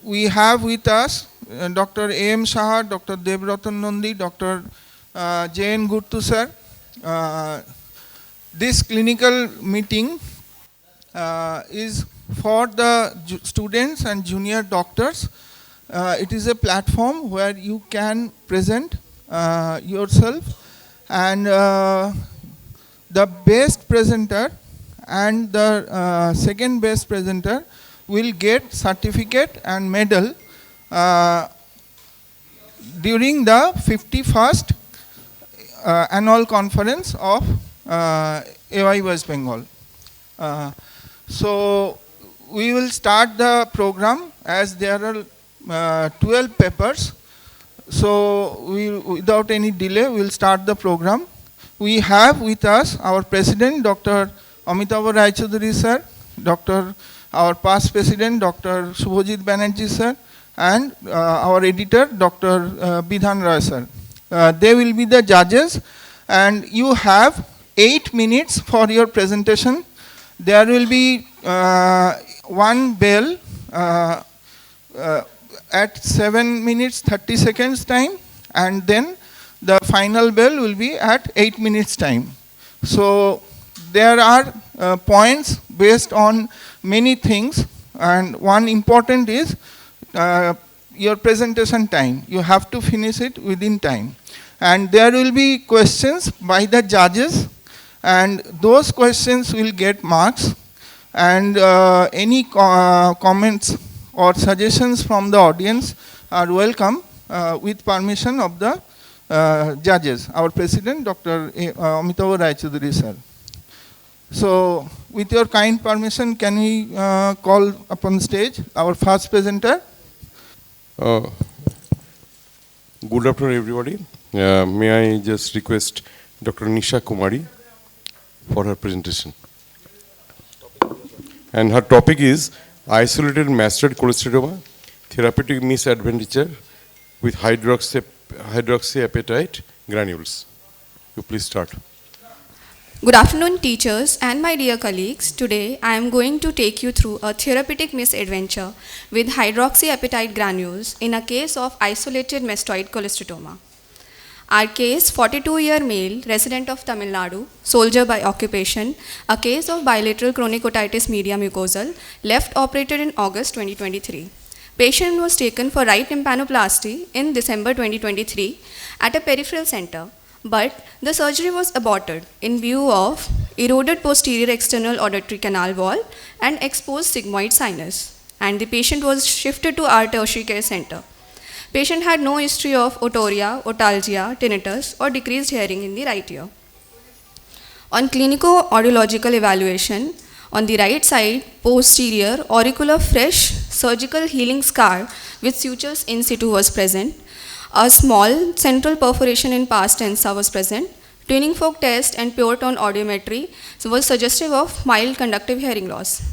We have with us Dr. A.M. Shah, Dr. Devratan Nandi, Dr. J.N. Gurtu sir. This clinical meeting is for the students and junior doctors. It is a platform where you can present yourself, and the best presenter and the second best presenter will get certificate and medal during the 51st annual conference of AY West Bengal. So we will start the program as there are 12 papers. So without any delay, we will start the program. We have with us our president, Dr. Amitava Rai Chaudhuri sir, our past president, Dr. Subhajit Banerjee sir, and our editor, Dr. Bidhan Roy sir. They will be the judges, and you have 8 minutes for your presentation. There will be one bell at 7 minutes 30 seconds time, and then the final bell will be at 8 minutes time. So there are points based on many things, and one important is your presentation time. You have to finish it within time. And there will be questions by the judges, and those questions will get marks, and any comments or suggestions from the audience are welcome with permission of the judges. Our president, Dr. Amitava Rai Chaudhuri sir. So with your kind permission, can we call upon stage our first presenter? Good afternoon, everybody. May I just request Dr. Nisha Kumari for her presentation. And her topic is isolated mastoid cholesteatoma, therapeutic misadventure with hydroxyapatite granules. You please start. Good afternoon, teachers and my dear colleagues. Today I am going to take you through a therapeutic misadventure with hydroxyapatite granules in a case of isolated mastoid cholesteatoma. Our case, 42-year male, resident of Tamil Nadu, soldier by occupation, a case of bilateral chronic otitis media mucosal, left operated in August 2023. Patient was taken for right tympanoplasty in December 2023 at a peripheral center, but the surgery was aborted in view of eroded posterior external auditory canal wall and exposed sigmoid sinus, and the patient was shifted to our tertiary care center. Patient had no history of otorrhea, otalgia, tinnitus, or decreased hearing in the right ear. On clinico-audiological evaluation, on the right side, posterior auricular fresh surgical healing scar with sutures in situ was present. A small central perforation in pars tensa was present. Tuning fork test and pure tone audiometry was suggestive of mild conductive hearing loss.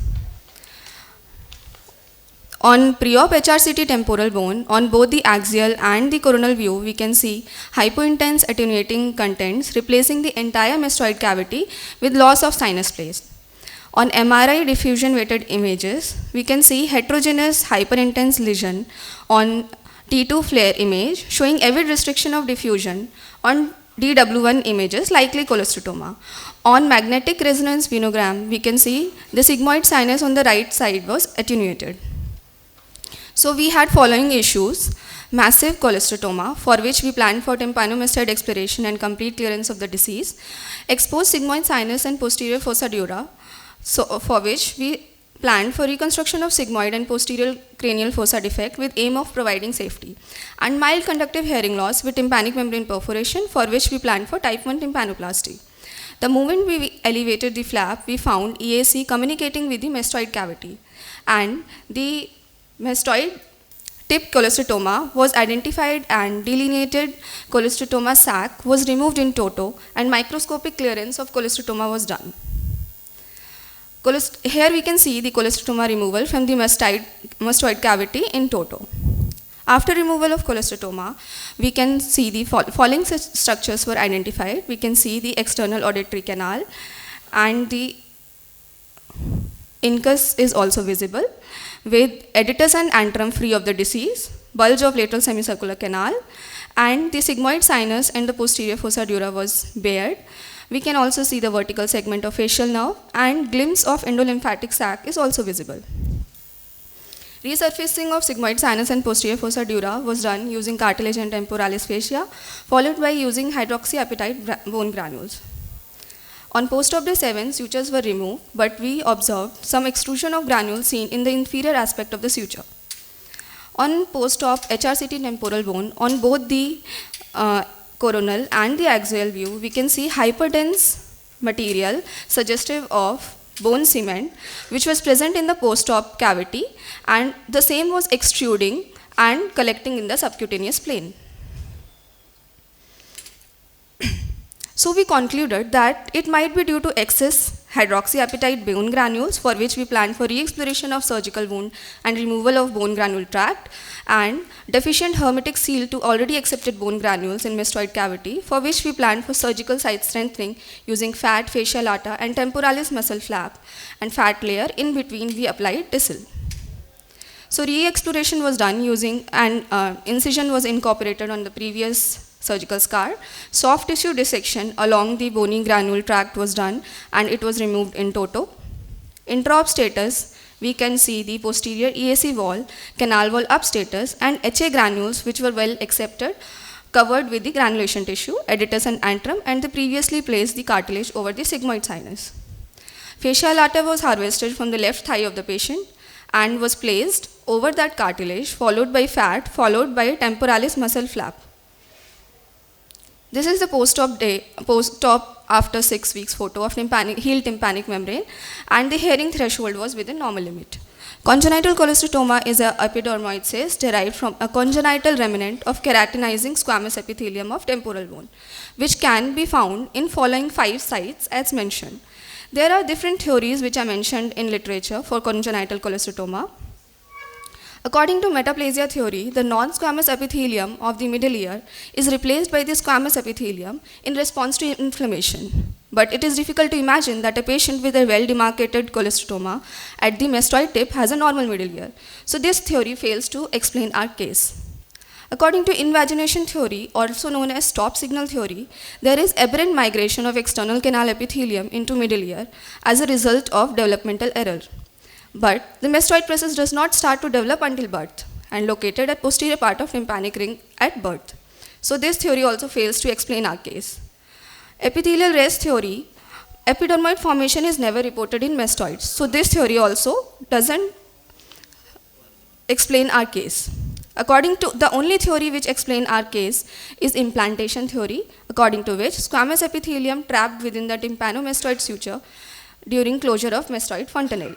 On pre-op HRCT temporal bone, on both the axial and the coronal view, we can see hypointense attenuating contents replacing the entire mastoid cavity with loss of sinus place. On MRI diffusion weighted images, we can see heterogeneous hyperintense lesion on T2 FLAIR image showing avid restriction of diffusion on DW1 images, likely cholesteatoma. On magnetic resonance venogram, we can see the sigmoid sinus on the right side was attenuated. So we had following issues: massive cholesteatoma, for which we planned for tympanomastoid exploration and complete clearance of the disease; exposed sigmoid sinus and posterior fossa dura, so for which we planned for reconstruction of sigmoid and posterior cranial fossa defect with aim of providing safety; and mild conductive hearing loss with tympanic membrane perforation, for which we planned for type 1 tympanoplasty. The moment we elevated the flap, we found EAC communicating with the mastoid cavity, and the mastoid tip cholesteatoma was identified, and delineated cholesteatoma sac was removed in toto, and microscopic clearance of cholesteatoma was done. Here we can see the cholesteatoma removal from the mastoid cavity in toto. After removal of cholesteatoma, we can see the following structures were identified. We can see the external auditory canal, and the incus is also visible. with editors and antrum free of the disease, bulge of lateral semicircular canal, and the sigmoid sinus and the posterior fossa dura was bared. We can also see the vertical segment of facial nerve, and glimpse of endolymphatic sac is also visible. Resurfacing of sigmoid sinus and posterior fossa dura was done using cartilage and temporalis fascia, followed by using hydroxyapatite bone granules. On post-op day 7, sutures were removed, but we observed some extrusion of granules seen in the inferior aspect of the suture. On post-op HRCT temporal bone, on both the coronal and the axial view, we can see hyperdense material suggestive of bone cement, which was present in the post-op cavity, and the same was extruding and collecting in the subcutaneous plane. So we concluded that it might be due to excess hydroxyapatite bone granules, for which we planned for re-exploration of surgical wound and removal of bone granule tract, and deficient hermetic seal to already accepted bone granules in mastoid cavity, for which we planned for surgical site strengthening using fat, fascia lata, and temporalis muscle flap, and fat layer in between we applied TISL. So re-exploration was done using, and incision was incorporated on the previous surgical scar. Soft tissue dissection along the bony granule tract was done, and it was removed in toto. Intra-op status, we can see the posterior EAC wall, canal wall up status, and HA granules which were well accepted, covered with the granulation tissue, editors and antrum, and they previously placed the cartilage over the sigmoid sinus. Fascia lata was harvested from the left thigh of the patient and was placed over that cartilage, followed by fat, followed by temporalis muscle flap. This is the post-op after 6 weeks photo of healed tympanic membrane, and the Hering threshold was within normal limit. Congenital cholesteatoma is an epidermoid cyst derived from a congenital remnant of keratinizing squamous epithelium of temporal bone, which can be found in following 5 sites as mentioned. There are different theories which are mentioned in literature for congenital cholesteatoma. According to metaplasia theory, the non-squamous epithelium of the middle ear is replaced by the squamous epithelium in response to inflammation. But it is difficult to imagine that a patient with a well-demarcated cholesteatoma at the mastoid tip has a normal middle ear. So this theory fails to explain our case. According to invagination theory, also known as stop signal theory, there is aberrant migration of external canal epithelium into middle ear as a result of developmental error. But the mastoid process does not start to develop until birth and located at posterior part of tympanic ring at birth. So this theory also fails to explain our case. Epithelial rest theory, epidermoid formation is never reported in mastoids. So this theory also doesn't explain our case. According to the only theory which explains our case is implantation theory, according to which squamous epithelium trapped within the tympanomastoid suture during closure of mastoid fontanelle.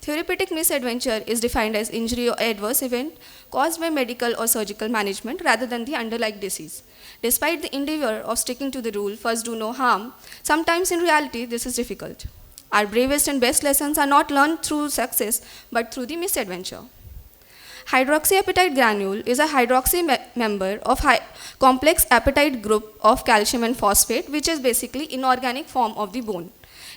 Therapeutic misadventure is defined as injury or adverse event caused by medical or surgical management rather than the underlying disease. Despite the endeavor of sticking to the rule, first do no harm, sometimes in reality this is difficult. Our bravest and best lessons are not learned through success, but through the misadventure. Hydroxyapatite granule is a hydroxy member of complex apatite group of calcium and phosphate, which is basically inorganic form of the bone.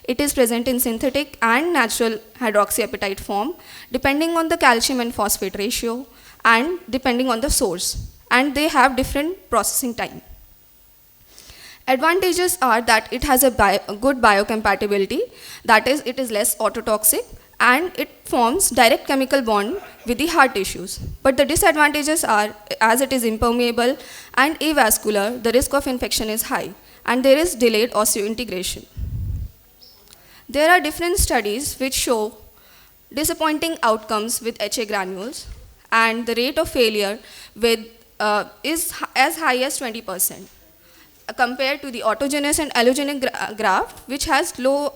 It is present in synthetic and natural hydroxyapatite form, depending on the calcium and phosphate ratio and depending on the source, and they have different processing time. Advantages are that it has a good biocompatibility, that is, it is less autotoxic, and it forms direct chemical bond with the heart tissues. But the disadvantages are, as it is impermeable and avascular, the risk of infection is high, and there is delayed osseointegration. There are different studies which show disappointing outcomes with HA granules, and the rate of failure with, is as high as 20% compared to the autogenous and allogenic graft, which has low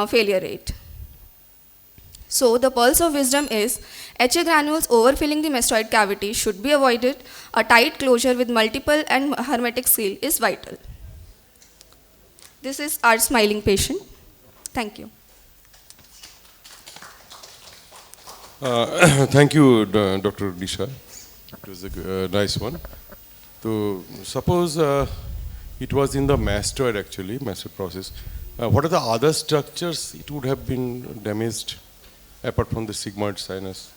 failure rate. So the pearls of wisdom is HA granules overfilling the mastoid cavity should be avoided. A tight closure with multiple and hermetic seal is vital. This is our smiling patient. Thank you. Thank you, Dr. Disha. It was a nice one. So suppose it was in the mastoid actually, mastoid process. What are the other structures it would have been damaged? apart from the sigmoid sinus?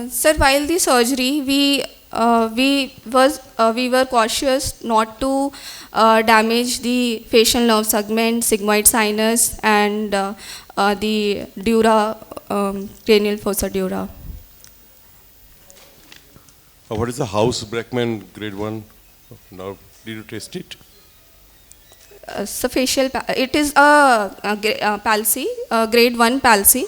Sir, while the surgery, we were cautious not to damage the facial nerve segment, sigmoid sinus, and the dura, cranial fossa dura. What is the House-Brackman grade 1 nerve? Did you test it? It is a palsy, grade 1 palsy,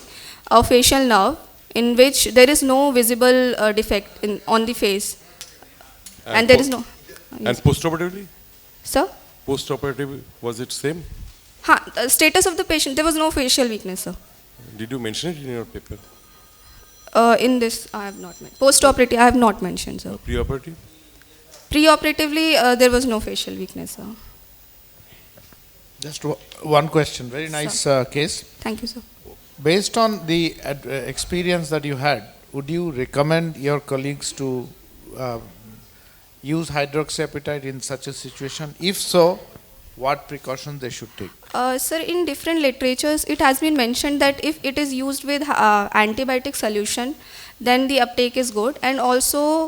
a facial nerve in which there is no visible defect on the face, and there is no. And postoperatively? Sir? Postoperatively, was it same? Status of the patient, there was no facial weakness, sir. Did you mention it in your paper? In this, I have not mentioned. Post-operative, I have not mentioned, sir. Preoperative? Pre-operatively, there was no facial weakness, sir. Just one question. Very nice case. Thank you, sir. Based on the experience that you had, would you recommend your colleagues to use hydroxyapatite in such a situation? If so, what precautions they should take? Sir, in different literatures, it has been mentioned that if it is used with antibiotic solution, then the uptake is good. And also,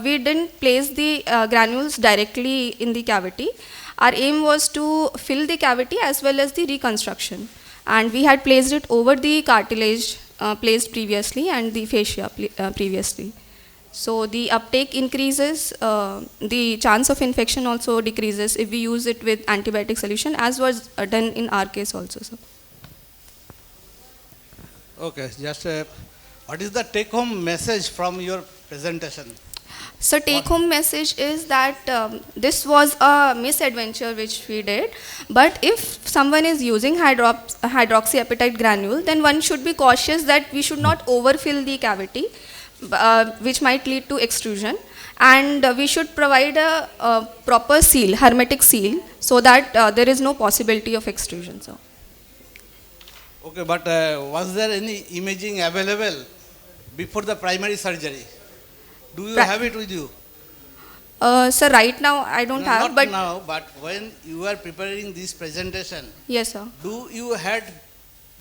we didn't place the granules directly in the cavity. Our aim was to fill the cavity as well as the reconstruction. And we had placed it over the cartilage placed previously and the fascia previously. So the uptake increases, the chance of infection also decreases if we use it with antibiotic solution, as was done in our case also, sir. Okay, just what is the take-home message from your presentation? So take-home message is that this was a misadventure which we did, but if someone is using hydroxyapatite granule, then one should be cautious that we should not overfill the cavity, which might lead to extrusion, and we should provide a proper seal, hermetic seal, so that there is no possibility of extrusion, sir. Okay, but was there any imaging available before the primary surgery? Do you have it with you? Sir, right now I don't have, not but now, but when you are preparing this presentation, yes, sir. do you had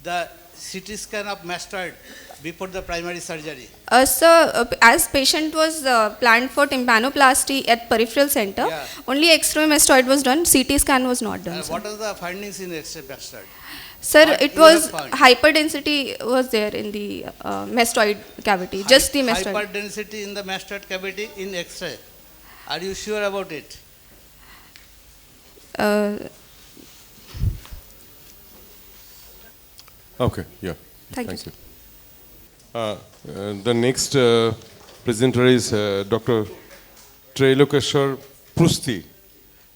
the CT scan of mastoid before the primary surgery? Sir, as patient was planned for tympanoplasty at peripheral center, Yeah. only X-ray mastoid was done, CT scan was not done, sir. What are the findings in X-ray mastoid? Sir, what it you was have found? hyperdensity was there in the mastoid cavity, just the mastoid. Hyperdensity in the mastoid cavity in X-ray. Are you sure about it? Okay, yeah. Thank you, you. The next presenter is Dr. Trailokeshwar Prusti,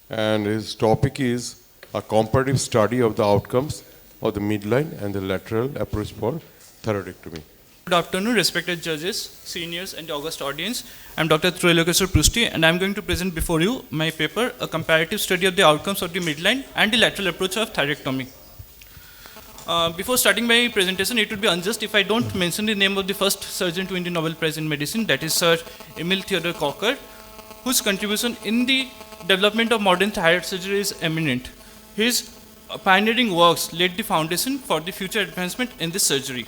and his topic is a comparative study of the outcomes of the midline and the lateral approach for thyroidectomy. Good afternoon, respected judges, seniors, and august audience. I'm Dr. Trailokeshwar Prusti, and I'm going to present before you my paper, A Comparative Study of the Outcomes of the Midline and the Lateral Approach of Thyroidectomy. Before starting my presentation, it would be unjust if I don't mention the name of the first surgeon to win the Nobel Prize in Medicine, that is Sir Emil Theodor Kocher, whose contribution in the development of modern thyroid surgery is eminent. His pioneering works laid the foundation for the future advancement in this surgery.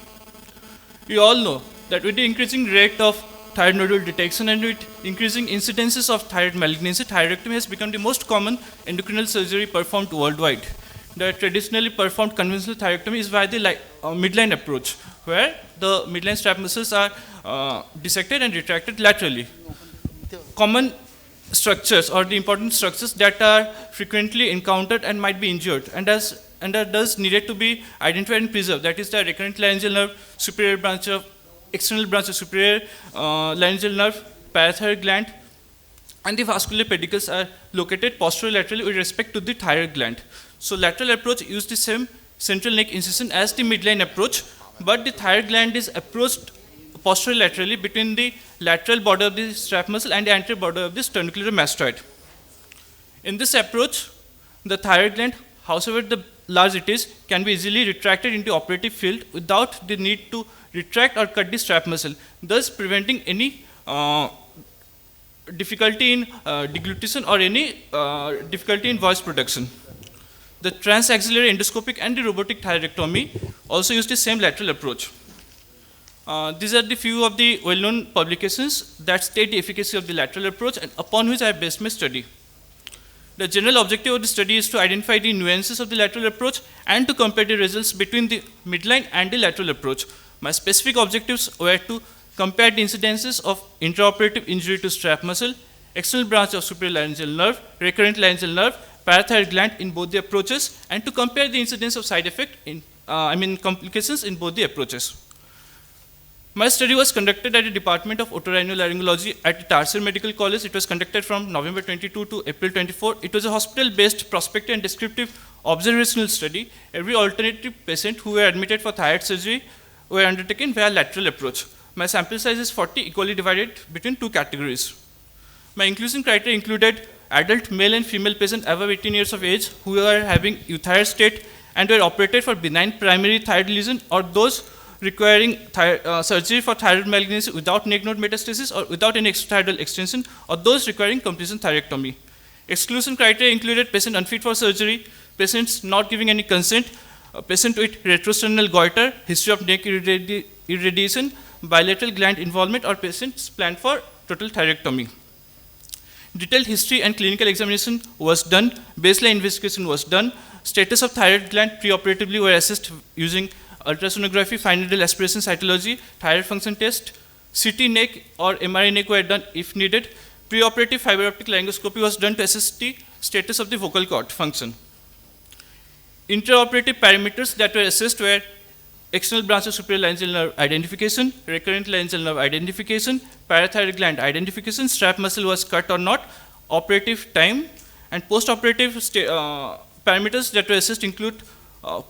We all know that with the increasing rate of thyroid nodule detection and with increasing incidences of thyroid malignancy, thyroidectomy has become the most common endocrinal surgery performed worldwide. The traditionally performed conventional thyroidectomy is via the midline approach, where the midline strap muscles are dissected and retracted laterally. Common structures or the important structures that are frequently encountered and might be injured and are thus needed to be identified and preserved. That is the recurrent laryngeal nerve, superior branch of external branch of superior laryngeal nerve, parathyroid gland, and the vascular pedicles are located posterolaterally with respect to the thyroid gland. So lateral approach uses the same central neck incision as the midline approach, but the thyroid gland is approached posterolaterally between the lateral border of the strap muscle and the anterior border of the sternocleidomastoid mastoid. In this approach, the thyroid gland, however large it is, can be easily retracted into operative field without the need to retract or cut the strap muscle, thus preventing any difficulty in deglutition or any difficulty in voice production. the transaxillary endoscopic and the robotic thyroidectomy also used the same lateral approach. These are the few of the well-known publications that state the efficacy of the lateral approach and upon which I have based my study. The general objective of the study is to identify the nuances of the lateral approach and to compare the results between the midline and the lateral approach. My specific objectives were to compare the incidences of intraoperative injury to strap muscle, external branch of superior laryngeal nerve, recurrent laryngeal nerve, parathyroid gland in both the approaches, and to compare the incidence of side effect in, complications in both the approaches. My study was conducted at the Department of Otorhinolaryngology at the Tarsal Medical College. It was conducted from November 22 to April 24. It was a hospital-based prospective and descriptive observational study. Every alternative patient who were admitted for thyroid surgery were undertaken via lateral approach. My sample size is 40, equally divided between two categories. My inclusion criteria included adult male and female patients above 18 years of age who were having euthyroid state and were operated for benign primary thyroid lesion, or those requiring surgery for thyroid malignancy without neck node metastasis or without any extrathyroidal extension, or those requiring completion thyroidectomy. Exclusion criteria included patient unfit for surgery, patients not giving any consent, a patient with retrosternal goiter, history of neck irradiation, bilateral gland involvement, or patients planned for total thyroidectomy. Detailed history and clinical examination was done, baseline investigation was done, status of thyroid gland preoperatively were assessed using ultrasonography, fine needle aspiration cytology, thyroid function test, CT neck or MRI neck were done if needed. Preoperative fiber optic laryngoscopy was done to assess the status of the vocal cord function. Intraoperative parameters that were assessed were external branch of superior laryngeal nerve identification, recurrent laryngeal nerve identification, parathyroid gland identification, strap muscle was cut or not, operative time, and postoperative parameters that were assessed include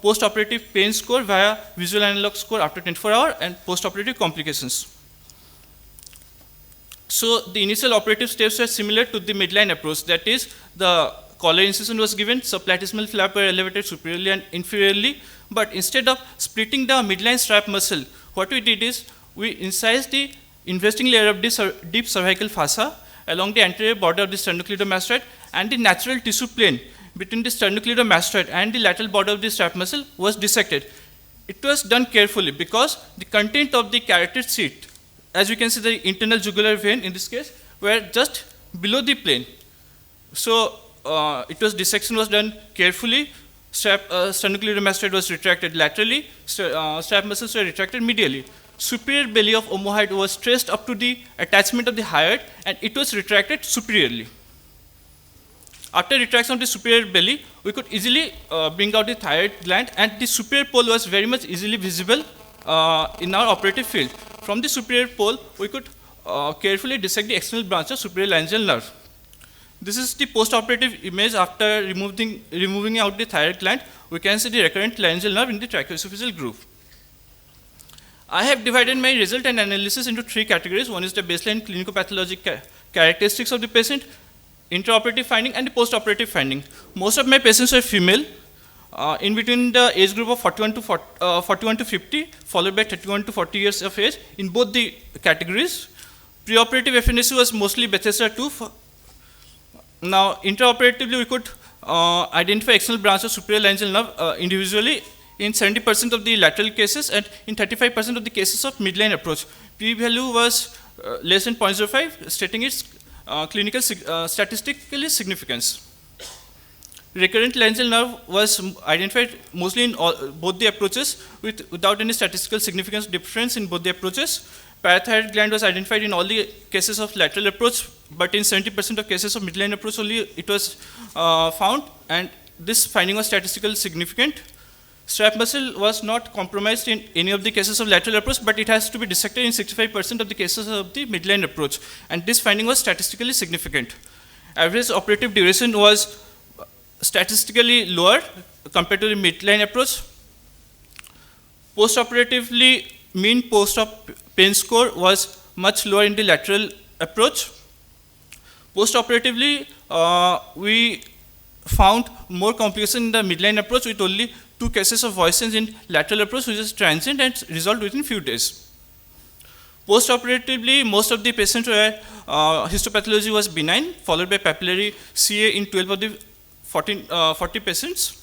postoperative pain score via visual analog score after 24 hours and postoperative complications. So the initial operative steps were similar to the midline approach, that is, the collar incision was given, subplatysmal flap were elevated superiorly and inferiorly, but instead of splitting the midline strap muscle, what we did is we incised the investing layer of deep cervical fossa along the anterior border of the sternocleidomastoid, and the natural tissue plane between the sternocleidomastoid and the lateral border of the strap muscle was dissected. It was done carefully because the content of the carotid sheath, as you can see the internal jugular vein in this case, were just below the plane. So dissection was done carefully. Sternocleidomastoid was retracted laterally, strap muscles were retracted medially. Superior belly of omohyoid was traced up to the attachment of the hyoid, and it was retracted superiorly. After retraction of the superior belly, we could easily bring out the thyroid gland, and the superior pole was very much easily visible in our operative field. From the superior pole, we could carefully dissect the external branch of superior laryngeal nerve. This is the post-operative image after removing out the thyroid gland. We can see the recurrent laryngeal nerve in the tracheoesophageal groove. I have divided my result and analysis into three categories. One is the baseline clinicopathologic characteristics of the patient, intraoperative finding, and the post-operative finding. Most of my patients were female, in between the age group of 41 to 50, followed by 31 to 40 years of age in both the categories. Preoperative FNAC was mostly Bethesda 2. Now, intraoperatively, we could identify external branch of superior laryngeal nerve individually in 70% of the lateral cases and in 35% of the cases of midline approach. P-value was less than 0.05, stating its clinical statistically significance. Recurrent laryngeal nerve was identified mostly in both the approaches without any statistical significance difference in both the approaches. Parathyroid gland was identified in all the cases of lateral approach, but in 70% of cases of midline approach only it was found, and this finding was statistically significant. Strap muscle was not compromised in any of the cases of lateral approach, but it has to be dissected in 65% of the cases of the midline approach, and this finding was statistically significant. Average operative duration was statistically lower compared to the midline approach. Post-operatively, mean post-op pain score was much lower in the lateral approach. Post-operatively, we found more complication in the midline approach with only 2 cases of voicings in lateral approach, which is transient and resolved within few days. Post-operatively, most of the patients were histopathology was benign, followed by papillary CA in 12 of the 40 patients.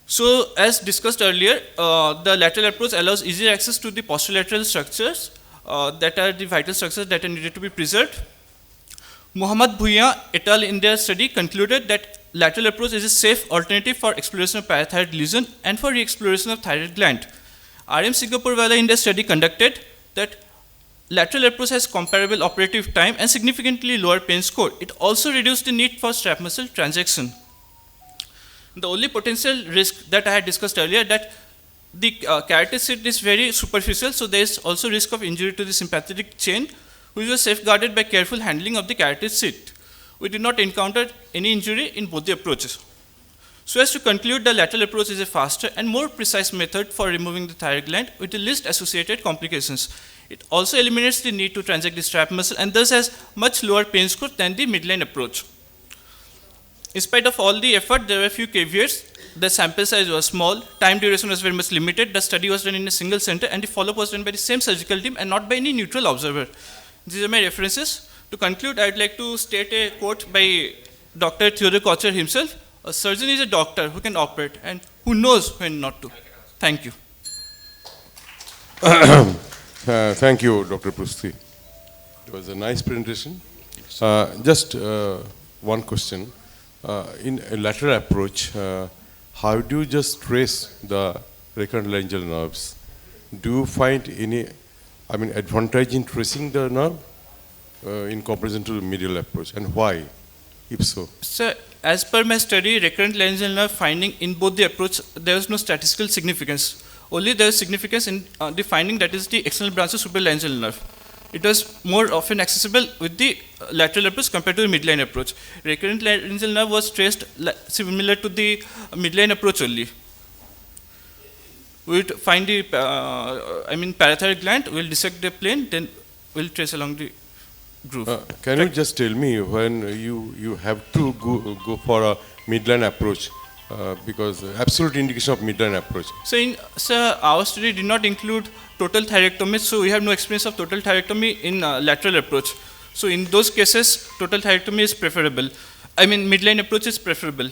So, as discussed earlier, the lateral approach allows easier access to the posterolateral structures that are the vital structures that are needed to be preserved. Muhammad Bhuiyan et al. In their study concluded that lateral approach is a safe alternative for exploration of parathyroid lesion and for re-exploration of thyroid gland. R.M. Singapurewala in their study conducted that lateral approach has comparable operative time and significantly lower pain score. It also reduced the need for strap muscle transaction. The only potential risk that I had discussed earlier that the carotid sheath is very superficial, so there is also risk of injury to the sympathetic chain, which was safeguarded by careful handling of the carotid sheath. We did not encounter any injury in both the approaches. So as to conclude, the lateral approach is a faster and more precise method for removing the thyroid gland with the least associated complications. It also eliminates the need to transact the strap muscle and thus has much lower pain score than the midline approach. In spite of all the effort, there were a few caveats. The sample size was small, time duration was very much limited, the study was done in a single center, and the follow-up was done by the same surgical team and not by any neutral observer. These are my references. To conclude, I would like to state a quote by Dr. Theodore Kocher himself. A surgeon is a doctor who can operate and who knows when not to. Thank you. Thank you, Dr. Prusthi. It was a nice presentation. Just one question. In a lateral approach, how do you just trace the recurrent laryngeal nerves? Do you find any, advantage in tracing the nerve in comparison to the medial approach, and why, if so? So, as per my study, recurrent laryngeal nerve finding in both the approach, there is no statistical significance. Only there is significance in the finding that is the external branch of supralaryngeal nerve. It was more often accessible with the lateral approach compared to the midline approach. Recurrent laryngeal nerve was traced similar to the midline approach only. We would find the parathyroid gland, we'll dissect the plane, then we'll trace along the groove. Can you just tell me when you have to go for a midline approach, because absolute indication of midline approach? So our study did not include total thyroidectomy, so we have no experience of total thyroidectomy in lateral approach. So in those cases, total thyroidectomy is preferable. Midline approach is preferable.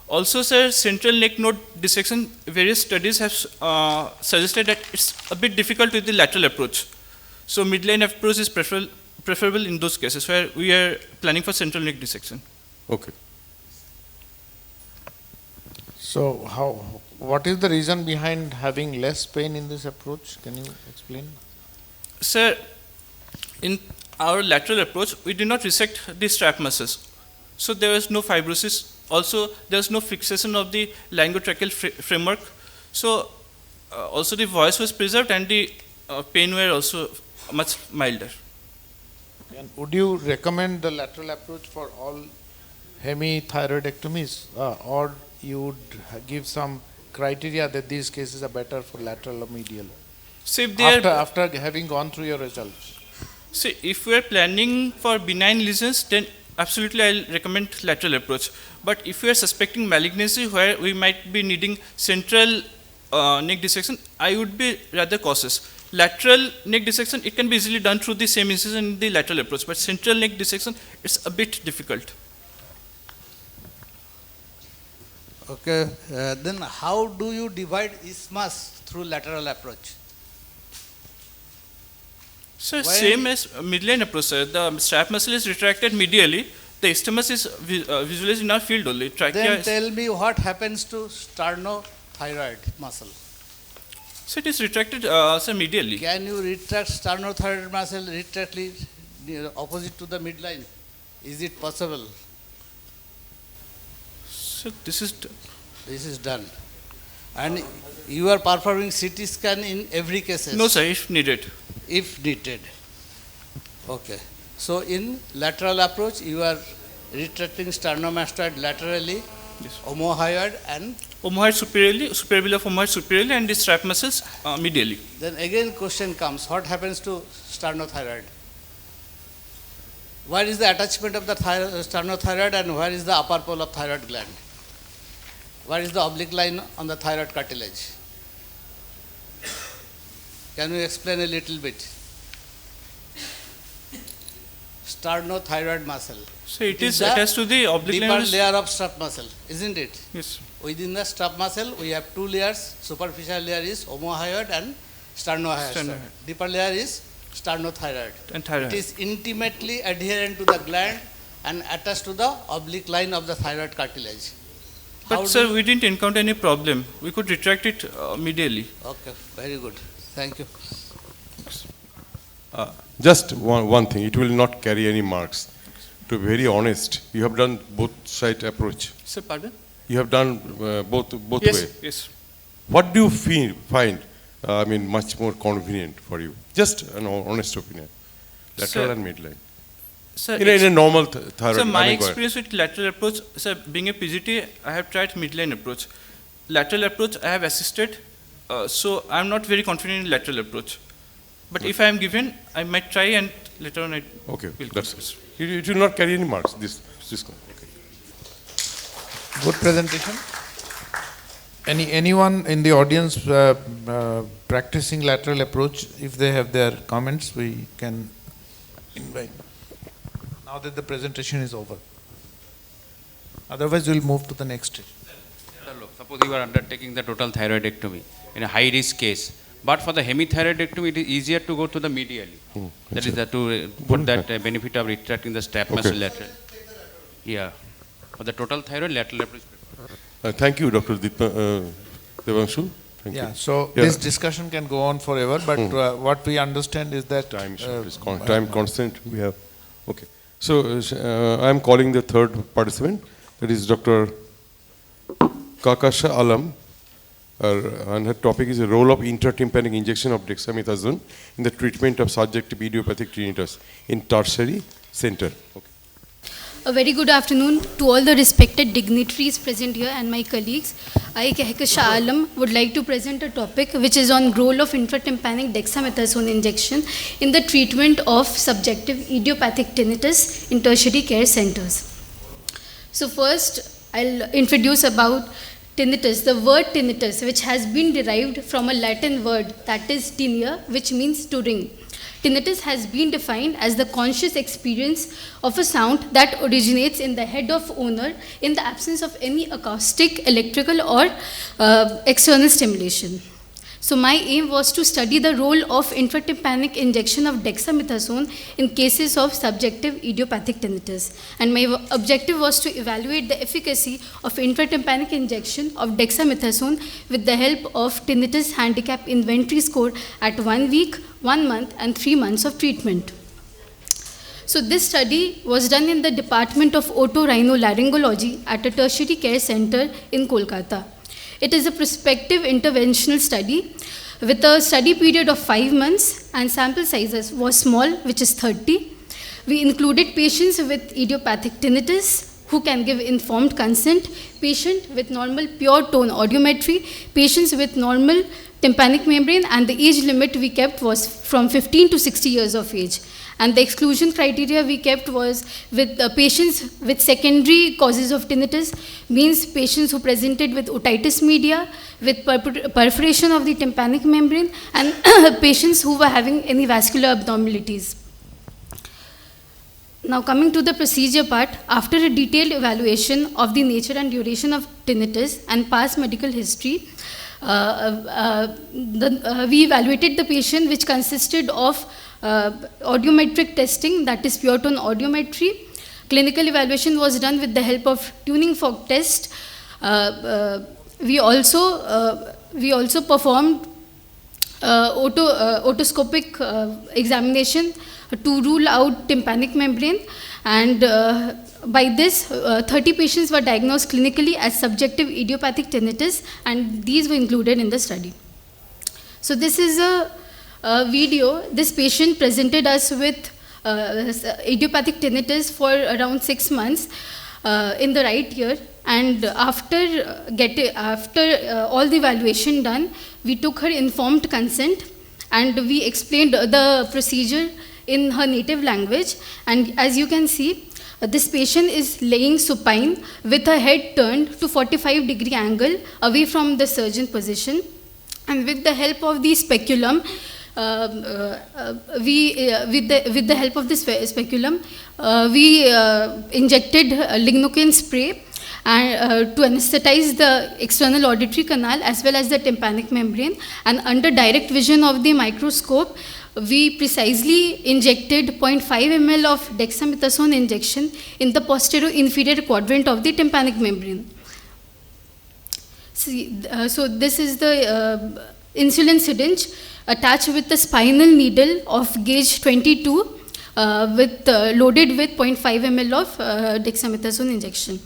Also, sir, central neck node dissection, various studies have suggested that it's a bit difficult with the lateral approach. So midline approach is preferable in those cases where we are planning for central neck dissection. Okay. So what is the reason behind having less pain in this approach? Can you explain? Sir, in our lateral approach, we did not resect the strap muscles. So there was no fibrosis. Also, there was no fixation of the laryngotracheal framework. So also the voice was preserved and the pain were also much milder. And would you recommend the lateral approach for all hemithyroidectomies, or you would give some criteria that these cases are better for lateral or medial? So if after having gone through your results. See, if we are planning for benign lesions, then absolutely I'll recommend lateral approach. But if we are suspecting malignancy where we might be needing central neck dissection, I would be rather cautious. Lateral neck dissection, it can be easily done through the same incision in the lateral approach, but central neck dissection, it's a bit difficult. Okay, then how do you divide isthmus through lateral approach? So same as midline approach, sir. The strap muscle is retracted medially. The isthmus is visualized in our field only. Then tell me what happens to sternothyroid muscle. So it is retracted, sir, medially. Can you retract sternothyroid muscle retractly opposite to the midline? Is it possible? So this is done. And you are performing CT scan in every case? No, sir, if needed. If needed. Okay. So in lateral approach, you are retracting sternomastoid laterally, Yes. omohyoid and Omohyoid superiorly, superior omohyoid superiorly, and the strap muscles medially. then again question comes, what happens to sternothyroid? Where is the attachment of the sternothyroid and where is the upper pole of thyroid gland? Where is the oblique line on the thyroid cartilage? Can you explain a little bit? Sternothyroid muscle. So it is attached to the oblique deeper line. layer of strap muscle, isn't it? Yes. within the staph muscle, we have two layers. Superficial layer is omohyoid and sternohyoid. Sternohyoid. Deeper layer is sternothyroid. And thyroid. It is intimately adherent to the gland and attached to the oblique line of the thyroid cartilage. How But sir, do- we didn't encounter any problem. We could retract it medially. Okay, very good. Thank you. Just one thing, it will not carry any marks. To be very honest, you have done both side approach. Sir, pardon? You have done both Yes, way. yes. What do you find, much more convenient for you? Just an honest opinion. Lateral Sir, and midline. Sir, In a normal thyroid. sir, my I mean, go ahead. experience with lateral approach, sir, being a PGT, I have tried midline approach. Lateral approach, I have assisted, so I'm not very confident in lateral approach. But if I am given, I might try and later on I Okay, will that's consider. it will not carry any marks, this one. Okay. Good presentation. Anyone in the audience practicing lateral approach, if they have their comments, we can invite. Now that the presentation is over. Otherwise, we'll move to the next stage. Suppose you are undertaking the total thyroidectomy in a high risk case, but for the hemithyroidectomy, it is easier to go to the medially. That is to put that benefit of retracting the staph muscle lateral. Yeah. For the total thyroid, lateral approach. Thank you, Dr. Devanshu. Thank Yeah, you. so Yeah. this discussion can go on forever, but what we understand is that Time short, is time constant we have. Okay. So I am calling the third participant, that is Dr. Kakasha Alam, and her topic is the role of intratympanic injection of dexamethasone in the treatment of subjective idiopathic tinnitus in tertiary center. Okay. A very good afternoon to all the respected dignitaries present here and my colleagues. I, Kakasha Alam, would like to present a topic which is on role of intratympanic dexamethasone injection in the treatment of subjective idiopathic tinnitus in tertiary care centers. So first, I'll introduce about tinnitus. The word tinnitus, which has been derived from a Latin word that is tinea, which means to ring. Tinnitus has been defined as the conscious experience of a sound that originates in the head of owner in the absence of any acoustic, electrical or external stimulation. So my aim was to study the role of intratympanic injection of dexamethasone in cases of subjective idiopathic tinnitus. And my objective was to evaluate the efficacy of intratympanic injection of dexamethasone with the help of tinnitus handicap inventory score at 1 week, 1 month and 3 months of treatment. So this study was done in the Department of Otorhinolaryngology at a tertiary care center in Kolkata. It is a prospective interventional study with a study period of 5 months and sample sizes was small, which is 30. We included patients with idiopathic tinnitus who can give informed consent, patient with normal pure tone audiometry, patients with normal tympanic membrane, and the age limit we kept was from 15 to 60 years of age. And the exclusion criteria we kept was with patients with secondary causes of tinnitus, means patients who presented with otitis media, with perforation of the tympanic membrane, and patients who were having any vascular abnormalities. Now coming to the procedure part, after a detailed evaluation of the nature and duration of tinnitus and past medical history, we evaluated the patient, which consisted of audiometric testing, that is pure tone audiometry. Clinical evaluation was done with the help of tuning fork test. We also performed otoscopic examination to rule out tympanic membrane, and by this 30 patients were diagnosed clinically as subjective idiopathic tinnitus, and these were included in the study. So this is a video. This patient presented us with idiopathic tinnitus for around 6 months in the right ear, and after all the evaluation done, we took her informed consent and we explained the procedure in her native language. And as you can see, this patient is laying supine with her head turned to 45-degree angle away from the surgeon position, and with the help of the speculum, with the help of this speculum, we injected lignocaine spray, and to anesthetize the external auditory canal as well as the tympanic membrane, and under direct vision of the microscope, we precisely injected 0.5 ml of dexamethasone injection in the posterior inferior quadrant of the tympanic membrane. See, so this is the insulin syringe attached with the spinal needle of gauge 22 loaded with 0.5 ml of dexamethasone injection.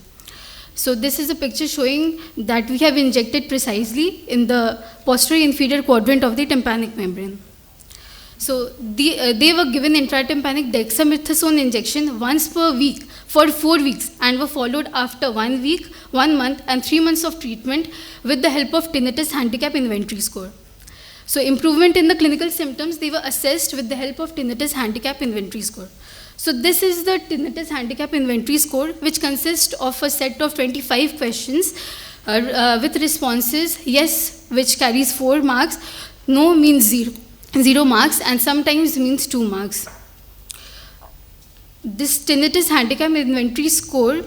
So this is a picture showing that we have injected precisely in the posterior inferior quadrant of the tympanic membrane. So they were given intratympanic dexamethasone injection once per week for 4 weeks and were followed after 1 week, 1 month and 3 months of treatment with the help of tinnitus handicap inventory score. So improvement in the clinical symptoms, they were assessed with the help of tinnitus handicap inventory score. So this is the tinnitus handicap inventory score, which consists of a set of 25 questions with responses, yes, which carries 4 marks, no means 0 marks, and sometimes means 2 marks. This tinnitus handicap inventory score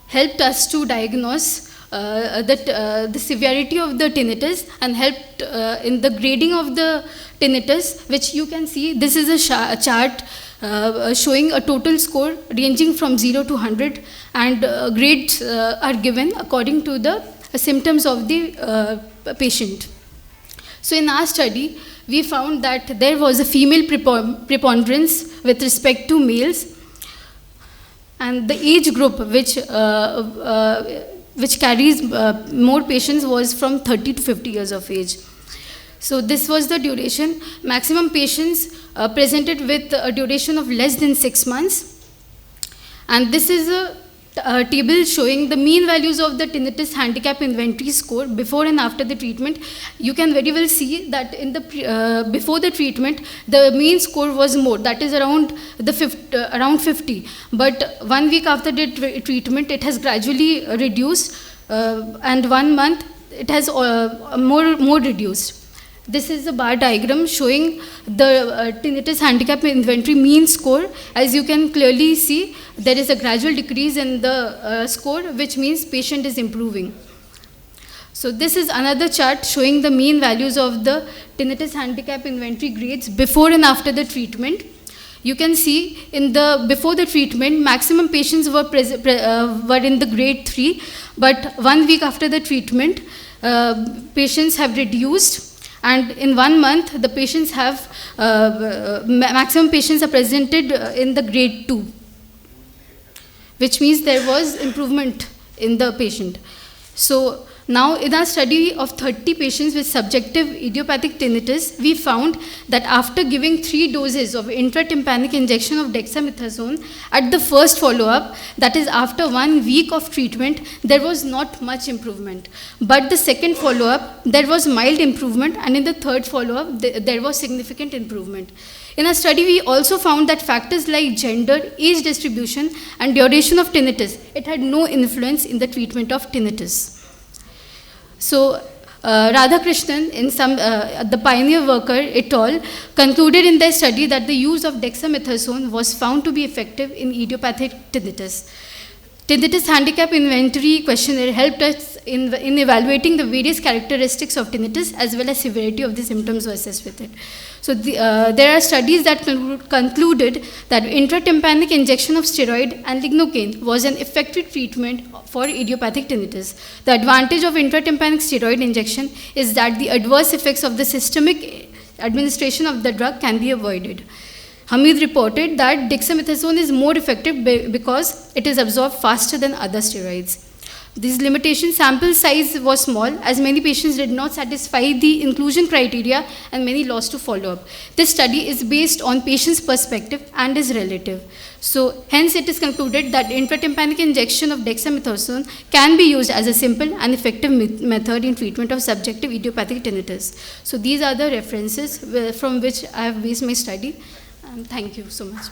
helped us to diagnose the severity of the tinnitus and helped in the grading of the tinnitus, which you can see. This is a chart showing a total score ranging from 0 to 100, and grades are given according to the symptoms of the patient. So in our study, we found that there was a female preponderance with respect to males, and the age group which carries more patients was from 30 to 50 years of age. So this was the duration. Maximum patients presented with a duration of less than 6 months. And this is a table showing the mean values of the tinnitus handicap inventory score before and after the treatment. You can very well see that in the before the treatment, the mean score was more, that is around 50. But 1 week after the treatment, it has gradually reduced, and 1 month it has more reduced. This is a bar diagram showing the tinnitus handicap inventory mean score. As you can clearly see, there is a gradual decrease in the score, which means patient is improving. So this is another chart showing the mean values of the tinnitus handicap inventory grades before and after the treatment. You can see in the before the treatment, maximum patients were in the grade 3, but 1 week after the treatment, patients have reduced. And in 1 month, the patients have, maximum patients are presented in the grade 2, which means there was improvement in the patient. So now in our study of 30 patients with subjective idiopathic tinnitus, we found that after giving 3 doses of intratympanic injection of dexamethasone at the first follow-up, that is after 1 week of treatment, there was not much improvement. But the second follow-up, there was mild improvement, and in the third follow-up, there was significant improvement. In our study, we also found that factors like gender, age distribution, and duration of tinnitus, it had no influence in the treatment of tinnitus. So, Radhakrishnan, the pioneer worker et al., concluded in their study that the use of dexamethasone was found to be effective in idiopathic tinnitus. Tinnitus handicap inventory questionnaire helped us in evaluating the various characteristics of tinnitus as well as severity of the symptoms were assessed with it. So there are studies that concluded that intratympanic injection of steroid and lignocaine was an effective treatment for idiopathic tinnitus. The advantage of intratympanic steroid injection is that the adverse effects of the systemic administration of the drug can be avoided. Hamid reported that dexamethasone is more effective because it is absorbed faster than other steroids. This limitation sample size was small, as many patients did not satisfy the inclusion criteria and many lost to follow-up. This study is based on patient's perspective and is relative. So hence it is concluded that intratympanic injection of dexamethasone can be used as a simple and effective method in treatment of subjective idiopathic tinnitus. So these are the references from which I have based my study. And thank you so much.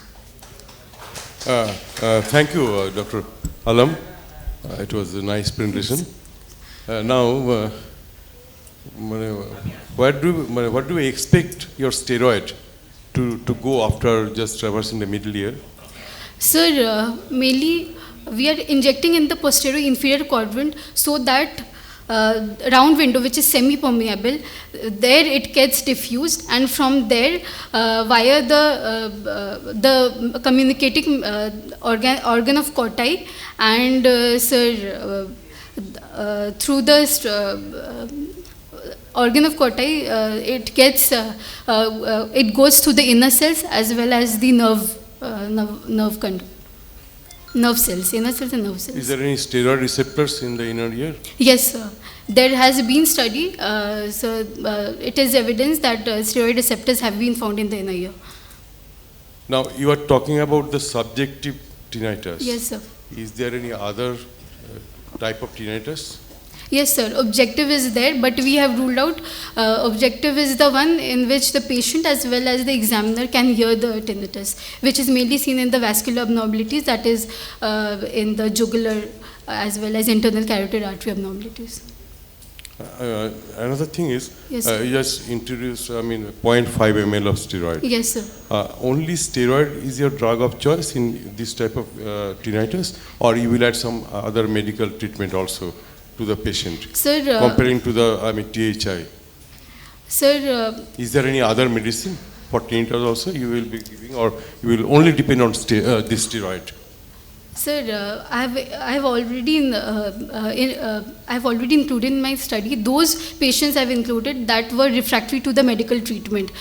Thank you, Dr. Alam. It was a nice presentation. Now, what do we expect your steroid to go after just traversing the middle ear? Sir, mainly we are injecting in the posterior inferior quadrant so that round window, which is semi-permeable, there it gets diffused, and from there via the communicating organ of Corti and through the organ of Corti, it gets it goes to the inner cells as well as the nerve cells, inner cells and nerve cells. Is there any steroid receptors in the inner ear? Yes, sir. There has been study, so it is evidence that steroid receptors have been found in the inner ear. Now, you are talking about the subjective tinnitus. Yes, sir. Is there any other type of tinnitus? Yes, sir. Objective is there, but we have ruled out. Objective is the one in which the patient as well as the examiner can hear the tinnitus, which is mainly seen in the vascular abnormalities, that is in the jugular as well as internal carotid artery abnormalities. Another thing is, Yes, sir. you just introduced, 0.5 ml of steroid. Yes, sir. Only steroid is your drug of choice in this type of tinnitus, or you will add some other medical treatment also to the patient, Sir, comparing to the THI? sir, Is there any other medicine for tinnitus also you will be giving, or you will only depend on this steroid? Sir, I have already I've already included in my study those patients I've included that were refractory to the medical treatment.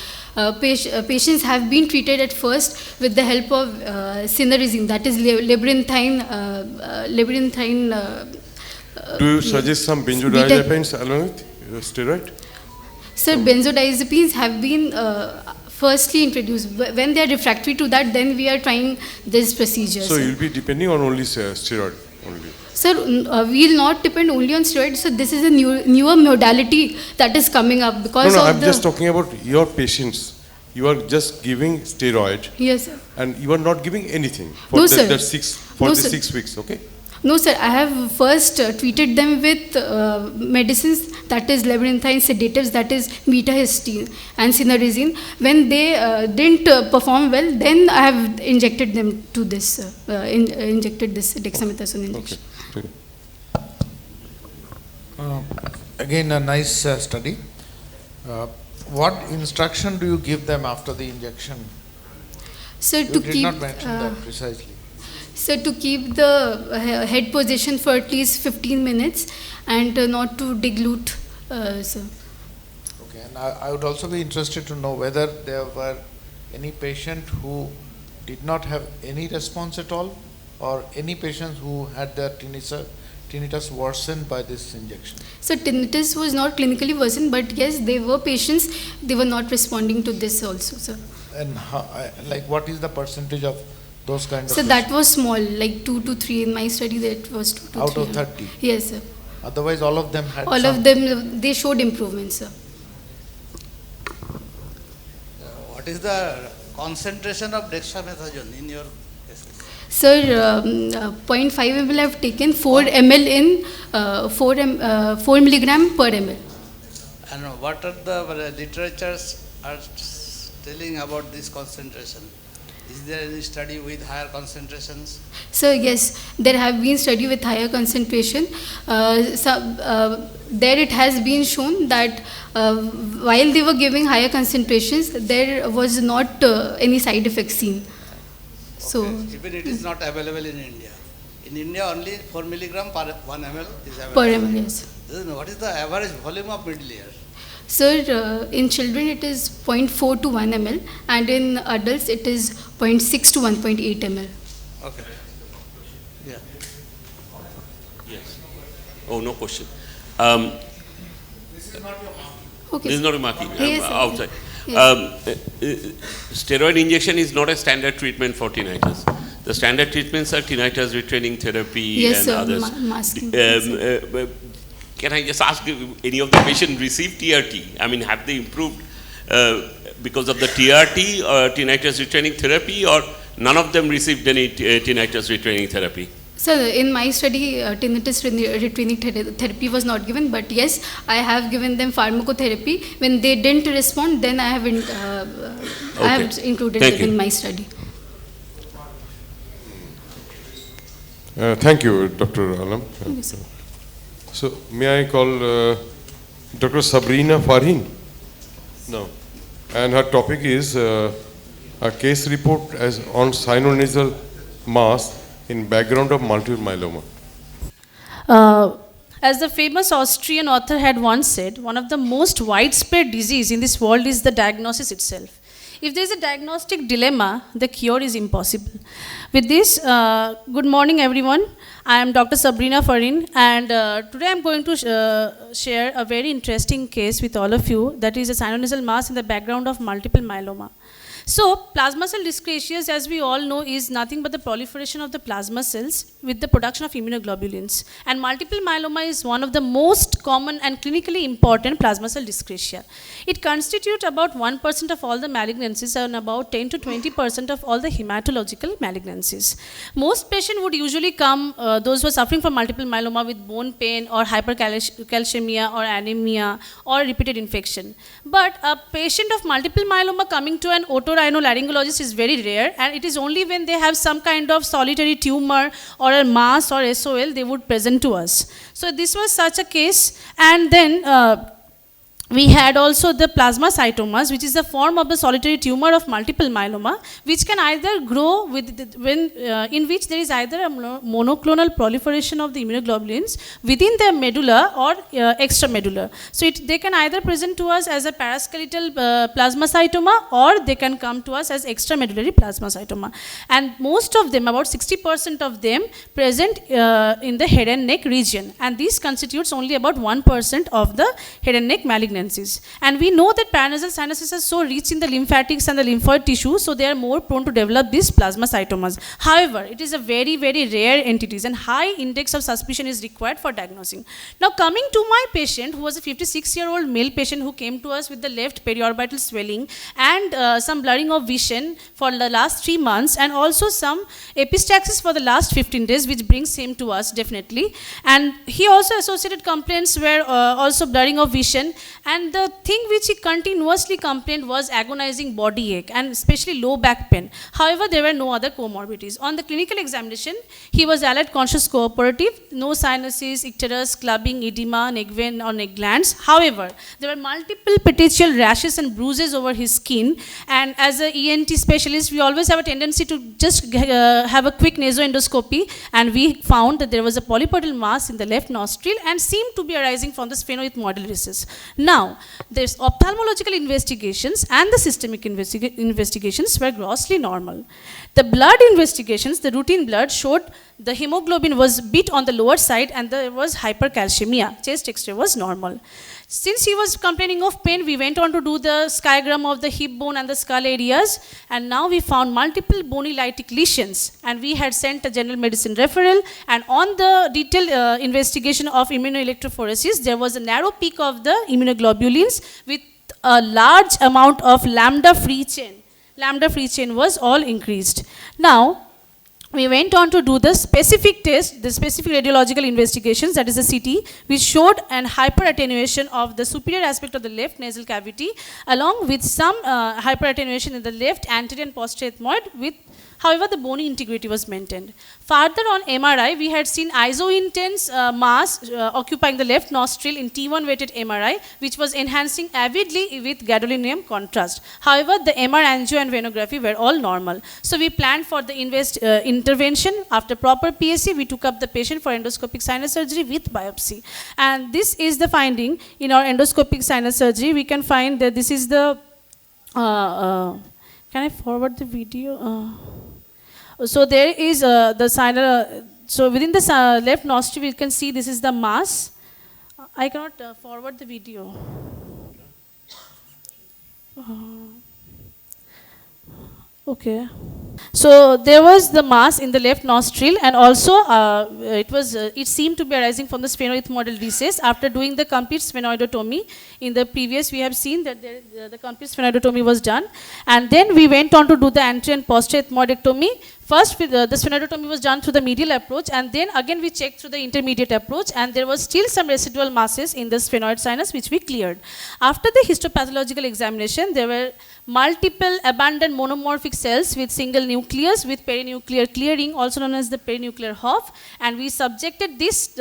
Patients have been treated at first with the help of cinnarizine, that is labyrinthine. Do you suggest some benzodiazepines along with steroid? Sir, benzodiazepines have been firstly introduced. When they are refractory to that, then we are trying this procedure. So sir. you'll be depending on only steroid only. Sir, we will not depend only on steroids. So this is a newer modality that is coming up because No, of I'm the. just talking about your patients. You are just giving steroid, Yes, sir. and you are not giving anything for No, the, sir. the 6 for No, the sir. 6 weeks. Okay. No, sir. I have first treated them with medicines, that is labyrinthine sedatives, that is metahistine and cinnarizine. When they didn't perform well, then I have injected them to this, injected this dexamethasone injection. Okay. Again, a nice study. What instruction do you give them after the injection? So You to did keep, not mention that precisely. so to keep the head position for at least 15 minutes and not to deglute, sir. Okay, and I would also be interested to know whether there were any patient who did not have any response at all, or any patients who had their tinnitus worsened by this injection. So tinnitus was not clinically worsened, but yes, there were patients, they were not responding to this also, sir. And how, what is the percentage of those kind of So that was small, like 2 to 3. In my study, that was 2 to 3. out of 30? Yes, sir. Otherwise, all of them had All some. of them, they showed improvement, sir. What is the concentration of dexamethasone in your cases? Sir, 0.5 ml I have taken, 4 ml in 4 milligram per ml. And what are the literatures are telling about this concentration? Is there any study with higher concentrations? So yes, there have been study with higher concentration. There it has been shown that while they were giving higher concentrations, there was not any side effects seen. So Okay. Even it is not available in India. In India, only 4 milligram per 1 ml is available. per ml, yes. What is the average volume of middle ear? Sir, in children it is 0.4 to 1 ml, and in adults it is 0.6 to 1.8 ml. Okay. Yeah. Yes. Oh, no question. Okay. This is not a marking. Yes, sir. Outside. Yes. Steroid injection is not a standard treatment for tinnitus. The standard treatments are tinnitus retraining therapy Yes, and sir. others. Masking. Yes, sir. Can I just ask if any of the patients received TRT? I mean, have they improved because of the TRT or tinnitus retraining therapy, or none of them received any tinnitus retraining therapy? So in my study, tinnitus retraining therapy was not given, but yes, I have given them pharmacotherapy. When they didn't respond, then I have I have included Thank it you. in my study. Thank you, Dr. Alam. So, may I call Dr. Sabrina Farhin? No. And her topic is a case report as on sinonasal mass in background of multiple myeloma. As the famous Austrian author had once said, one of the most widespread disease in this world is the diagnosis itself. If there is a diagnostic dilemma, the cure is impossible. With this, good morning everyone. I am Dr. Sabrina Farin, and today I am going to share a very interesting case with all of you, that is a sinonasal mass in the background of multiple myeloma. So, plasma cell dyscrasias, as we all know, is nothing but the proliferation of the plasma cells with the production of immunoglobulins. And multiple myeloma is one of the most common and clinically important plasma cell dyscrasia. It constitutes about 1% of all the malignancies and about 10 to 20% of all the hematological malignancies. Most patients would usually come, those who are suffering from multiple myeloma, with bone pain or hypercalcemia or anemia or repeated infection. But a patient of multiple myeloma coming to an otorhinolaryngologist is very rare, and it is only when they have some kind of solitary tumor or a mass or SOL they would present to us. So this was such a case, and then we had also the plasmacytomas, which is a form of the solitary tumor of multiple myeloma, which can either grow in which there is either a monoclonal proliferation of the immunoglobulins within the medulla or extramedulla. So they can either present to us as a paraskeletal plasmacytoma, or they can come to us as extramedullary plasmacytoma. And most of them, about 60% of them, present in the head and neck region. And this constitutes only about 1% of the head and neck malignancies. And we know that paranasal sinuses are so rich in the lymphatics and the lymphoid tissue, so they are more prone to develop these plasmacytomas. However, it is a very, very rare entities, and high index of suspicion is required for diagnosing. Now, coming to my patient, who was a 56-year-old male patient who came to us with the left periorbital swelling and some blurring of vision for the last 3 months, and also some epistaxis for the last 15 days, which brings him to us definitely. And he also associated complaints were also blurring of vision. And the thing which he continuously complained was agonizing body ache and especially low back pain. However, there were no other comorbidities. On the clinical examination, he was alert, conscious, cooperative, no sinuses, icterus, clubbing, edema, neck vein or neck glands. However, there were multiple petechial rashes and bruises over his skin. And as an ENT specialist, we always have a tendency to just have a quick nasoendoscopy. And we found that there was a polypoidal mass in the left nostril and seemed to be arising from the sphenoethmoidal recess. Now, there's ophthalmological investigations and the systemic investigations were grossly normal. The blood investigations, the routine blood, showed the hemoglobin was bit on the lower side and there was hypercalcemia. Chest X-ray was normal. Since he was complaining of pain, we went on to do the skygram of the hip bone and the skull areas, and now we found multiple bony lytic lesions, and we had sent a general medicine referral, and on the detailed investigation of immunoelectrophoresis, there was a narrow peak of the immunoglobulins with a large amount of lambda free chain. Lambda free chain was all increased. Now, we went on to do the specific test, the specific radiological investigations, that is the CT, which showed an hyperattenuation of the superior aspect of the left nasal cavity, along with some hyperattenuation in the left anterior and posterior ethmoid, with, however, the bony integrity was maintained. Further on MRI, we had seen iso-intense mass occupying the left nostril in T1 weighted MRI, which was enhancing avidly with gadolinium contrast. However, the MR angio and venography were all normal. So we planned for the intervention. After proper PSC, we took up the patient for endoscopic sinus surgery with biopsy. And this is the finding in our endoscopic sinus surgery. We can find that this is the, can I forward the video? So there is the sinus, so within the left nostril, we can see this is the mass. I cannot forward the video. Okay. So there was the mass in the left nostril, and also it seemed to be arising from the sphenoethmoidal recess. After doing the complete sphenoidotomy, in the previous we have seen that the complete sphenoidotomy was done, and then we went on to do the anterior and posterior ethmoidectomy. First, the sphenectomy was done through the medial approach, and then again we checked through the intermediate approach, and there was still some residual masses in the sphenoid sinus which we cleared. After the histopathological examination, there were multiple abundant monomorphic cells with single nucleus with perinuclear clearing, also known as the perinuclear HOF, and we subjected this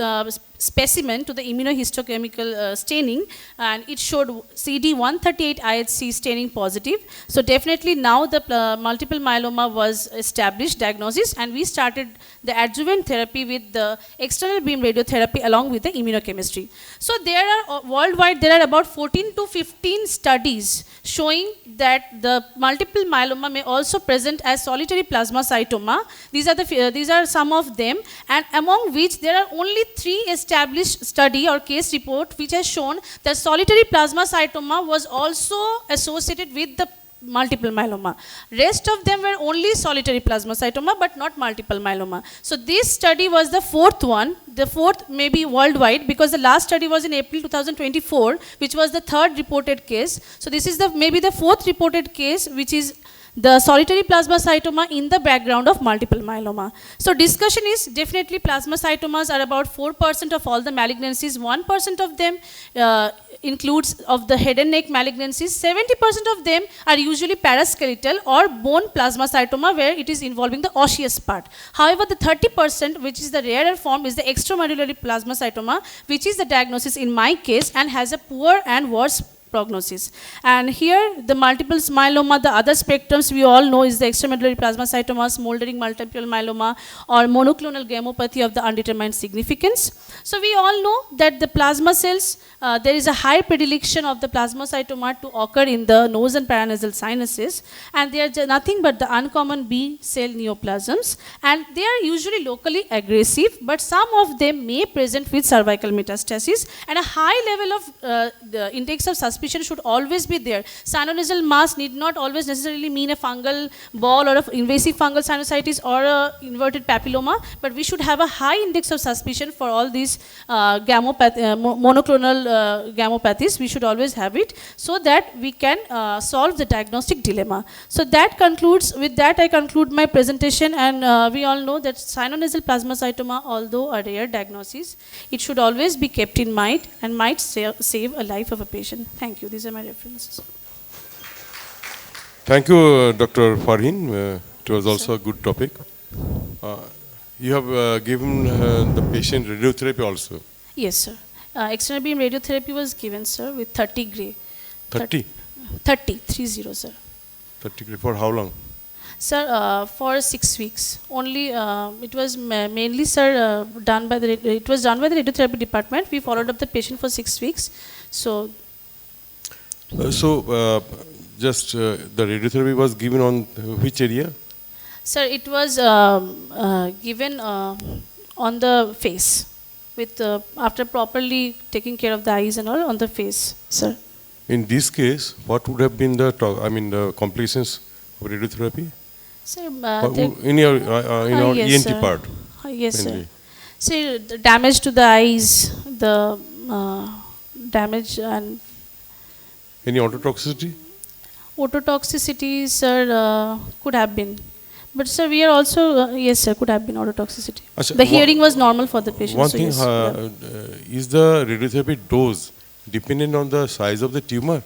specimen to the immunohistochemical staining, and it showed CD138 IHC staining positive. So definitely now the multiple myeloma was established diagnosis, and we started the adjuvant therapy with the external beam radiotherapy along with the immunochemistry. So there are worldwide there are about 14 to 15 studies showing that the multiple myeloma may also present as solitary plasmacytoma. These are some of them, and among which there are only 3 established study or case report which has shown that solitary plasmacytoma was also associated with the multiple myeloma. Rest of them were only solitary plasmacytoma but not multiple myeloma. So this study was the 4th one, the 4th maybe worldwide, because the last study was in April 2024, which was the 3rd reported case. So this is the maybe the 4th reported case, which is the solitary plasmacytoma in the background of multiple myeloma. So discussion is definitely plasmacytomas are about 4% of all the malignancies. 1% of them includes of the head and neck malignancies. 70% of them are usually paraskeletal or bone plasmacytoma, where it is involving the osseous part. However, the 30%, which is the rarer form, is the extramedullary plasmacytoma, which is the diagnosis in my case and has a poor and worse prognosis. And here the multiple myeloma, the other spectrums we all know is the extramedullary plasmacytoma, smoldering multiple myeloma, or monoclonal gammopathy of the undetermined significance. So we all know that the plasma cells, there is a high predilection of the plasmacytoma to occur in the nose and paranasal sinuses, and they are nothing but the uncommon B cell neoplasms, and they are usually locally aggressive, but some of them may present with cervical metastasis, and a high level of the index of suspicion should always be there. Sinonasal mass need not always necessarily mean a fungal ball or an invasive fungal sinusitis or a inverted papilloma, but we should have a high index of suspicion for all these monoclonal gammopathies. We should always have it so that we can solve the diagnostic dilemma. So that concludes, with that I conclude my presentation, and we all know that sinonasal plasmacytoma, although a rare diagnosis, it should always be kept in mind and might save a life of a patient. Thank you. These are my references. Thank you, Dr. Farhin. It was also a good topic. You have given the patient radiotherapy also. Yes, sir. External beam radiotherapy was given, sir, with 30 gray. 30? 30, sir. 30 gray for how long? Sir, for 6 weeks. Only, it was mainly, sir, done by the radiotherapy department. We followed up the patient for 6 weeks. So, just the radiotherapy was given on which area? Sir, it was given on the face, with after properly taking care of the eyes and all, on the face, sir. In this case, what would have been the the complications of radiotherapy? Sir, in our yes, ENT part. Yes, mainly. sir. The damage to the eyes, the damage and any ototoxicity? Ototoxicity, sir, could have been. But sir, we are also, yes sir, could have been ototoxicity. The hearing was normal for the patient. One so thing, yes, is the radiotherapy dose dependent on the size of the tumor?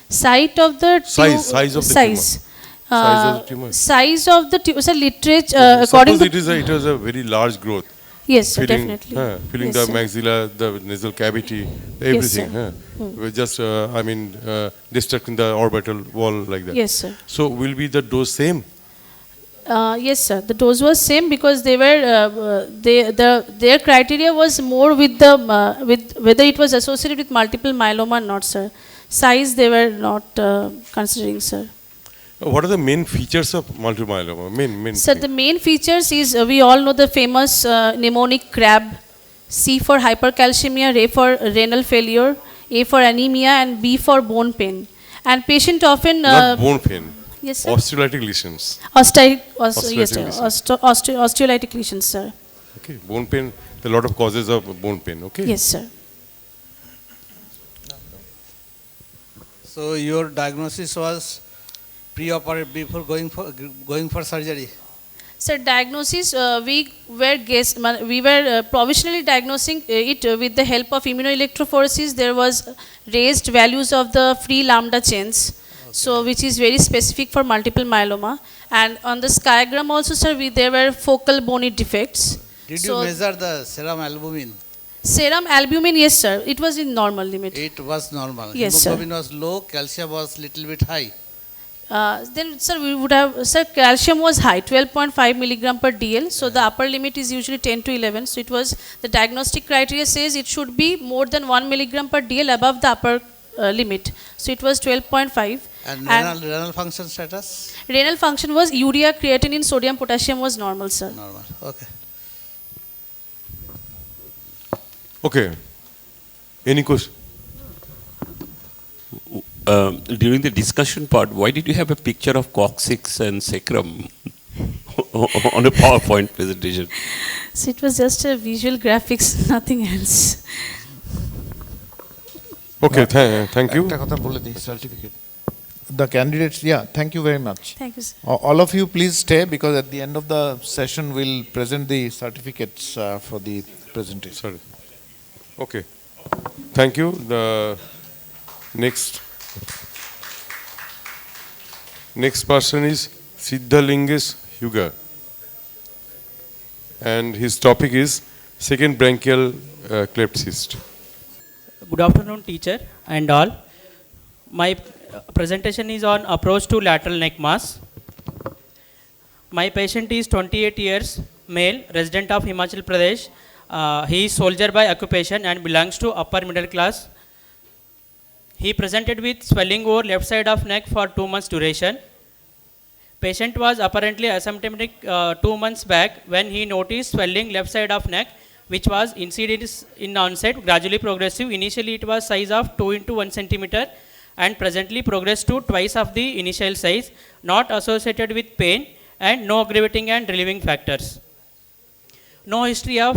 Size of the tumor. Size of the tumor. Size of the tumor. Sir, literature, according to... Suppose it was a very large growth. Yes, sir, definitely. Filling yes, the maxilla, the nasal cavity, everything. Yes, We're just, destructing the orbital wall like that. Yes, sir. So, will be the dose same? Yes, sir. The dose was same because they were their criteria was more with the with whether it was associated with multiple myeloma or not, sir. Size they were not considering, sir. What are the main features of multiple myeloma? Main. Sir, the main features is we all know the famous mnemonic CRAB. C for hypercalcemia, A for renal failure, A for anemia, and B for bone pain. And patient often not bone pain. Yes, sir. Osteolytic lesions. Osteolytic lesions, sir. Okay, bone pain. There are a lot of causes of bone pain. Okay. Yes, sir. So your diagnosis was pre-operative before going for surgery? So diagnosis, we were provisionally diagnosing it with the help of immunoelectrophoresis. There was raised values of the free lambda chains, so which is very specific for multiple myeloma. And on the skygram also, sir, there were focal bony defects. Did So- you measure the serum albumin? Serum albumin, yes, sir, it was in normal limit. It was normal. Yes, sir. Hemoglobin was low, calcium was little bit high. Then, sir, we would have, sir, calcium was high, 12.5 milligram per DL. So the upper limit is usually 10 to 11. So it was, the diagnostic criteria says it should be more than 1 milligram per DL above the upper limit. So it was 12.5. And And- renal function status? Renal function was urea, creatinine, sodium, potassium was normal, sir. Normal. Okay. Okay. Any question? During the discussion part, why did you have a picture of coccyx and sacrum on a PowerPoint presentation? So it was just a visual graphics, nothing else. Okay, thank you. একটা কথা বলে দিই, certificate. The candidates, yeah, thank you very much. Thank you, sir. All of you please stay, because at the end of the session we'll present the certificates for the presentation. Sorry. Okay. Thank you. The next person is Siddhalingesh Huga. And his topic is second branchial cleft cyst. Good afternoon, teacher and all. My presentation is on approach to lateral neck mass. My patient is 28 years, male, resident of Himachal Pradesh. He is soldier by occupation and belongs to upper middle class. He presented with swelling over left side of neck for 2 months duration. Patient was apparently asymptomatic 2 months back when he noticed swelling left side of neck, which was insidious in onset, gradually progressive. Initially it was size of 2 into 1 centimeter and presently progressed to twice of the initial size, not associated with pain and no aggravating and relieving factors. No history of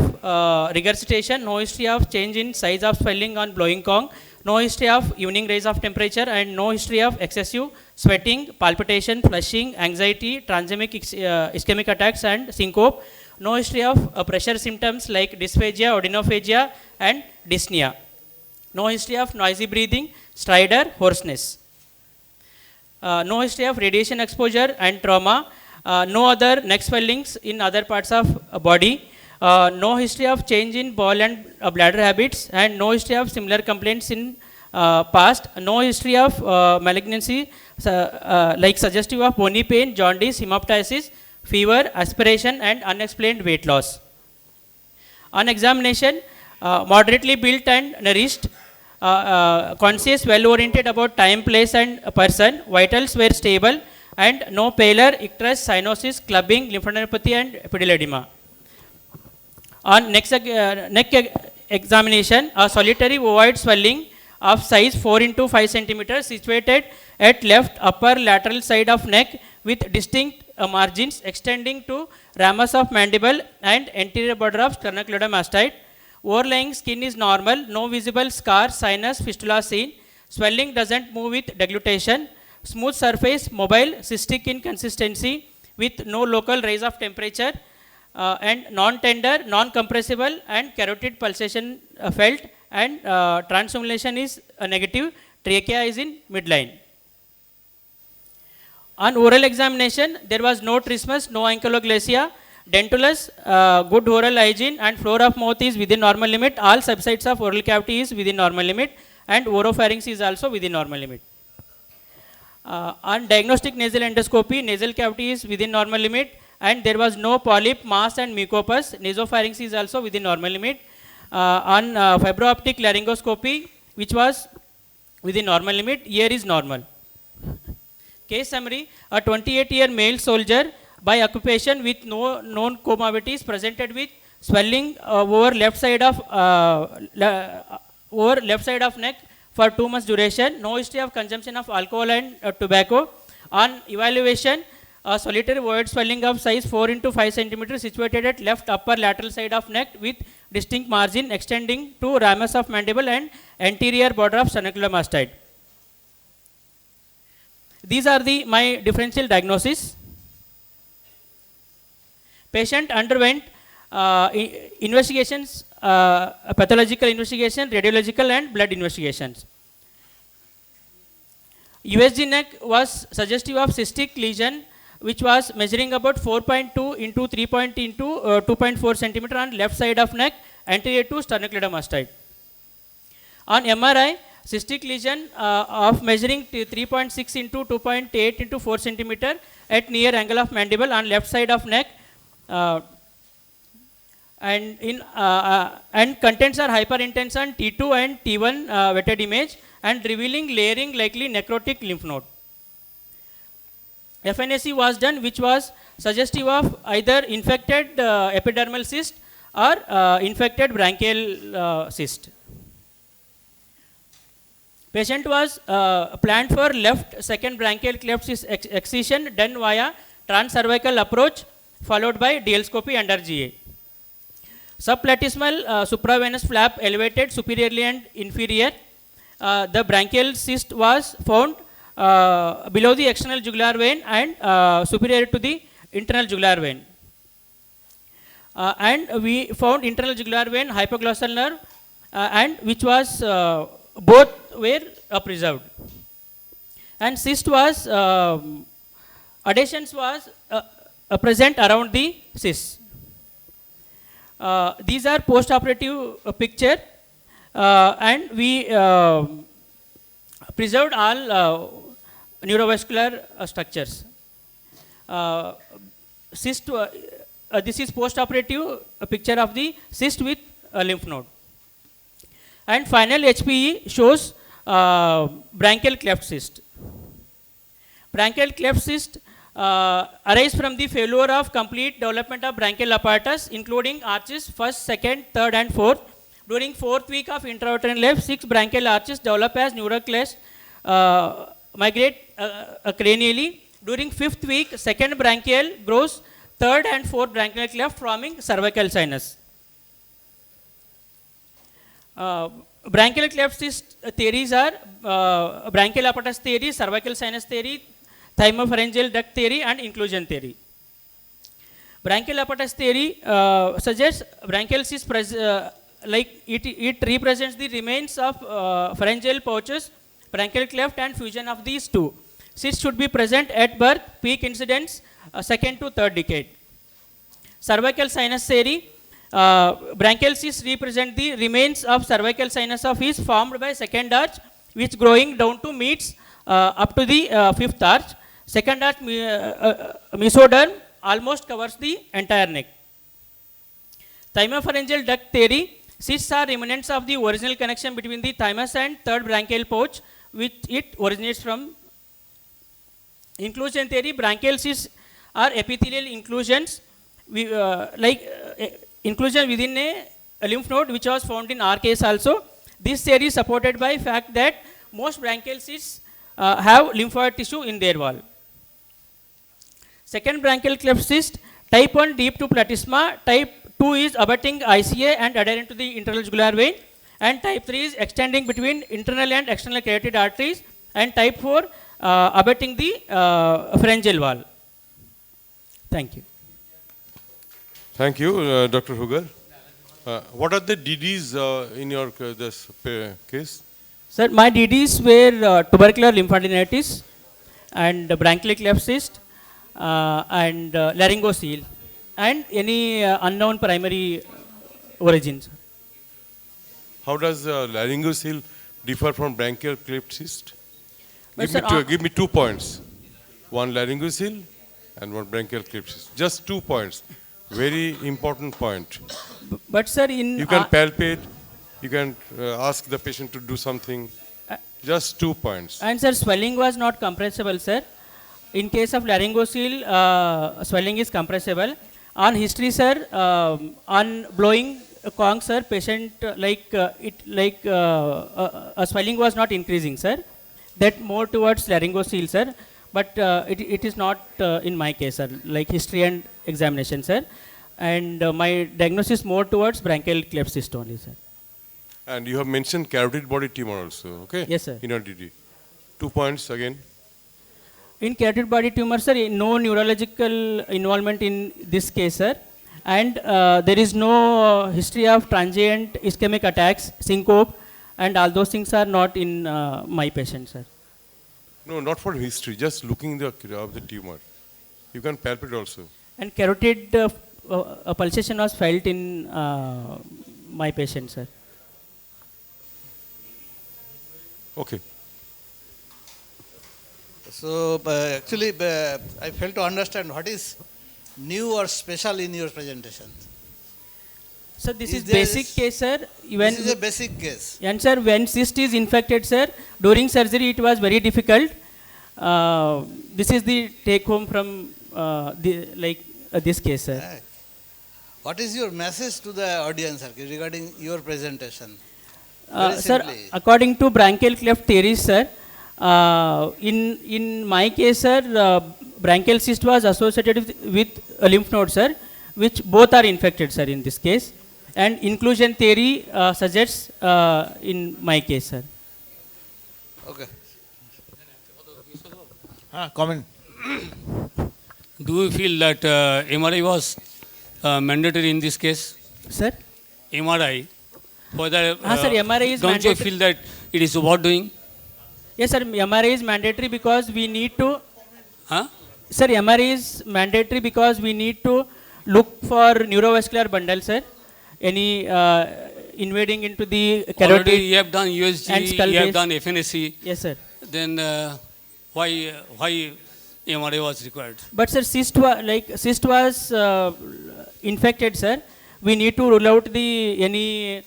regurgitation, no history of change in size of swelling on blowing Kong, no history of evening rise of temperature, and no history of excessive sweating, palpitation, flushing, anxiety, transemic ischemic attacks and syncope, no history of pressure symptoms like dysphagia, odinophagia and dyspnea, no history of noisy breathing, stridor, hoarseness, no history of radiation exposure and trauma, no other neck swellings in other parts of body, no history of change in bowel and bladder habits, and no history of similar complaints in past, no history of malignancy like suggestive of bony pain, jaundice, hemoptysis, fever, aspiration and unexplained weight loss. On examination, moderately built and nourished, conscious, well oriented about time, place and person, vitals were stable and no pallor, icterus, cyanosis, clubbing, lymphadenopathy and epididyledema. On neck examination, a solitary ovoid swelling of size 4 into 5 centimeters situated at left upper lateral side of neck with distinct margins extending to ramus of mandible and anterior border of sternocleidomastoid. Overlying skin is normal, no visible scar, sinus, fistula seen. Swelling doesn't move with deglutition. Smooth surface, mobile, cystic in consistency with no local rise of temperature and non-tender, non-compressible and carotid pulsation felt, and transumulation is negative. Trachea is in midline. On oral examination, there was no trismus, no ankyloglacia, dentulous, good oral hygiene and floor of mouth is within normal limit. All subsides of oral cavity is within normal limit and oropharynx is also within normal limit. On diagnostic nasal endoscopy, nasal cavity is within normal limit and there was no polyp, mass and mucopus. Nasopharynx is also within normal limit. On fibro-optic laryngoscopy, which was within normal limit, ear is normal. Case summary, a 28-year male soldier by occupation with no known comorbidities presented with swelling over left side of neck for 2 months duration, no history of consumption of alcohol and tobacco. On evaluation, a solitary void swelling of size 4 into 5 centimeters situated at left upper lateral side of neck with distinct margin extending to ramus of mandible and anterior border of sternocleidomastoid. These are my differential diagnosis. Patient underwent investigations, pathological investigation, radiological and blood investigations. USG neck was suggestive of cystic lesion, which was measuring about 4.2 into 3 into 2.4 centimeter on left side of neck, anterior to sternocleidomastoid. On MRI, cystic lesion of measuring 3.6 into 2.8 into 4 centimeter at near angle of mandible on left side of neck, and contents are hyperintense on T2 and T1 wetted image and revealing layering likely necrotic lymph node. FNAC was done, which was suggestive of either infected epidermal cyst or infected branchial cyst. Patient was planned for left second branchial cleft cyst excision done via transcervical approach followed by dialscopy under GA. Subplatysmal supravenous flap elevated superiorly and inferior. The branchial cyst was found below the external jugular vein and superior to the internal jugular vein. And we found internal jugular vein, hypoglossal nerve, and which was both were preserved. And cyst was, adhesions was present around the cyst. These are post-operative picture, and we preserved all neurovascular structures. Cyst, this is post-operative picture of the cyst with lymph node. And final HPE shows branchial cleft cyst. Branchial cleft cyst arise from the failure of complete development of branchial apparatus, including arches first, second, third, and fourth. During 4th week of intrauterine life, 6 branchial arches develop as neuroclast, migrate cranially. During 5th week, second branchial grows, third and fourth branchial cleft forming cervical sinus. Branchial cleft cyst theories are branchial apparatus theory, cervical sinus theory, thymopharyngeal duct theory, and inclusion theory. Branchial apparatus theory suggests branchial cyst like it represents the remains of pharyngeal pouches, branchial cleft, and fusion of these two. Cysts should be present at birth, peak incidence 2nd to 3rd decade. Cervical sinus theory, branchial cysts represent the remains of cervical sinus of is formed by second arch, which growing down to meets up to the 5th arch. Second arch mesoderm almost covers the entire neck. Thymopharyngeal duct theory, cysts are remnants of the original connection between the thymus and third branchial pouch, which it originates from. Inclusion theory, branchial cysts are epithelial inclusions, inclusion within a lymph node, which was found in our case also. This theory is supported by fact that most branchial cysts have lymphoid tissue in their wall. Second branchial cleft cyst, type 1 deep to platysma, type 2 is abutting ICA and adherent to the internal jugular vein, and type 3 is extending between internal and external carotid arteries, and type 4 abutting the pharyngeal wall. Thank you. Thank you, Dr. Hugar. What are the DDs in your this case? Sir, my DDs were tubercular lymphadenitis and branchial cleft cyst and laryngocele and any unknown primary origins. How does laryngocele differ from branchial cleft cyst? Give me 2 points. One laryngocele and one branchial cleft cyst. Just 2 points. Very important point. But sir, you can palpate, you can ask the patient to do something. Just 2 points. And sir, swelling was not compressible, sir. In case of laryngocele, swelling is compressible. On history, sir, on blowing a conch, sir, patient a swelling was not increasing, sir. That more towards laryngocele, sir. But it is not in my case, sir, like history and examination, sir. And my diagnosis more towards branchial cleft cyst only, sir. And you have mentioned carotid body tumor also, okay? Yes, sir. In your DD. 2 points again. In carotid body tumor, sir, no neurological involvement in this case, sir. And there is no history of transient ischemic attacks, syncope, and all those things are not in my patient, sir. No, not for history, just looking of the tumor. You can palpate also. And carotid pulsation was felt in my patient, sir. Okay. So actually, I failed to understand what is new or special in your presentation. So this is there basic case, sir. When This is a basic case. And sir, when cyst is infected, sir, during surgery it was very difficult. This is the take home from this case, sir. Right. What is your message to the audience, sir, regarding your presentation? Very Sir, simply. according to branchial cleft theory, sir, in my case, sir, branchial cyst was associated with a lymph node, sir, which both are infected, sir, in this case. And inclusion theory suggests in my case, sir. Okay. Comment. Do you feel that MRI was mandatory in this case? Sir? MRI. Whether, sir, MRI is don't mandatory. you feel that it is worth doing? Yes, sir, MRI is mandatory because we need to. Huh? Sir, MRI is mandatory because we need to look for neurovascular bundle, sir. Any invading into the carotid. Already you have done USG, and skull you have base. done FNAC. Yes, sir. Then why MRI was required? But sir, cyst was infected, sir. We need to rule out any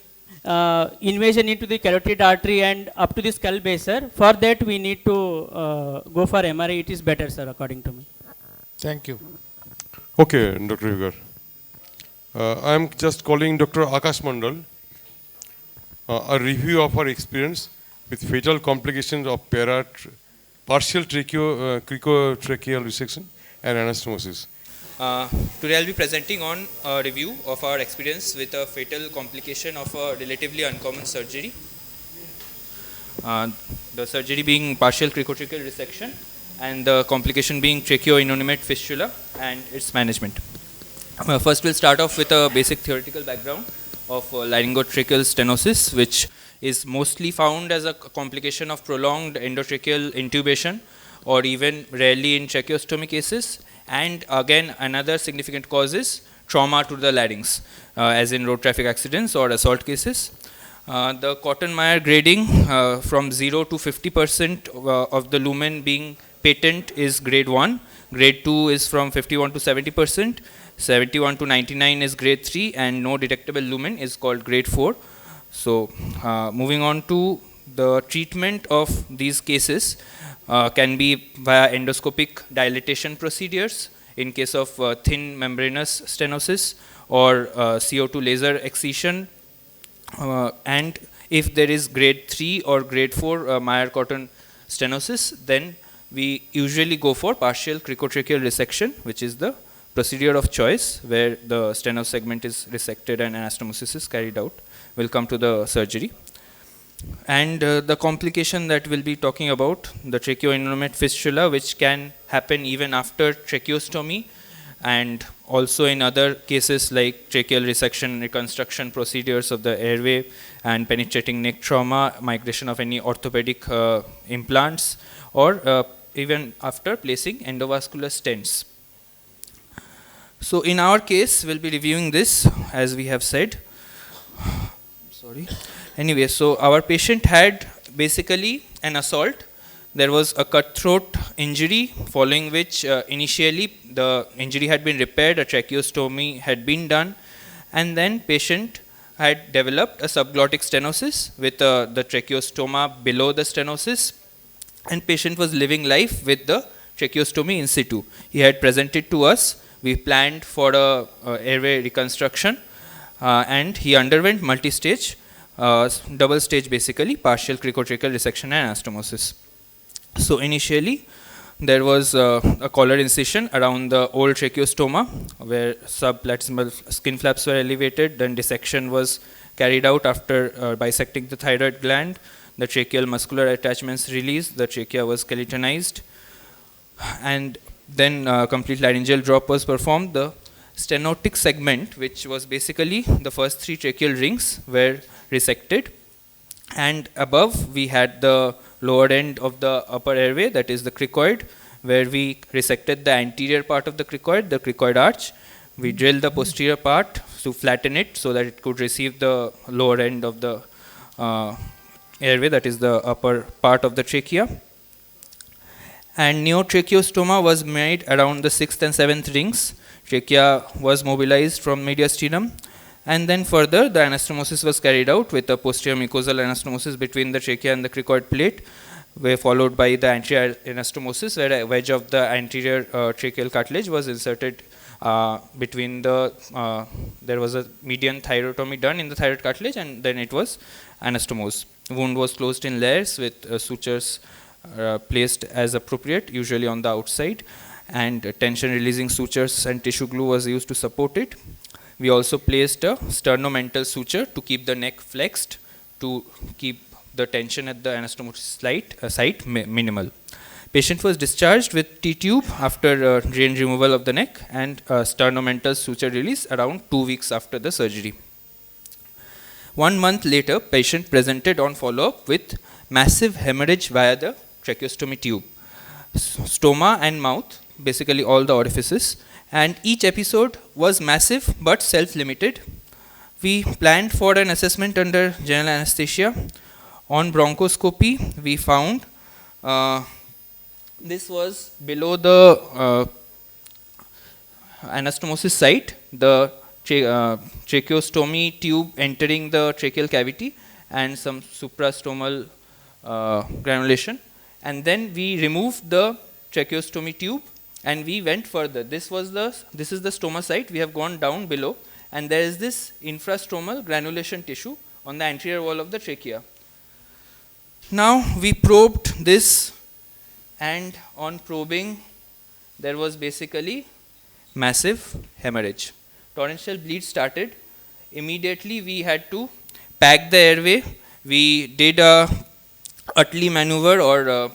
invasion into the carotid artery and up to the skull base, sir. For that, we need to go for MRI. It is better, sir, according to me. Thank you. Okay, Dr. Yugar. I am just calling Dr. Akash Mandal. A review of our experience with fatal complications of partial cricotracheal resection and anastomosis. Today I'll be presenting on a review of our experience with a fatal complication of a relatively uncommon surgery. The surgery being partial cricotracheal resection and the complication being tracheoinnominate fistula and its management. First we'll start off with a basic theoretical background of laryngotracheal stenosis, which is mostly found as a complication of prolonged endotracheal intubation or even rarely in tracheostomy cases. And again, another significant cause is trauma to the larynx, as in road traffic accidents or assault cases. The Cotton-Meyer grading from 0 to 50% of the lumen being patent is grade 1. Grade 2 is from 51 to 70%. 71 to 99 is grade 3, and no detectable lumen is called grade 4. So, moving on to the treatment of these cases can be via endoscopic dilatation procedures in case of thin membranous stenosis or CO2 laser excision. And if there is grade 3 or grade 4 Meyer-Cotton stenosis, then we usually go for partial cricotracheal resection, which is the procedure of choice where the stenos segment is resected and anastomosis is carried out. We'll come to the surgery. And the complication that we'll be talking about, the tracheoinnominate fistula, which can happen even after tracheostomy and also in other cases like tracheal resection, reconstruction procedures of the airway and penetrating neck trauma, migration of any orthopedic implants, or even after placing endovascular stents. So in our case, we'll be reviewing this, as we have said. Sorry. Anyway, so our patient had basically an assault. There was a cutthroat injury, following which initially the injury had been repaired, a tracheostomy had been done, and then patient had developed a subglottic stenosis with the tracheostoma below the stenosis, and patient was living life with the tracheostomy in situ. He had presented to us. We planned for a airway reconstruction, and he underwent multi-stage, double stage basically, partial cricotracheal resection and anastomosis. So initially, there was a collar incision around the old tracheostoma where subplatysmal skin flaps were elevated. Then dissection was carried out after bisecting the thyroid gland. The tracheal muscular attachments released. The trachea was skeletonized. and then complete laryngeal drop was performed. The stenotic segment, which was basically the first 3 tracheal rings, were resected, and above we had the lower end of the upper airway, that is the cricoid, where we resected the anterior part of the cricoid arch. We drilled the posterior part to flatten it so that it could receive the lower end of the airway, that is the upper part of the trachea. And neotracheostoma was made around the 6th and 7th rings. Trachea was mobilized from mediastinum, and then further the anastomosis was carried out with a posterior mucosal anastomosis between the trachea and the cricoid plate, were followed by the anterior anastomosis, where a wedge of the anterior tracheal cartilage was inserted between the, there was a median thyrotomy done in the thyroid cartilage, and then it was anastomosed. Wound was closed in layers with sutures placed as appropriate, usually on the outside, and tension releasing sutures and tissue glue was used to support it. We also placed a sternomental suture to keep the neck flexed, to keep the tension at the anastomosis site minimal. Patient was discharged with T-tube after drain removal of the neck and sternomental suture release around 2 weeks after the surgery. 1 month later, patient presented on follow-up with massive hemorrhage via the tracheostomy tube, stoma and mouth, basically all the orifices, and each episode was massive but self-limited. We planned for an assessment under general anesthesia. On bronchoscopy, we found this was below the anastomosis site, the tracheostomy tube entering the tracheal cavity and some suprastomal granulation. And then we removed the tracheostomy tube and we went further. This is the stoma site. We have gone down below, and there is this infrastromal granulation tissue on the anterior wall of the trachea. Now we probed this, and on probing there was basically massive hemorrhage. Torrential bleed started. Immediately we had to pack the airway. We did a Utley maneuver or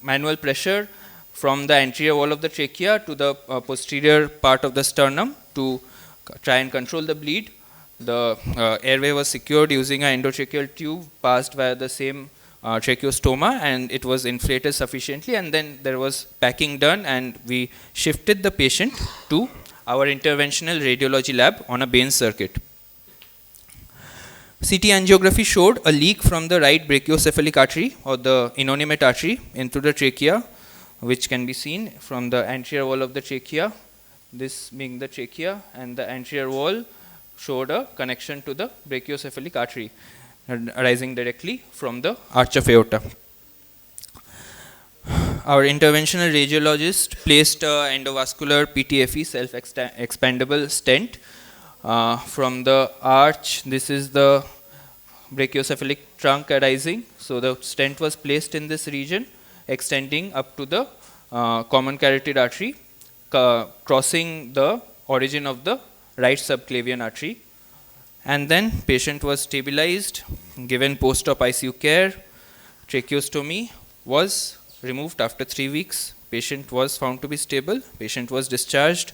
manual pressure from the anterior wall of the trachea to the posterior part of the sternum to try and control the bleed. The airway was secured using an endotracheal tube passed via the same tracheostoma, and it was inflated sufficiently, and then there was packing done, and we shifted the patient to our interventional radiology lab on a Bain circuit. CT angiography showed a leak from the right brachiocephalic artery or the innominate artery into the trachea, which can be seen from the anterior wall of the trachea, this being the trachea, and the anterior wall showed a connection to the brachiocephalic artery arising directly from the arch of aorta. Our interventional radiologist placed endovascular PTFE self-expandable stent from the arch. This is the brachiocephalic trunk arising. So the stent was placed in this region, extending up to the common carotid artery, crossing the origin of the right subclavian artery. And then patient was stabilized, given post-op ICU care. Tracheostomy was removed after 3 weeks. Patient was found to be stable. Patient was discharged,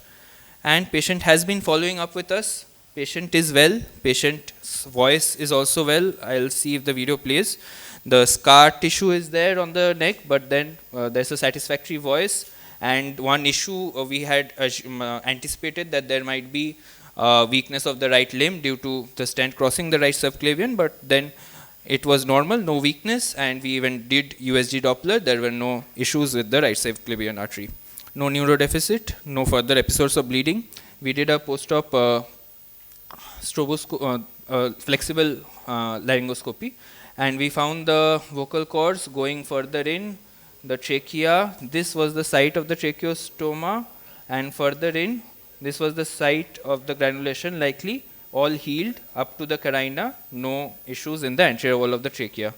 and patient has been following up with us. Patient is well. Patient's voice is also well. I'll see if the video plays. The scar tissue is there on the neck, but then there's a satisfactory voice. And one issue we had anticipated that there might be weakness of the right limb due to the stent crossing the right subclavian, but then it was normal, no weakness, and we even did USG Doppler. There were no issues with the right subclavian artery. No neurodeficit, no further episodes of bleeding. We did a post-op flexible laryngoscopy, and we found the vocal cords going further in the trachea. This was the site of the tracheostoma, and further in, this was the site of the granulation, likely all healed up to the carina, no issues in the anterior wall of the trachea.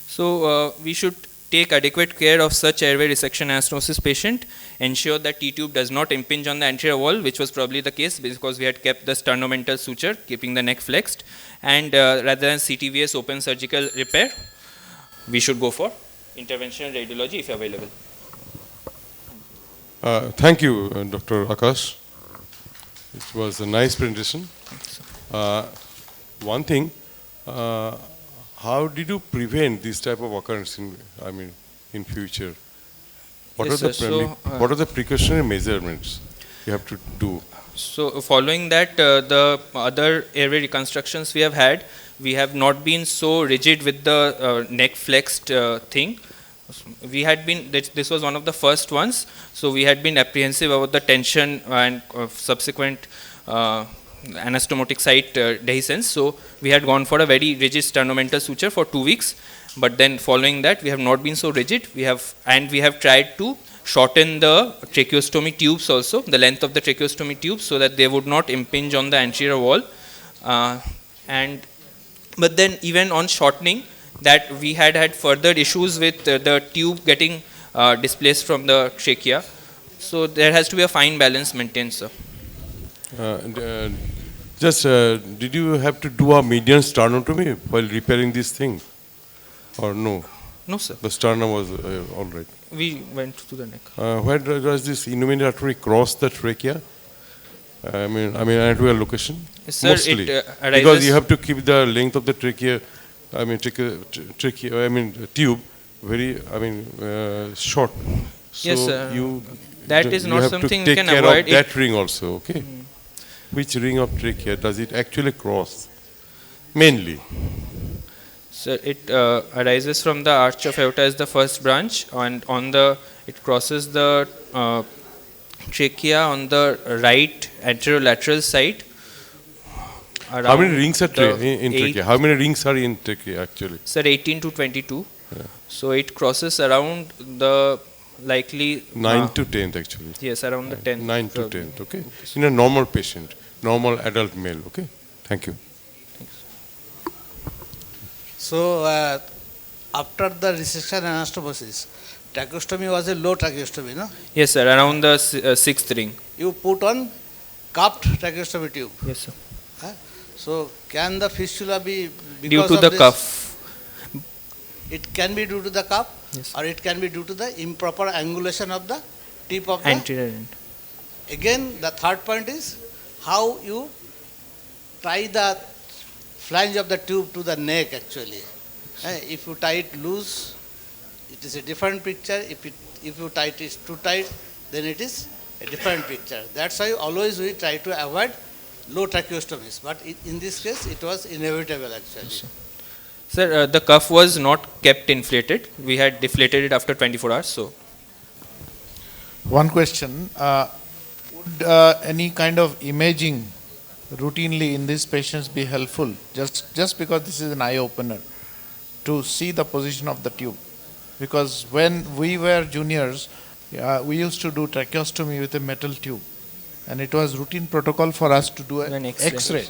So we should take adequate care of such airway resection anastomosis patient, ensure that T-tube does not impinge on the anterior wall, which was probably the case because we had kept the sternomental suture, keeping the neck flexed, and rather than CTVS open surgical repair, we should go for interventional radiology if available. Thank you, Dr. Akash. It was a nice presentation. One thing, how did you prevent this type of occurrence in future? What Yes, are sir. what are the precautionary measurements you have to do? So following that, the other airway reconstructions we have had, we have not been so rigid with the neck flexed thing. We had been, this was one of the first ones, so we had been apprehensive about the tension and subsequent anastomotic site dehiscence. So we had gone for a very rigid sternomental suture for 2 weeks. But then following that, we have not been so rigid. We have tried to shorten the tracheostomy tubes also, the length of the tracheostomy tubes, so that they would not impinge on the anterior wall. But then even on shortening, that we had further issues with the tube getting displaced from the trachea. So there has to be a fine balance maintained, sir. Did you have to do a median sternotomy while repairing this thing? Or no? No, sir. The sternum was all right. We went to the neck. Where does this innominate artery cross the trachea? Anatomical location? Yes, sir, mostly. it arises Because you have to keep the length of the trachea, tube very, short. So yes, sir. You that is not have something to we take can care avoid. of that ring also, okay? Which ring of trachea does it actually cross? Mainly. So it arises from the arch of aorta as the first branch, and it crosses the trachea on the right anterolateral side. How many rings are in trachea? How many rings are in trachea actually? Sir, 18 to 22. Yeah. So it crosses around the likely 9 to 10th actually. Yes, around the 10th. 9 to 10th, okay? In a normal patient, normal adult male, okay? Thank you. So, after the resection anastomosis, tracheostomy was a low tracheostomy, no? Yes, sir, around the 6th ring. You put on cupped tracheostomy tube. Yes, sir. So, can the fistula be because due to of the this? cuff? It can be due to the cuff, yes, or it can be due to the improper angulation of the tip of anterior end. Again, the third point is how you tie the flange of the tube to the neck actually. If you tie it loose, it is a different picture. If you tie it too tight, then it is a different picture. That's why always we try to avoid low tracheostomies. But in this case, it was inevitable actually. Yes, sir, the cuff was not kept inflated. We had deflated it after 24 hours. So, one question: would any kind of imaging routinely in these patients be helpful? Just because this is an eye opener to see the position of the tube. Because when we were juniors, we used to do tracheostomy with a metal tube, and it was routine protocol for us to do an X-ray,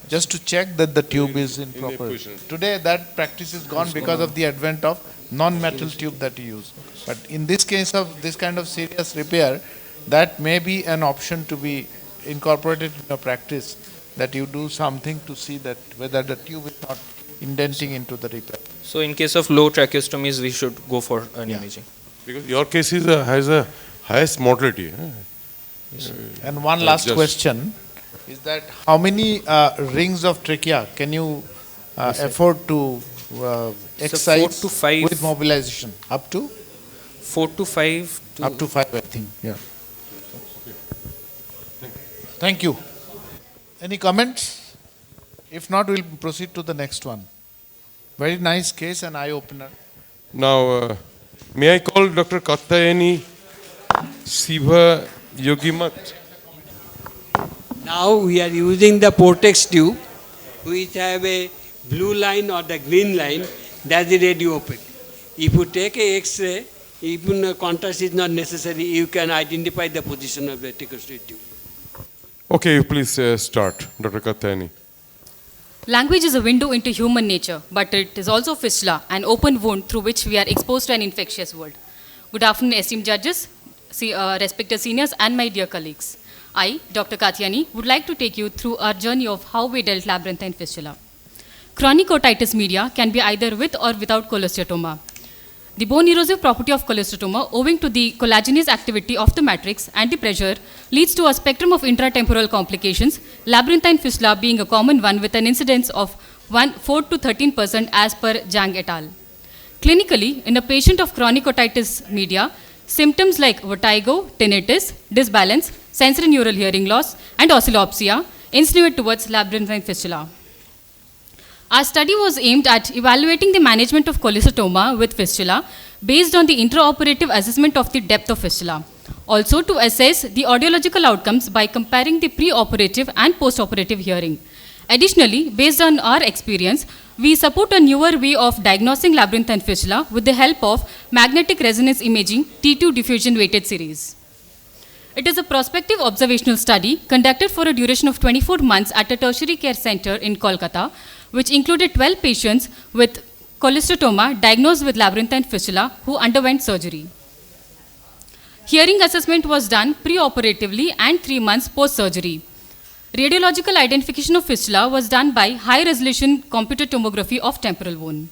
just to check that the tube is in proper. Today that practice is gone because of the advent of non-metal tube that you use. But in this case of this kind of serious repair, that may be an option to be incorporated in your practice, that you do something to see that whether the tube is not indenting into the repair. So in case of low tracheostomies, we should go for an imaging. Because your case has a highest mortality. Yes. And one last question is that how many rings of trachea can you afford to excise 4 to 5 with mobilization? Up to? 4 to 5. Up to 5, I think. Yeah. Thank you. Any comments? If not, we'll proceed to the next one. Very nice case and eye-opener. Now, may I call Dr. Katyayani Siva Yogimat? Now we are using the Portex tube, which have a blue line or the green line, that's the radio open. If you take a X-ray, even a contrast is not necessary, you can identify the position of the tracheostomy tube. Okay, please start, Dr. Katyayani. Language is a window into human nature, but it is also fistula, an open wound through which we are exposed to an infectious world. Good afternoon, esteemed judges, respected seniors, and my dear colleagues. I, Dr. Kathiani, would like to take you through our journey of how we dealt labyrinthine fistula. Chronic otitis media can be either with or without cholesteatoma. The bone erosive property of cholesteatoma, owing to the collagenous activity of the matrix and the pressure, leads to a spectrum of intratemporal complications, labyrinthine fistula being a common one with an incidence of 4 to 13% as per Zhang et al. Clinically, in a patient of chronic otitis media, symptoms like vertigo, tinnitus, disbalance, sensory neural hearing loss, and oscillopsia insinuate towards labyrinthine fistula. Our study was aimed at evaluating the management of cholesteatoma with fistula based on the intraoperative assessment of the depth of fistula. Also to assess the audiological outcomes by comparing the preoperative and postoperative hearing. Additionally, based on our experience, we support a newer way of diagnosing labyrinthine fistula with the help of magnetic resonance imaging T2 diffusion weighted series. It is a prospective observational study conducted for a duration of 24 months at a tertiary care center in Kolkata, which included 12 patients with cholesteatoma diagnosed with labyrinthine fistula who underwent surgery. Hearing assessment was done preoperatively and 3 months post-surgery. Radiological identification of fistula was done by high-resolution computed tomography of temporal bone.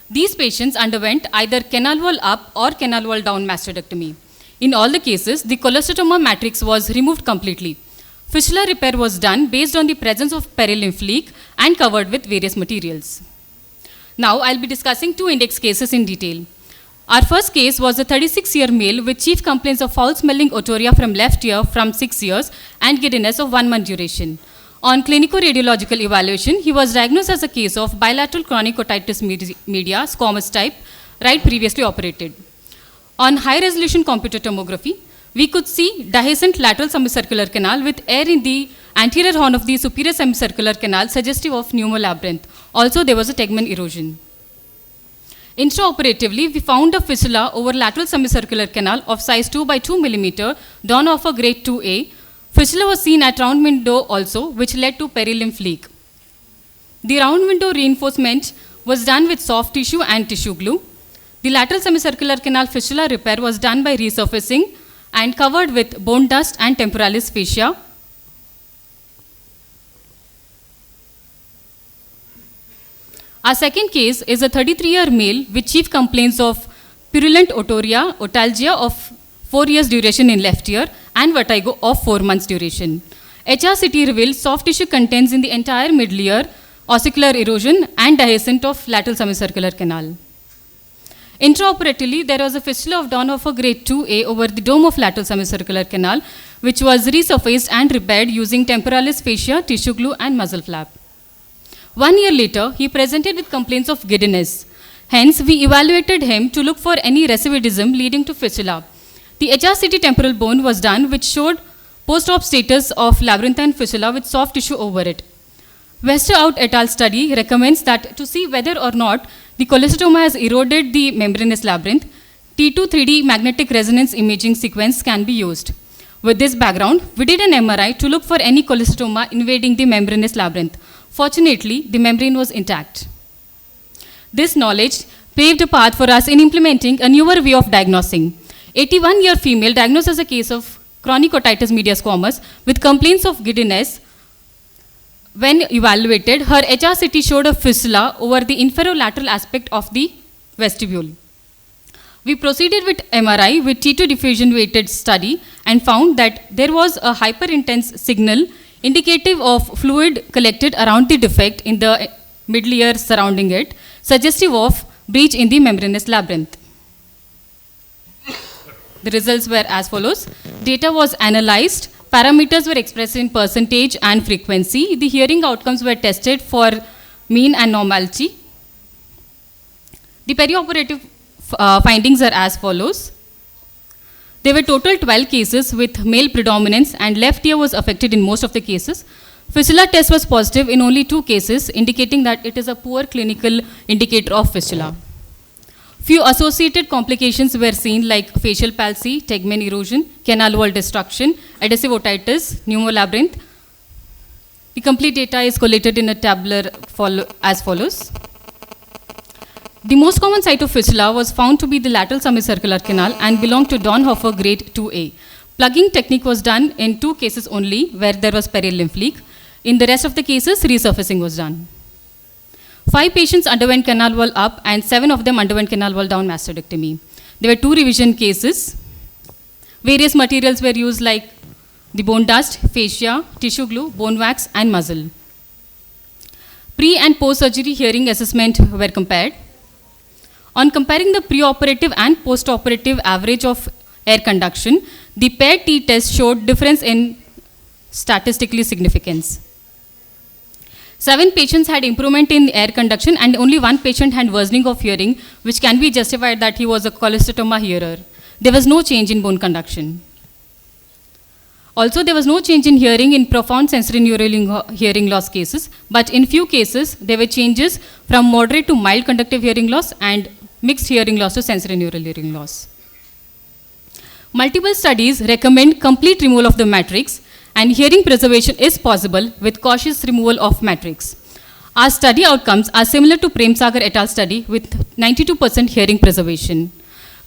These patients underwent either canal wall up or canal wall down mastectomy. In all the cases, the cholesteatoma matrix was removed completely. Fistula repair was done based on the presence of perilymph leak and covered with various materials. Now, I'll be discussing 2 index cases in detail. Our first case was a 36-year male with chief complaints of foul-smelling otorrhea from left ear from 6 years and giddiness of 1 month duration. On clinico-radiological evaluation, he was diagnosed as a case of bilateral chronic otitis media, squamous type, right previously operated. On high-resolution computed tomography, we could see dehiscent lateral semicircular canal with air in the anterior horn of the superior semicircular canal suggestive of pneumolabyrinth. Also, there was a tegmen erosion. Intraoperatively, we found a fistula over lateral semicircular canal of size 2 by 2 mm, Dönhofer grade 2A. Fistula was seen at round window also, which led to perilymph leak. The round window reinforcement was done with soft tissue and tissue glue. The lateral semicircular canal fistula repair was done by resurfacing and covered with bone dust and temporalis fascia. Our second case is a 33-year male with chief complaints of purulent otorrhea, otalgia of 4 years duration in left ear and vertigo of 4 months duration. HRCT revealed soft tissue contents in the entire middle ear, ossicular erosion and dehiscent of lateral semicircular canal. Intraoperatively, there was a fistula of Dönhofer grade 2A over the dome of lateral semicircular canal, which was resurfaced and repaired using temporalis fascia, tissue glue, and muzzle flap. 1 year later, he presented with complaints of giddiness. Hence, we evaluated him to look for any recidivism leading to fistula. The HRCT temporal bone was done, which showed post-op status of labyrinthine fistula with soft tissue over it. Westerhout et al. Study recommends that to see whether or not the cholesteatoma has eroded the membranous labyrinth, T2 3D magnetic resonance imaging sequence can be used. With this background, we did an MRI to look for any cholesteatoma invading the membranous labyrinth. Fortunately, the membrane was intact. This knowledge paved a path for us in implementing a newer way of diagnosing. 81-year female diagnosed as a case of chronic otitis media squamous with complaints of giddiness. When evaluated, her HRCT showed a fistula over the inferolateral aspect of the vestibule. We proceeded with MRI with T2 diffusion weighted study and found that there was a hyperintense signal indicative of fluid collected around the defect in the middle ear surrounding it, suggestive of breach in the membranous labyrinth. The results were as follows. Data was analyzed. Parameters were expressed in percentage and frequency. The hearing outcomes were tested for mean and normality. The perioperative findings are as follows. There were total 12 cases with male predominance and left ear was affected in most of the cases. Fistula test was positive in only 2 cases, indicating that it is a poor clinical indicator of fistula. Few associated complications were seen like facial palsy, tegmen erosion, canal wall destruction, adhesive otitis, pneumolabyrinth. The complete data is collated in a tabular as follows. The most common site of fistula was found to be the lateral semicircular canal and belonged to Donhofer grade 2A. Plugging technique was done in 2 cases only where there was perilymph lymph leak. In the rest of the cases, resurfacing was done. 5 patients underwent canal wall up and 7 of them underwent canal wall down mastectomy. There were 2 revision cases. Various materials were used like the bone dust, fascia, tissue glue, bone wax and muzzle. Pre and post-surgery hearing assessment were compared. On comparing the pre-operative and post-operative average of air conduction, the paired T test showed difference in statistically significance. 7 patients had improvement in air conduction and only 1 patient had worsening of hearing, which can be justified that he was a cholesteatoma hearer. There was no change in bone conduction. Also, there was no change in hearing in profound sensorineural hearing loss cases, but in few cases, there were changes from moderate to mild conductive hearing loss and mixed hearing loss to sensorineural hearing loss. Multiple studies recommend complete removal of the matrix, and hearing preservation is possible with cautious removal of matrix. Our study outcomes are similar to Premsagar et al. Study with 92% hearing preservation.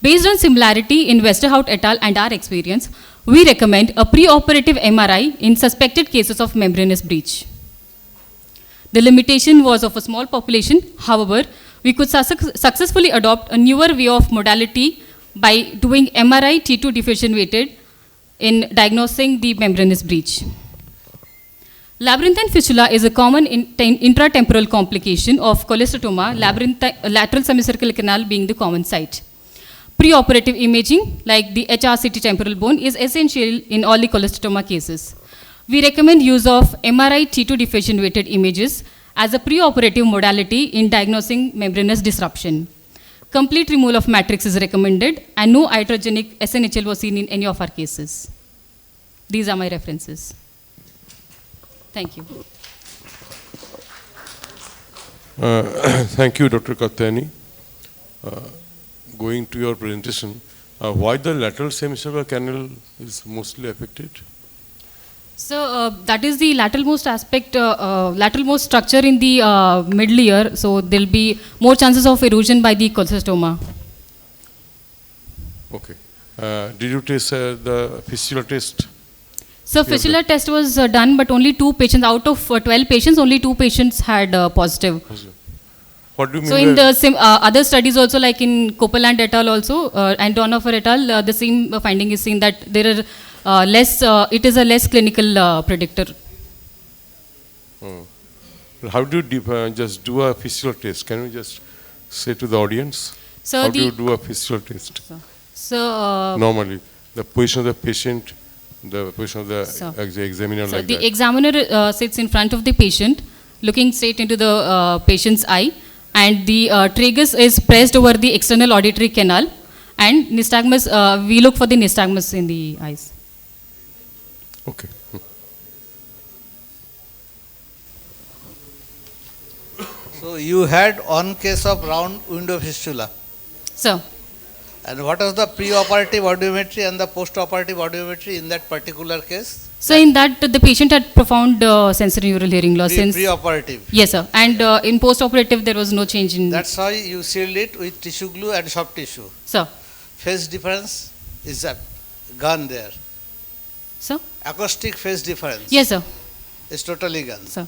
Based on similarity in Westerhout et al. And our experience, we recommend a pre-operative MRI in suspected cases of membranous breach. The limitation was of a small population. However, we could successfully adopt a newer way of modality by doing MRI T2 diffusion weighted in diagnosing the membranous breach. Labyrinthine fistula is a common intratemporal complication of cholesteatoma, lateral semicircular canal being the common site. Pre-operative imaging, like the HRCT temporal bone, is essential in all the cholesteatoma cases. We recommend use of MRI T2 diffusion weighted images as a pre-operative modality in diagnosing membranous disruption. Complete removal of matrix is recommended, and no iatrogenic SNHL was seen in any of our cases. These are my references. Thank you. Thank you, Dr. Katyani. Going to your presentation, why the lateral semicircular canal is mostly affected? So that is the lateralmost aspect, lateralmost structure in the middle ear. So there will be more chances of erosion by the cholesteatoma. Okay. Did you test the fistula test? So fistula test was done, but only 2 patients out of 12 patients, only 2 patients had positive. What do you mean? So in the other studies also, like in Copeland et al. Also and Donhofer et al., the same finding is seen that there are it is a less clinical predictor. How do you just do a fistula test? Can you just say to the audience? So how do you do a fistula test? So normally, the position of the patient, the position of the examiner. So like the that. examiner sits in front of the patient, looking straight into the patient's eye, and the tragus is pressed over the external auditory canal, and nystagmus, we look for the nystagmus in the eyes. Okay. So you had one case of round window fistula. So. And what was the pre-operative audiometry and the post-operative audiometry in that particular case? So in that, the patient had profound sensorineural hearing loss. Pre-operative. Yes, sir. And in post-operative, there was no change in. That's why you sealed it with tissue glue and soft tissue. Sir. Phase difference is gone there. Sir. Acoustic phase difference. Yes, sir. Is totally gone. Sir.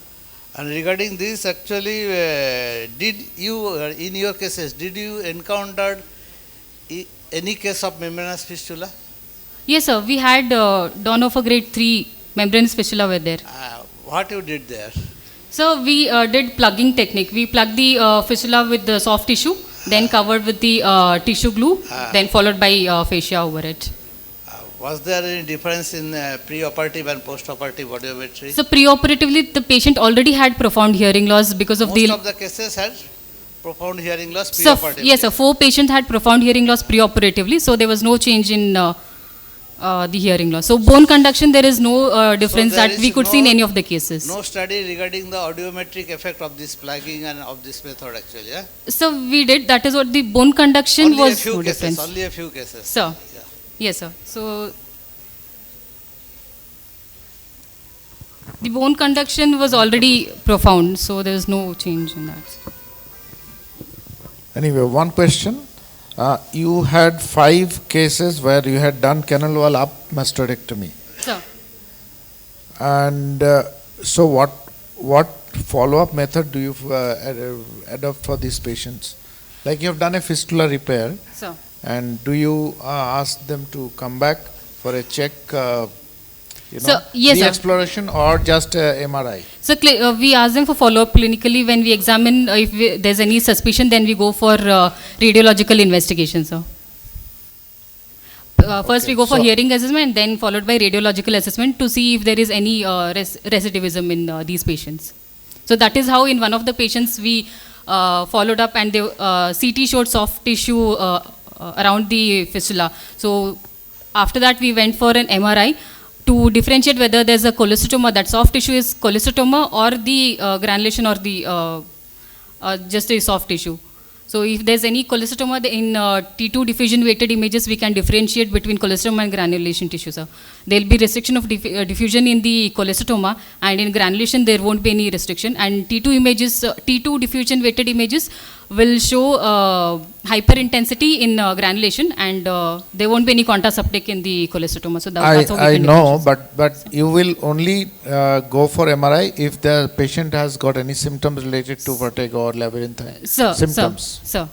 And regarding this, actually, did you, in your cases, did you encounter any case of membranous fistula? Yes, sir. We had Donhofer grade 3 membranous fistula were there. What you did there? So we did plugging technique. We plugged the fistula with the soft tissue, then covered with the tissue glue, then followed by fascia over it. Was there any difference in pre-operative and post-operative audiometry? So pre-operatively, the patient already had profound hearing loss because of Most of the cases had profound hearing loss pre-operatively. Yes, sir. 4 patients had profound hearing loss pre-operatively, so there was no change in the hearing loss. So bone conduction, there is no difference that we could see in any of the cases. No study regarding the audiometric effect of this plugging and of this method actually, yeah? So we did, that is what the bone conduction only was a few no cases, difference. Only a few cases. Sir. Yeah. Yes, sir. So The bone conduction was already profound, so there was no change in that. Anyway, one question. You had 5 cases where you had done canal wall up mastectomy. Sir. And so what follow-up method do you adopt for these patients? Like you have done a fistula repair. Sir. And do you ask them to come back for a check, yes, sir. re-exploration or just MRI? So we ask them for follow-up clinically. When we examine if there's any suspicion, then we go for radiological investigation, sir. First we go for hearing assessment, then followed by radiological assessment to see if there is any recidivism in these patients. So that is how in one of the patients we followed up, and the CT showed soft tissue around the fistula. So after that we went for an MRI to differentiate whether there's a cholesteatoma, that soft tissue is cholesteatoma, or the granulation, or the just a soft tissue. So if there's any cholesteatoma in T2 diffusion weighted images, we can differentiate between cholesteatoma and granulation tissue, sir. There will be restriction of diffusion in the cholesteatoma, and in granulation there won't be any restriction. And T2 images, T2 diffusion weighted images will show hyperintensity in granulation, and there won't be any contrast uptake in the cholesteatoma. So that's how we I can know, but you will only go for MRI if the patient has got any symptoms related to vertigo or labyrinthine symptoms. Sir.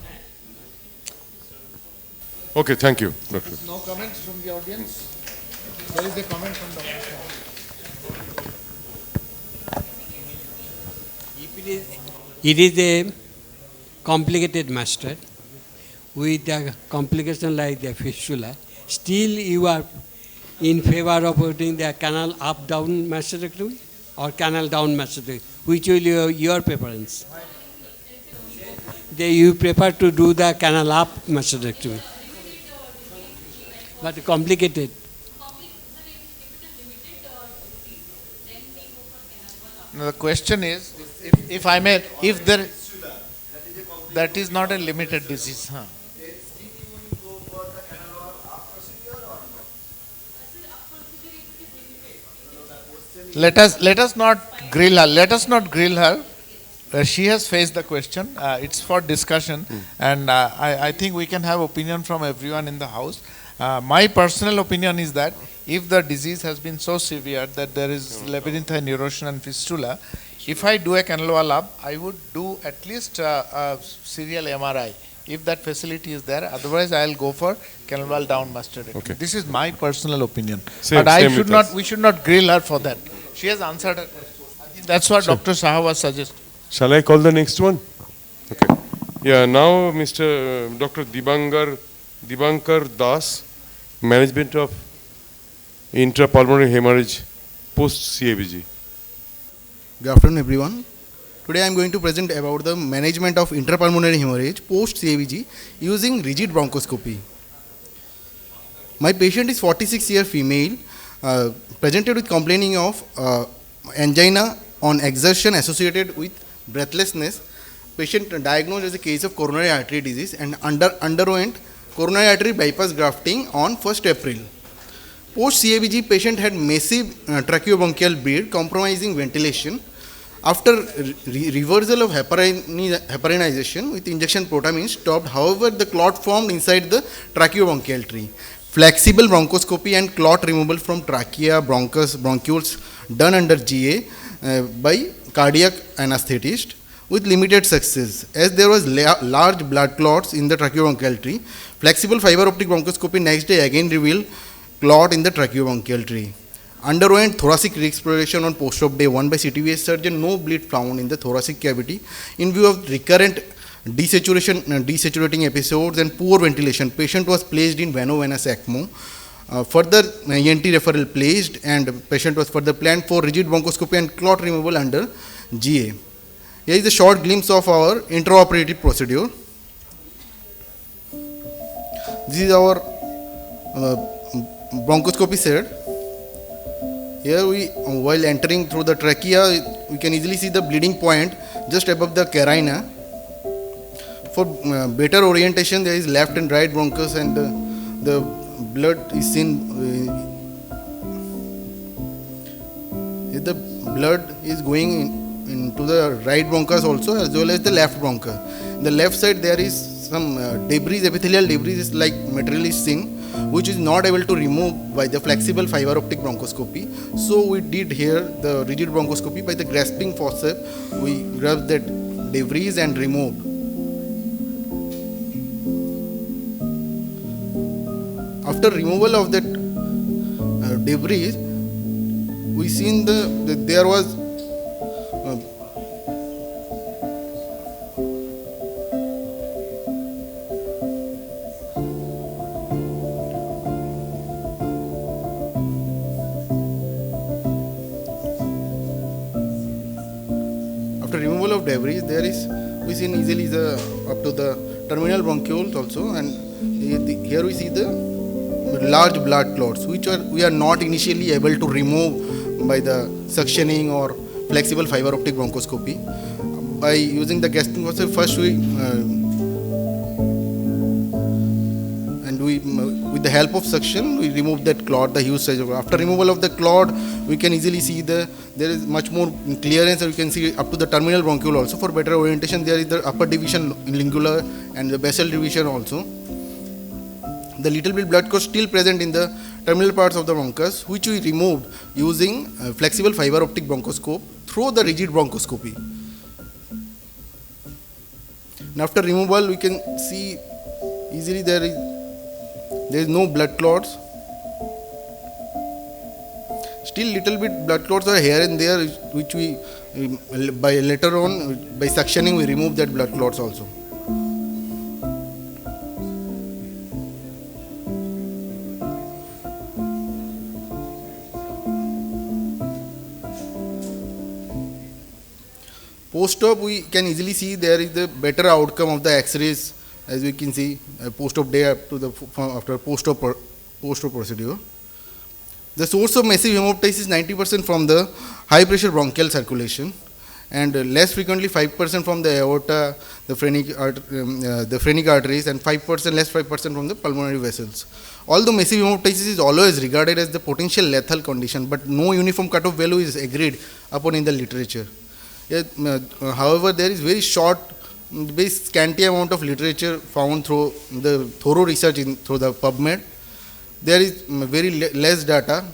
Okay, thank you, Doctor. No comments from the audience? There is a comment from the audience. It is a complicated master with a complication like the fistula. Still you are in favor of putting the canal up down mastectomy or canal down mastectomy? Which will your preference? You prefer to do the canal up mastectomy. But complicated. Now the question is, if I may, if there, that is not a limited disease, huh? Let us not grill her. Let us not grill her. She has faced the question. It's for discussion, and I think we can have opinion from everyone in the house. My personal opinion is that if the disease has been so severe that there is labyrinthine erosion and fistula, if I do a canal wall up, I would do at least a serial MRI if that facility is there. Otherwise, I will go for canal wall down mastectomy. Okay. This is my personal opinion. Same, but same with us. we should not grill her for that. She has answered her question. I think that's what Dr. Saha was suggesting. Shall I call the next one? Okay. Yeah, now Mr. Dr. Dibankar Das, Management of Intrapulmonary Hemorrhage post-CABG. Good afternoon, everyone. Today I am going to present about the management of intrapulmonary hemorrhage post-CABG using rigid bronchoscopy. My patient is 46-year female, presented with complaining of angina on exertion associated with breathlessness. Patient diagnosed as a case of coronary artery disease and underwent coronary artery bypass grafting on 1st April. Post-CABG, patient had massive tracheobronchial bleed compromising ventilation. After reversal of heparinization with injection protamine stopped, however, the clot formed inside the tracheobronchial tree. Flexible bronchoscopy and clot removal from trachea, bronchioles done under GA by cardiac anesthetist with limited success, as there was large blood clots in the tracheobronchial tree. Flexible fiber optic bronchoscopy next day again revealed clot in the tracheobronchial tree. Underwent thoracic re-exploration on post-op day 1 by CTVS surgeon. No bleed found in the thoracic cavity. In view of recurrent desaturating episodes and poor ventilation, patient was placed in veno-venous ECMO. Further ENT referral placed, and patient was further planned for rigid bronchoscopy and clot removal under GA. Here is a short glimpse of our intraoperative procedure. This is our bronchoscopy set. Here while entering through the trachea, we can easily see the bleeding point just above the carina. For better orientation, there is left and right bronchus, and the blood is seen. The blood is going into the right bronchus also as well as the left bronchus. The left side there is some debris, epithelial debris is like material is seen, which is not able to remove by the flexible fiber optic bronchoscopy. So we did here the rigid bronchoscopy by the grasping forceps. We grasped that debris and removed. After removal of that debris, we seen that there was after removal of debris, there is we seen easily the up to the terminal bronchioles also, and here we see the large blood clots which we are not initially able to remove by the suctioning or flexible fiber optic bronchoscopy. By using the gasping forceps, first we with the help of suction we remove that clot, the huge size. After removal of the clot, we can easily see there is much more clearance, and you can see up to the terminal bronchiole also. For better orientation, there is the upper division lingular and the basal division also. The little bit blood clot still present in the terminal parts of the bronchus, which we removed using flexible fiber optic bronchoscope through the rigid bronchoscopy. And after removal, we can see easily there is no blood clots. Still little bit blood clots are here and there, which we by later on by suctioning we remove that blood clots also. Post-op, we can easily see there is the better outcome of the X-rays, as we can see post-op day up to the after post-op procedure. The source of massive hemoptysis is 90% from the high pressure bronchial circulation, and less frequently 5% from the aorta, the phrenic arteries, and 5% from the pulmonary vessels. Although massive hemoptysis is always regarded as the potential lethal condition, but no uniform cutoff value is agreed upon in the literature. However, there is very short, very scanty amount of literature found through the thorough research through the PubMed. There is very less data.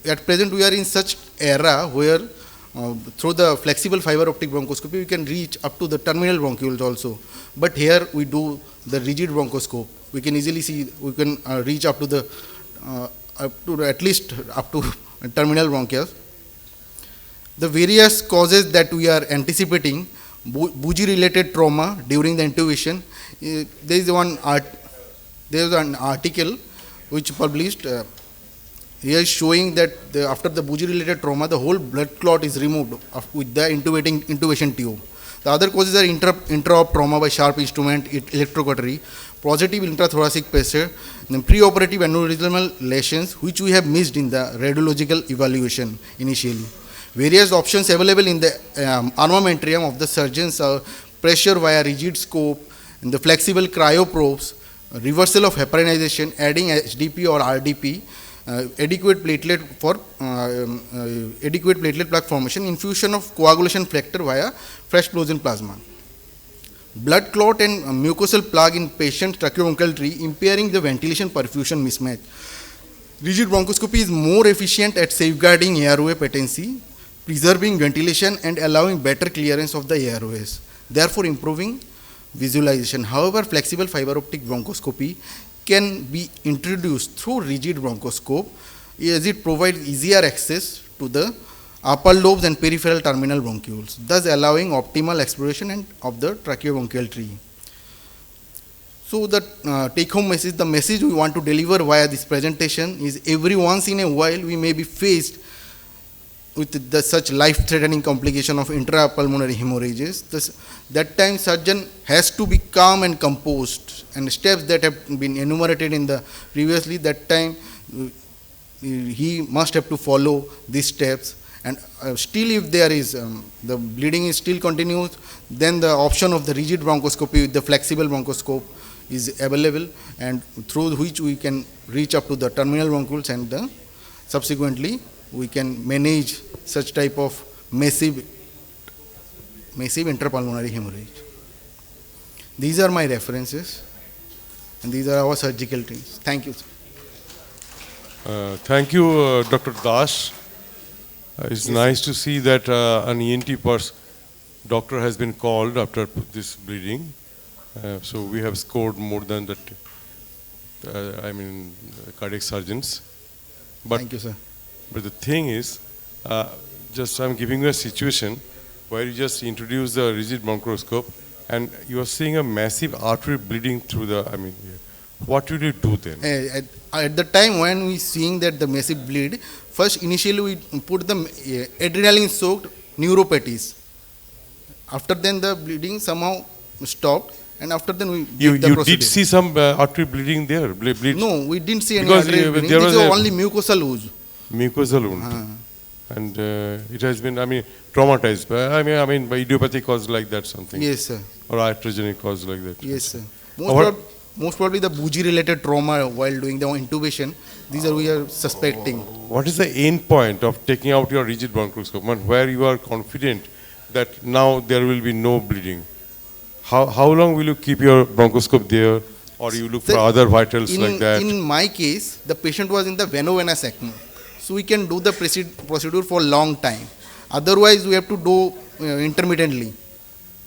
At present, we are in such era where through the flexible fiber optic bronchoscopy, we can reach up to the terminal bronchioles also. But here we do the rigid bronchoscope. We can easily see, we can reach up to the at least up to terminal bronchus. The various causes that we are anticipating, Buji-related trauma during the intubation. There is an article which published here showing that after the Buji-related trauma, the whole blood clot is removed with the intubation tube. The other causes are intra-op trauma by sharp instrument, electrocautery, positive intrathoracic pressure, then preoperative aneurysmal lesions, which we have missed in the radiological evaluation initially. Various options available in the armamentarium of the surgeons are pressure via rigid scope, and the flexible cryoprobes, reversal of heparinization, adding HDP or RDP, adequate platelet plaque formation, infusion of coagulation factor via fresh frozen plasma. Blood clot and mucosal plug in patient tracheobronchial tree, impairing the ventilation perfusion mismatch. Rigid bronchoscopy is more efficient at safeguarding airway patency, preserving ventilation and allowing better clearance of the airways, therefore improving visualization. However, flexible fiber optic bronchoscopy can be introduced through rigid bronchoscope as it provides easier access to the upper lobes and peripheral terminal bronchioles, thus allowing optimal exploration of the tracheobronchial tree. So the take-home message, the message we want to deliver via this presentation is every once in a while we may be faced with such life-threatening complication of intrapulmonary hemorrhages. That time surgeon has to be calm and composed, and steps that have been enumerated in the previously, that time he must have to follow these steps. And still if there is, the bleeding is still continues, then the option of the rigid bronchoscopy with the flexible bronchoscope is available, and through which we can reach up to the terminal bronchioles and subsequently we can manage such type of massive intrapulmonary hemorrhage. These are my references, and these are our surgical teams. Thank you, sir. Thank you, Dr. Das. It's nice to see that an ENT doctor has been called after this bleeding. So we have scored more than that. Cardiac surgeons. But, thank you, sir. But the thing is, just I'm giving you a situation where you just introduce the rigid bronchoscope, and you are seeing a massive artery bleeding through the. What will you do then? At the time when we seeing that the massive bleed, first initially we put the adrenaline-soaked neuropathies. After then the bleeding somehow stopped, and after then we You the procedure. did see some artery bleeding there? No, we didn't see any Because artery bleeding. there This was is a only mucosal ooze. Mucosal wound. And it has been, traumatized. By idiopathic cause like that something. Yes, sir. Or iatrogenic cause like that. Yes, sir. What- Most probably the bougie-related trauma while doing the intubation. These are we are suspecting. What is the end point of taking out your rigid bronchoscope? Where you are confident that now there will be no bleeding? How long will you keep your bronchoscope there, or you look for other vitals like that? In my case, the patient was in the veno-venous ECMO, so we can do the procedure for a long time. Otherwise, we have to do intermittently.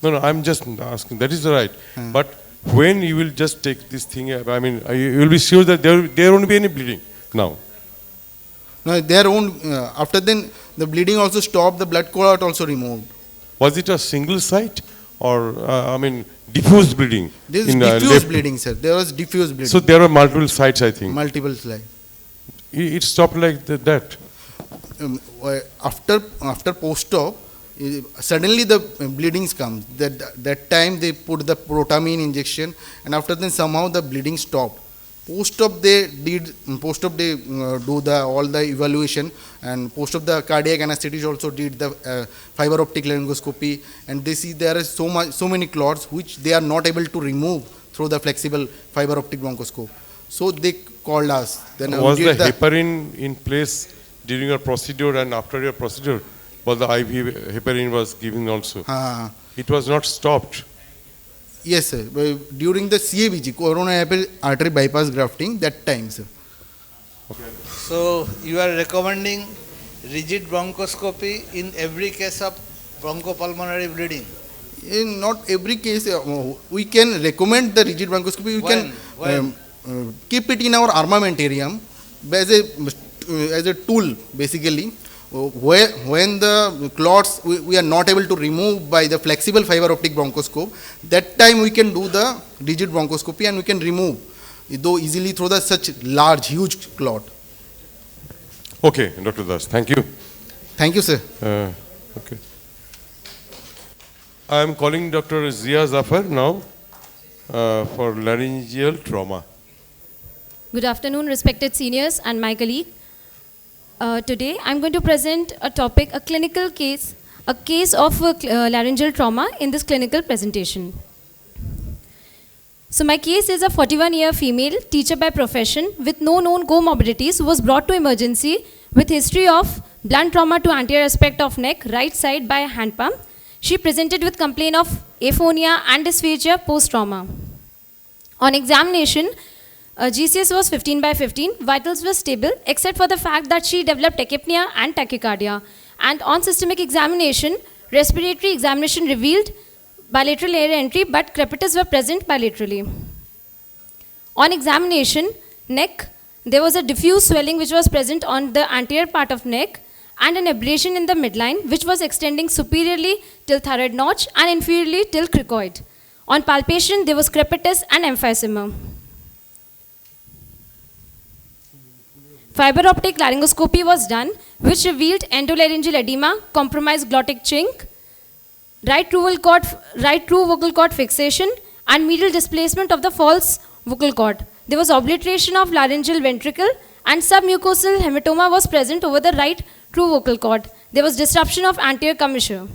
No, I'm just asking. That is right. But when you will just take this thing, you will be sure that there won't be any bleeding now. No, after then, the bleeding also stopped, the blood clot also removed. Was it a single site or, diffuse bleeding? There is diffuse bleeding, sir. There was diffuse bleeding. So there are multiple sites, I think. Multiple sites. It stopped like that. After post-op, suddenly the bleedings come. That time they put the protamine injection, and after then somehow the bleeding stopped. Post-op they do all the evaluation, and post-op the cardiac anesthetist also did the fiber optic laryngoscopy, and they see there is so many clots which they are not able to remove through the flexible fiber optic bronchoscope. So they called us. Then was the heparin in place during your procedure and after your procedure? Was the IV heparin was given also? It was not stopped. Yes, sir. During the CABG, coronary artery bypass grafting, that time, sir. Okay. So you are recommending rigid bronchoscopy in every case of bronchopulmonary bleeding? In not every case, we can recommend the rigid bronchoscopy. We can keep it in our armamentarium as a tool, basically. When the clots we are not able to remove by the flexible fiber optic bronchoscope, that time we can do the rigid bronchoscopy and we can remove, though easily through the such large, huge clot. Okay, Dr. Das, thank you. Thank you, sir. Okay. I am calling Dr. Zia Zafar now for laryngeal trauma. Good afternoon, respected seniors and my colleague. Today, I'm going to present a topic, a clinical case, a case of laryngeal trauma in this clinical presentation. So my case is a 41-year female, teacher by profession, with no known comorbidities, who was brought to emergency with history of blunt trauma to anterior aspect of neck, right side by a hand pump. She presented with complaint of aphonia and dysphagia post-trauma. On examination, GCS was 15 by 15, vitals were stable except for the fact that she developed tachypnea and tachycardia. And on systemic examination, respiratory examination revealed bilateral air entry, but crepitus were present bilaterally. On examination, neck, there was a diffuse swelling which was present on the anterior part of neck and an abrasion in the midline which was extending superiorly till thyroid notch and inferiorly till cricoid. On palpation, there was crepitus and emphysema. Fiber optic laryngoscopy was done, which revealed endolaryngeal edema, compromised glottic chink, right true vocal cord fixation, and medial displacement of the false vocal cord. There was obliteration of laryngeal ventricle, and submucosal hematoma was present over the right true vocal cord. There was disruption of anterior commissure.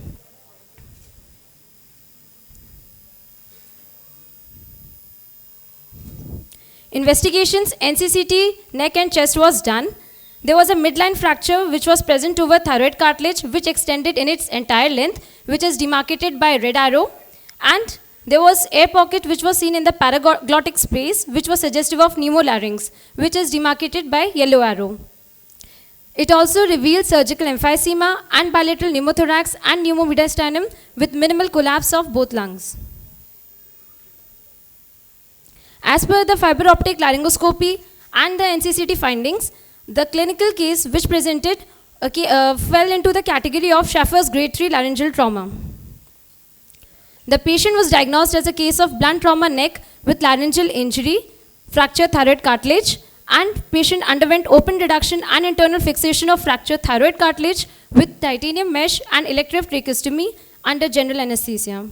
Investigations, NCCT, neck and chest was done. There was a midline fracture which was present over thyroid cartilage which extended in its entire length, which is demarcated by red arrow. And there was air pocket which was seen in the paraglottic space, which was suggestive of pneumolarynx, which is demarcated by yellow arrow. It also revealed surgical emphysema and bilateral pneumothorax and pneumomediastinum with minimal collapse of both lungs. As per the fiber optic laryngoscopy and the NCCT findings, the clinical case which presented fell into the category of Schaffer's grade 3 laryngeal trauma. The patient was diagnosed as a case of blunt trauma neck with laryngeal injury, fractured thyroid cartilage, and patient underwent open reduction and internal fixation of fractured thyroid cartilage with titanium mesh and elective tracheostomy under general anesthesia.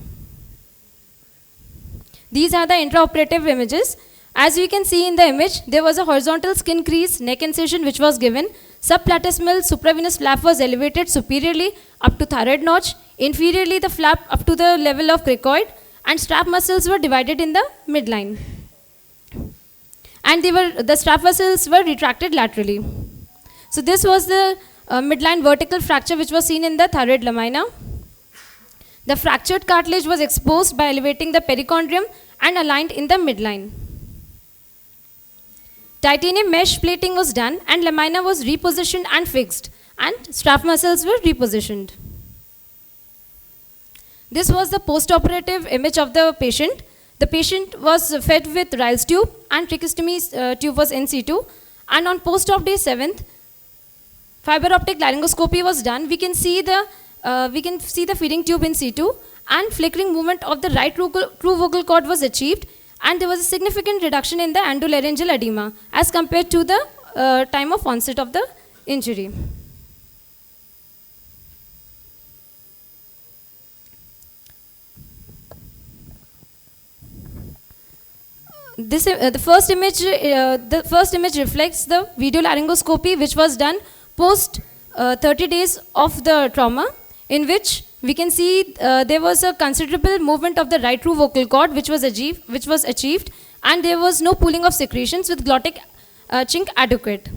These are the intraoperative images. As you can see in the image, there was a horizontal skin crease, neck incision which was given. Subplatysmal supravenous flap was elevated superiorly up to thyroid notch. Inferiorly, the flap up to the level of cricoid, and strap muscles were divided in the midline. And the strap muscles were retracted laterally. So this was the midline vertical fracture which was seen in the thyroid lamina. The fractured cartilage was exposed by elevating the perichondrium and aligned in the midline. Titanium mesh plating was done and lamina was repositioned and fixed, and strap muscles were repositioned. This was the post-operative image of the patient. The patient was fed with Ryle's tube and tracheostomy tube was in situ, and on post-op day 7th, fiber optic laryngoscopy was done. We can see the feeding tube in situ, and flickering movement of the right true vocal cord was achieved, and there was a significant reduction in the endolaryngeal edema as compared to the time of onset of the injury. The first image reflects the video laryngoscopy which was done post 30 days of the trauma, in which we can see there was a considerable movement of the right true vocal cord which was achieved, and there was no pooling of secretions with glottic chink adequate.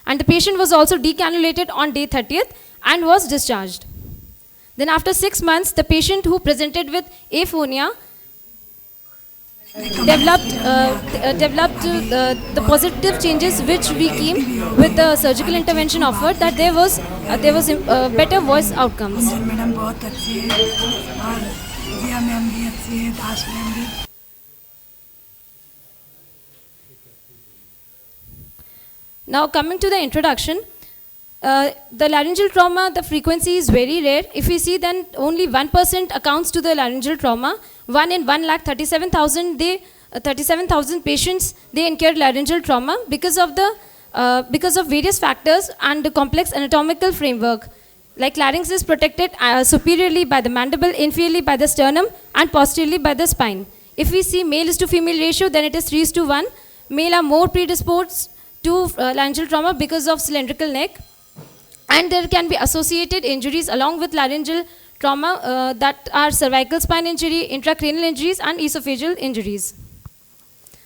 And the patient was also decannulated on day 30th and was discharged. Then after 6 months, the patient who presented with aphonia developed the positive changes which we came with the surgical intervention offered, that there was better voice outcomes. Now coming to the introduction, the laryngeal trauma, the frequency is very rare. If we see, then only 1% accounts to the laryngeal trauma. 1 in 1,37,000 patients, they incurred laryngeal trauma because of various factors and the complex anatomical framework. Like larynx is protected superiorly by the mandible, inferiorly by the sternum, and posteriorly by the spine. If we see male is to female ratio, then it is 3:1. Male are more predisposed to laryngeal trauma because of cylindrical neck. And there can be associated injuries along with laryngeal trauma that are cervical spine injury, intracranial injuries, and esophageal injuries.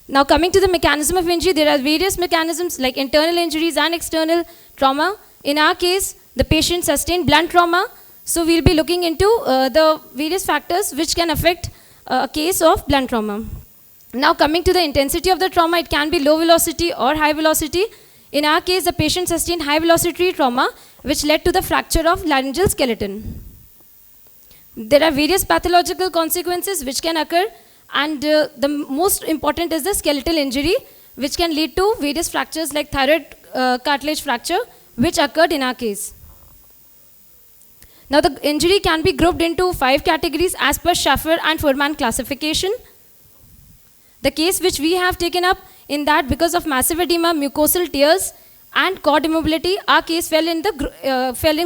Now coming to the mechanism of injury, there are various mechanisms like internal injuries and external trauma. In our case, the patient sustained blunt trauma, so we'll be looking into the various factors which can affect a case of blunt trauma. Now coming to the intensity of the trauma, it can be low velocity or high velocity. In our case, the patient sustained high velocity trauma which led to the fracture of laryngeal skeleton. There are various pathological consequences which can occur, and the most important is the skeletal injury, which can lead to various fractures like thyroid cartilage fracture, which occurred in our case. Now the injury can be grouped into 5 categories as per Schaffer and Fuhrman classification. The case which we have taken up, in that because of massive edema, mucosal tears, and cord immobility, our case fell in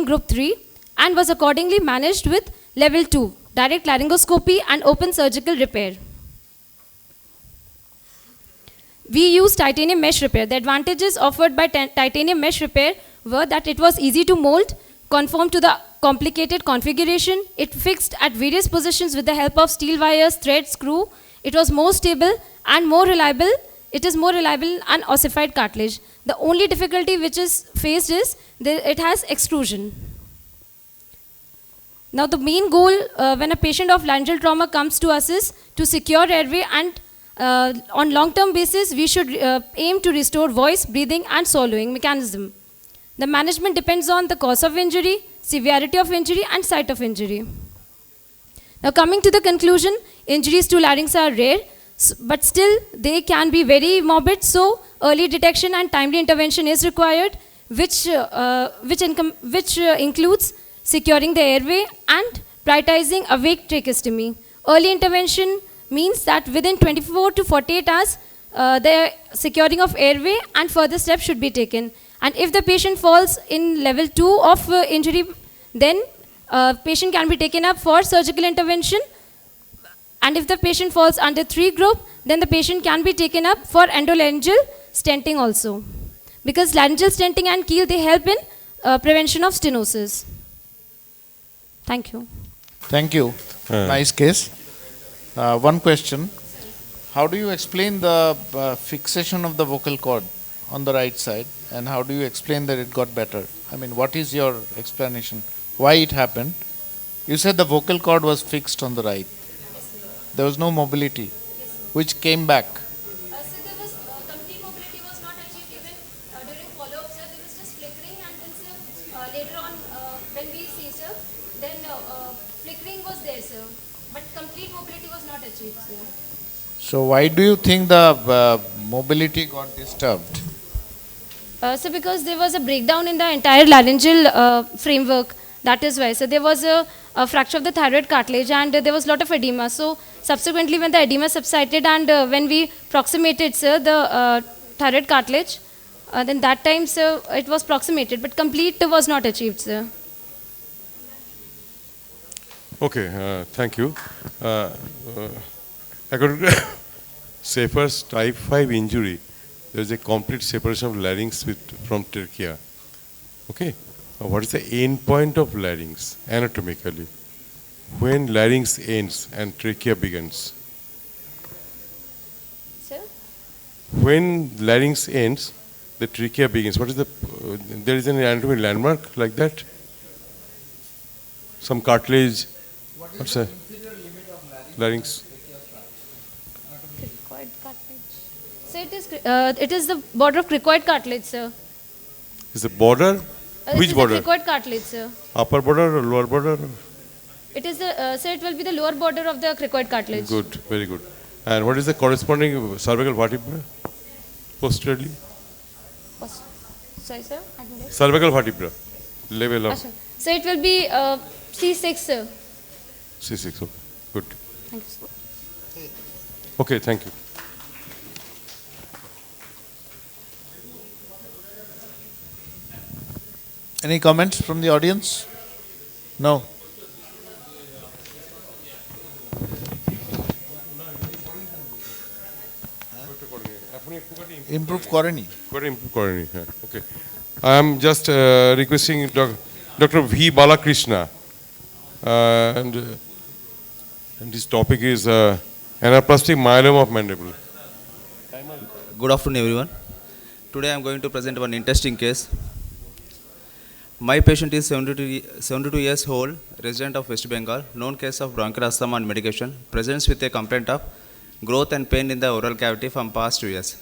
group 3 and was accordingly managed with level 2, direct laryngoscopy and open surgical repair. We used titanium mesh repair. The advantages offered by titanium mesh repair were that it was easy to mold, conform to the complicated configuration, it fixed at various positions with the help of steel wires, thread, screw. It was more stable and more reliable. It is more reliable and ossified cartilage. The only difficulty which is faced is it has extrusion. Now the main goal when a patient of laryngeal trauma comes to us is to secure airway, and on long-term basis we should aim to restore voice, breathing and swallowing mechanism. The management depends on the cause of injury, severity of injury and site of injury. Now coming to the conclusion, injuries to larynx are rare, but still they can be very morbid, so early detection and timely intervention is required, which includes securing the airway and prioritizing awake tracheostomy. Early intervention means that within 24 to 48 hours, the securing of airway and further steps should be taken. And if the patient falls in level 2 of injury, then patient can be taken up for surgical intervention. And if the patient falls under 3 group, then the patient can be taken up for endolaryngeal stenting also. Because laryngeal stenting and keel, they help in prevention of stenosis. Thank you. Thank you. Nice case. One question. How do you explain the fixation of the vocal cord on the right side, and how do you explain that it got better? I mean, what is your explanation? Why it happened? You said the vocal cord was fixed on the right. There was no mobility, which came back. Complete mobility was not achieved even during follow-up, sir. There was just flickering, and then, sir, later on when we see, sir, then flickering was there, sir. But complete mobility was not achieved, sir. So why do you think the mobility got disturbed? So because there was a breakdown in the entire laryngeal framework, that is why. So there was a fracture of the thyroid cartilage, and there was a lot of edema. So subsequently when the edema subsided and when we proximated, sir, the thyroid cartilage, then that time, sir, it was proximated, but complete was not achieved, sir. Okay, thank you. According to Schaeffer's type 5 injury, there is a complete separation of larynx from trachea. Okay, what is the end point of larynx anatomically? When larynx ends and trachea begins? Sir? When larynx ends, the trachea begins. What is the, there is an anatomical landmark like that? Some cartilage. What's that? Larynx. Cricoid cartilage. So it is the border of cricoid cartilage, sir. Is the border? Which border? It is the cricoid cartilage, sir. Upper border or lower border? It is the, sir, it will be the lower border of the cricoid cartilage. Good, very good. And what is the corresponding cervical vertebra? Posteriorly? Sorry, sir. Cervical vertebra. Level of. So it will be C6, sir. C6, okay. Good. Thank you, sir. Okay, thank you. Any comments from the audience? No. Improve Korani. Improve Korani, yeah. Okay. I am just requesting Dr. V. Balakrishna. And his topic is anaplastic myeloma of mandible. Good afternoon, everyone. Today I am going to present one interesting case. My patient is 72 years old, resident of West Bengal, known case of bronchial asthma and medication, presents with a complaint of growth and pain in the oral cavity from past 2 years.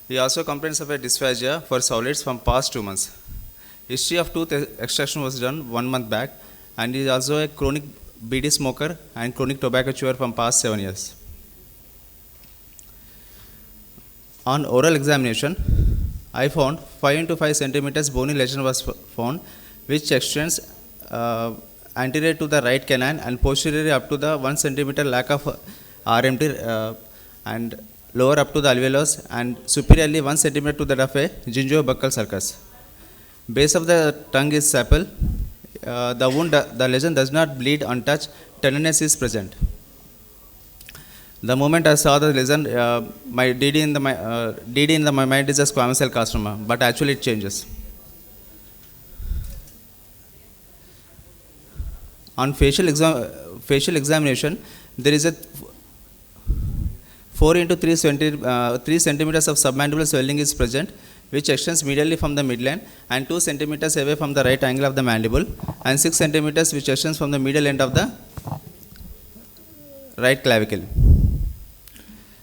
He also complains of a dysphagia for solids from past 2 months. History of tooth extraction was done 1 month back, and he is also a chronic BD smoker and chronic tobacco chewer from past 7 years. On oral examination, I found 5 into 5 centimeters bony lesion was found, which extends anterior to the right canine and posteriorly up to the 1 centimeter lac of RMT and lower up to the alveolus and superiorly 1 centimeter to that of a gingivobuccal sulcus. Base of the tongue is supple. The lesion does not bleed untouched. Tenderness is present. The moment I saw the lesion, my DD in my mind is a squamous cell carcinoma, but actually it changes. On facial examination, there is a 4 into 3 centimeters of submandibular swelling is present. which extends medially from the midline and 2 centimeters away from the right angle of the mandible, and 6 centimeters which extends from the medial end of the right clavicle.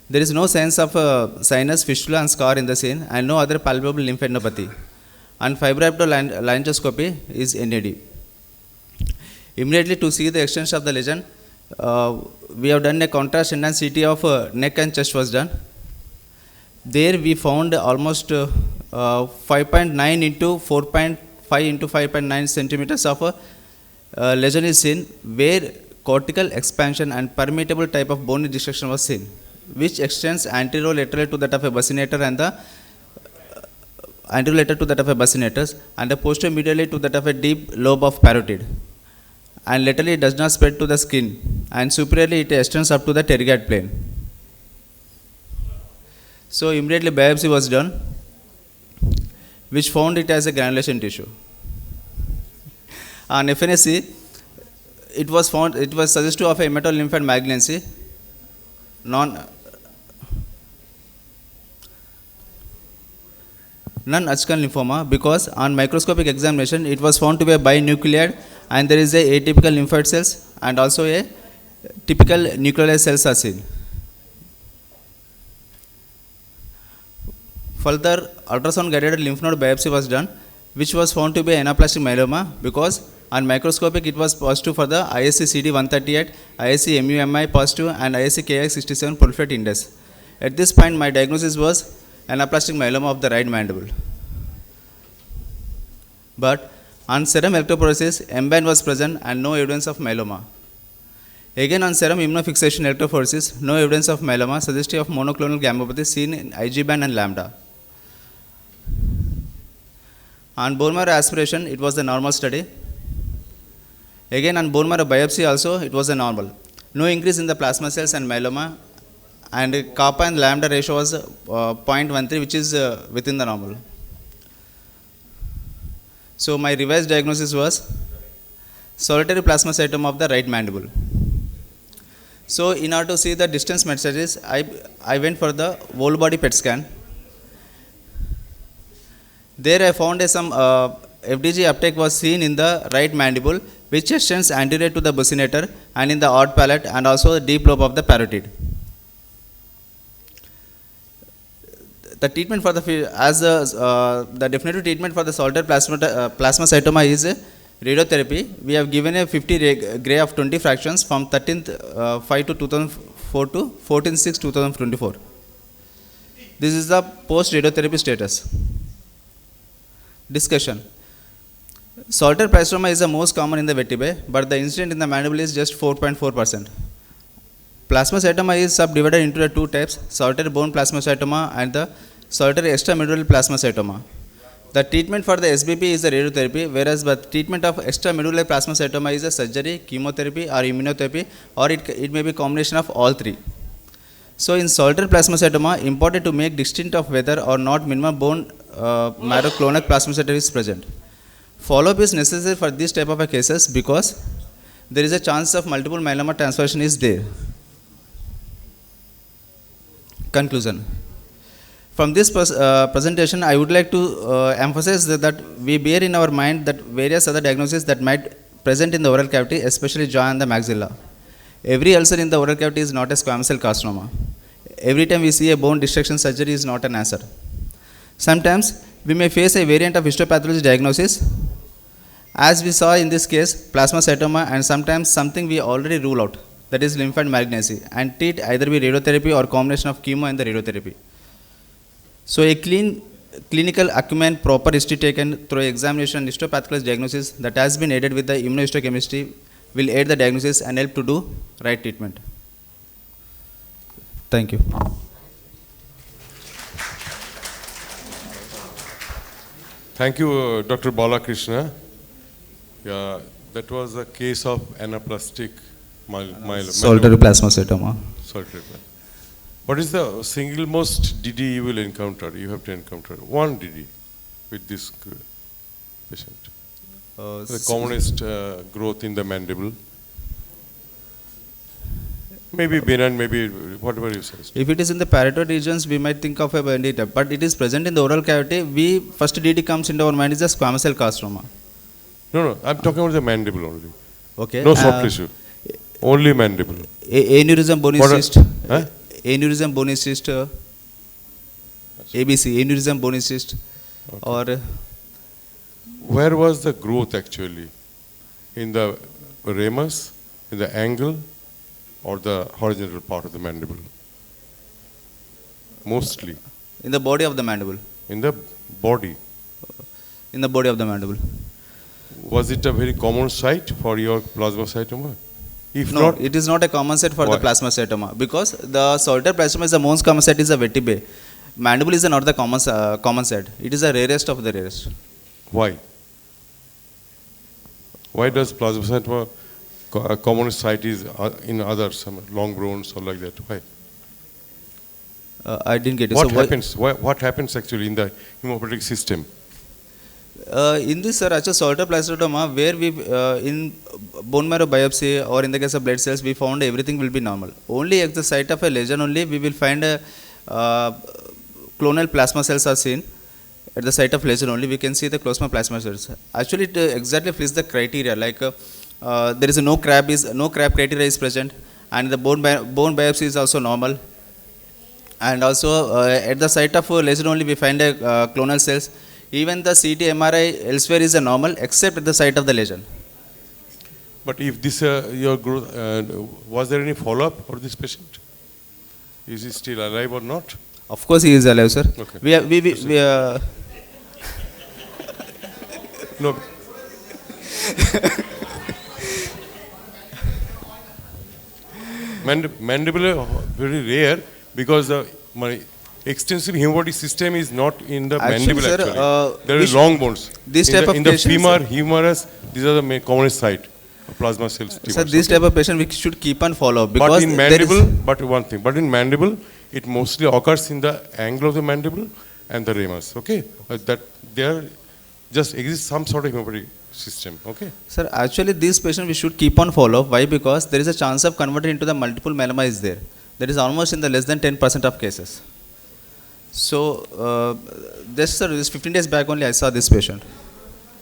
There is no signs of sinus, fistula and scar in the scene, and no other palpable lymphadenopathy. And fibroabdominal is NAD. Immediately to see the extension of the lesion, we have done a contrast enhanced CT of neck and chest was done. There we found almost 5.9 into 4.5 into 5.9 centimeters of lesion is seen, where cortical expansion and permeable type of bony destruction was seen, which extends anterolateral to that of a buccinator and the anterolateral to that of a buccinators and the posteromedially to that of a deep lobe of parotid, and laterally it does not spread to the skin, and superiorly it extends up to the pterygoid plane. So immediately biopsy was done, which found it as a granulation tissue. On FNSC, it was suggestive of a hematolymph malignancy, non-Hodgkin lymphoma, because on microscopic examination it was found to be a binucleated, and there is a atypical lymphoid cells and also a typical nuclear cells are seen. Further, ultrasound guided lymph node biopsy was done, which was found to be anaplastic myeloma, because on microscopic it was positive for the ISC CD138, ISC MUMI positive and ISC KX67 proliferate index. At this point my diagnosis was anaplastic myeloma of the right mandible. But on serum electrophoresis, MBAN was present and no evidence of myeloma. Again on serum immunofixation electrophoresis, no evidence of myeloma, suggestive of monoclonal gammopathy seen in IG band and lambda. On bone marrow aspiration, it was a normal study. Again on bone marrow biopsy also, it was a normal. No increase in the plasma cells and myeloma, and kappa and lambda ratio was 0.13, which is within the normal. So my revised diagnosis was solitary plasmacytoma of the right mandible. So in order to see the distance metastasis, I went for the whole body PET scan. There I found some FDG uptake was seen in the right mandible, which extends anterior to the buccinator and in the odd palate and also the deep lobe of the parotid. The treatment for the definitive treatment for the solitary plasmacytoma is radiotherapy. We have given a 50 Gray of 20 fractions from 13th 5 to 2004 to 14 6 2024. This is the post radiotherapy status. Discussion. Solitary plasmoma is the most common in the vertebrae, but the incidence in the mandible is just 4.4%. Plasmacytoma is subdivided into the two types, solitary bone plasmacytoma and the solitary extramedullary plasmacytoma. The treatment for the SBP is the radiotherapy, whereas the treatment of extramedullary plasmacytoma is a surgery, chemotherapy or immunotherapy, or it may be a combination of all three. So in solitary plasmacytoma, important to make distinct of whether or not minimum bone marrow clonal plasmacytosis is present. Follow-up is necessary for this type of cases because there is a chance of multiple myeloma transformation is there. Conclusion. From this presentation, I would like to emphasize that we bear in our mind that various other diagnoses that might present in the oral cavity, especially jaw and the maxilla. Every ulcer in the oral cavity is not a squamous cell carcinoma. Every time we see a bone destruction surgery is not an answer. Sometimes we may face a variant of histopathology diagnosis, as we saw in this case, plasmacytoma, and sometimes something we already rule out, that is lymphoid malignancy, and treat either with radiotherapy or combination of chemo and the radiotherapy. So a clinical acumen, proper history taken through examination and histopathology diagnosis that has been aided with the immunohistochemistry will aid the diagnosis and help to do right treatment. Thank you. Thank you, Dr. Balakrishna. Yeah, that was a case of anaplastic myeloma. Solitary plasmacytoma. Solitary. What is the single most DD you will encounter? You have to encounter one DD with this patient. The commonest growth in the mandible. Maybe benign, maybe whatever you suggest. If it is in the parietal regions, we might think of a benign type, but it is present in the oral cavity. First DT comes into our mind is the squamous cell carcinoma. No, I'm talking about the mandible only. Okay. No soft tissue. Only mandible. Aneurysm bony What cyst. Huh? Aneurysm bony cyst. ABC, aneurysm bony cyst. Or where was the growth actually? In the ramus, in the angle, or the horizontal part of the mandible? Mostly. In the body of the mandible. In the body. In the body of the mandible. Was it a very common site for your plasmacytoma? If No, not, it is not a common site for why? the plasmacytoma because the solitary plasma is the most common site is the vertebrae. Mandible is not the common site. It is the rarest of the rarest. Why? Why does plasmacytoma a common site is in others, some long bones or like that? Why? I didn't get it. What So happens? What happens actually in the hemopoietic system? In this, sir, actually solitary plasmacytoma, where we in bone marrow biopsy or in the case of blood cells, we found everything will be normal. Only at the site of a lesion only we will find a clonal plasma cells are seen. At the site of lesion only we can see the closma plasma cells. Actually, it exactly fits the criteria. Like there is no crab criteria is present, and the bone biopsy is also normal. And also at the site of lesion only we find a clonal cells. Even the CT MRI elsewhere is a normal except at the site of the lesion. But if this your growth, was there any follow-up for this patient? Is he still alive or not? Of course, he is alive, sir. Okay. We no. Mandible are very rare because my extensive hemopoietic system is not in the Actually, mandible sir, actually. There we is long bones. this type of in the patients, femur, sir. humerus, these are the commonest site of plasma cells. Sir, this type of patient we should keep on follow But because in there is- mandible, but in mandible, it mostly occurs in the angle of the mandible and the ramus. Okay, that there just exists some sort of hemopoietic system. Okay. Sir, actually this patient we should keep on follow. Why? Because there is a chance of converting into the multiple myeloma is there. That is almost in the less than 10% of cases. So, this sir, this 15 days back only I saw this patient.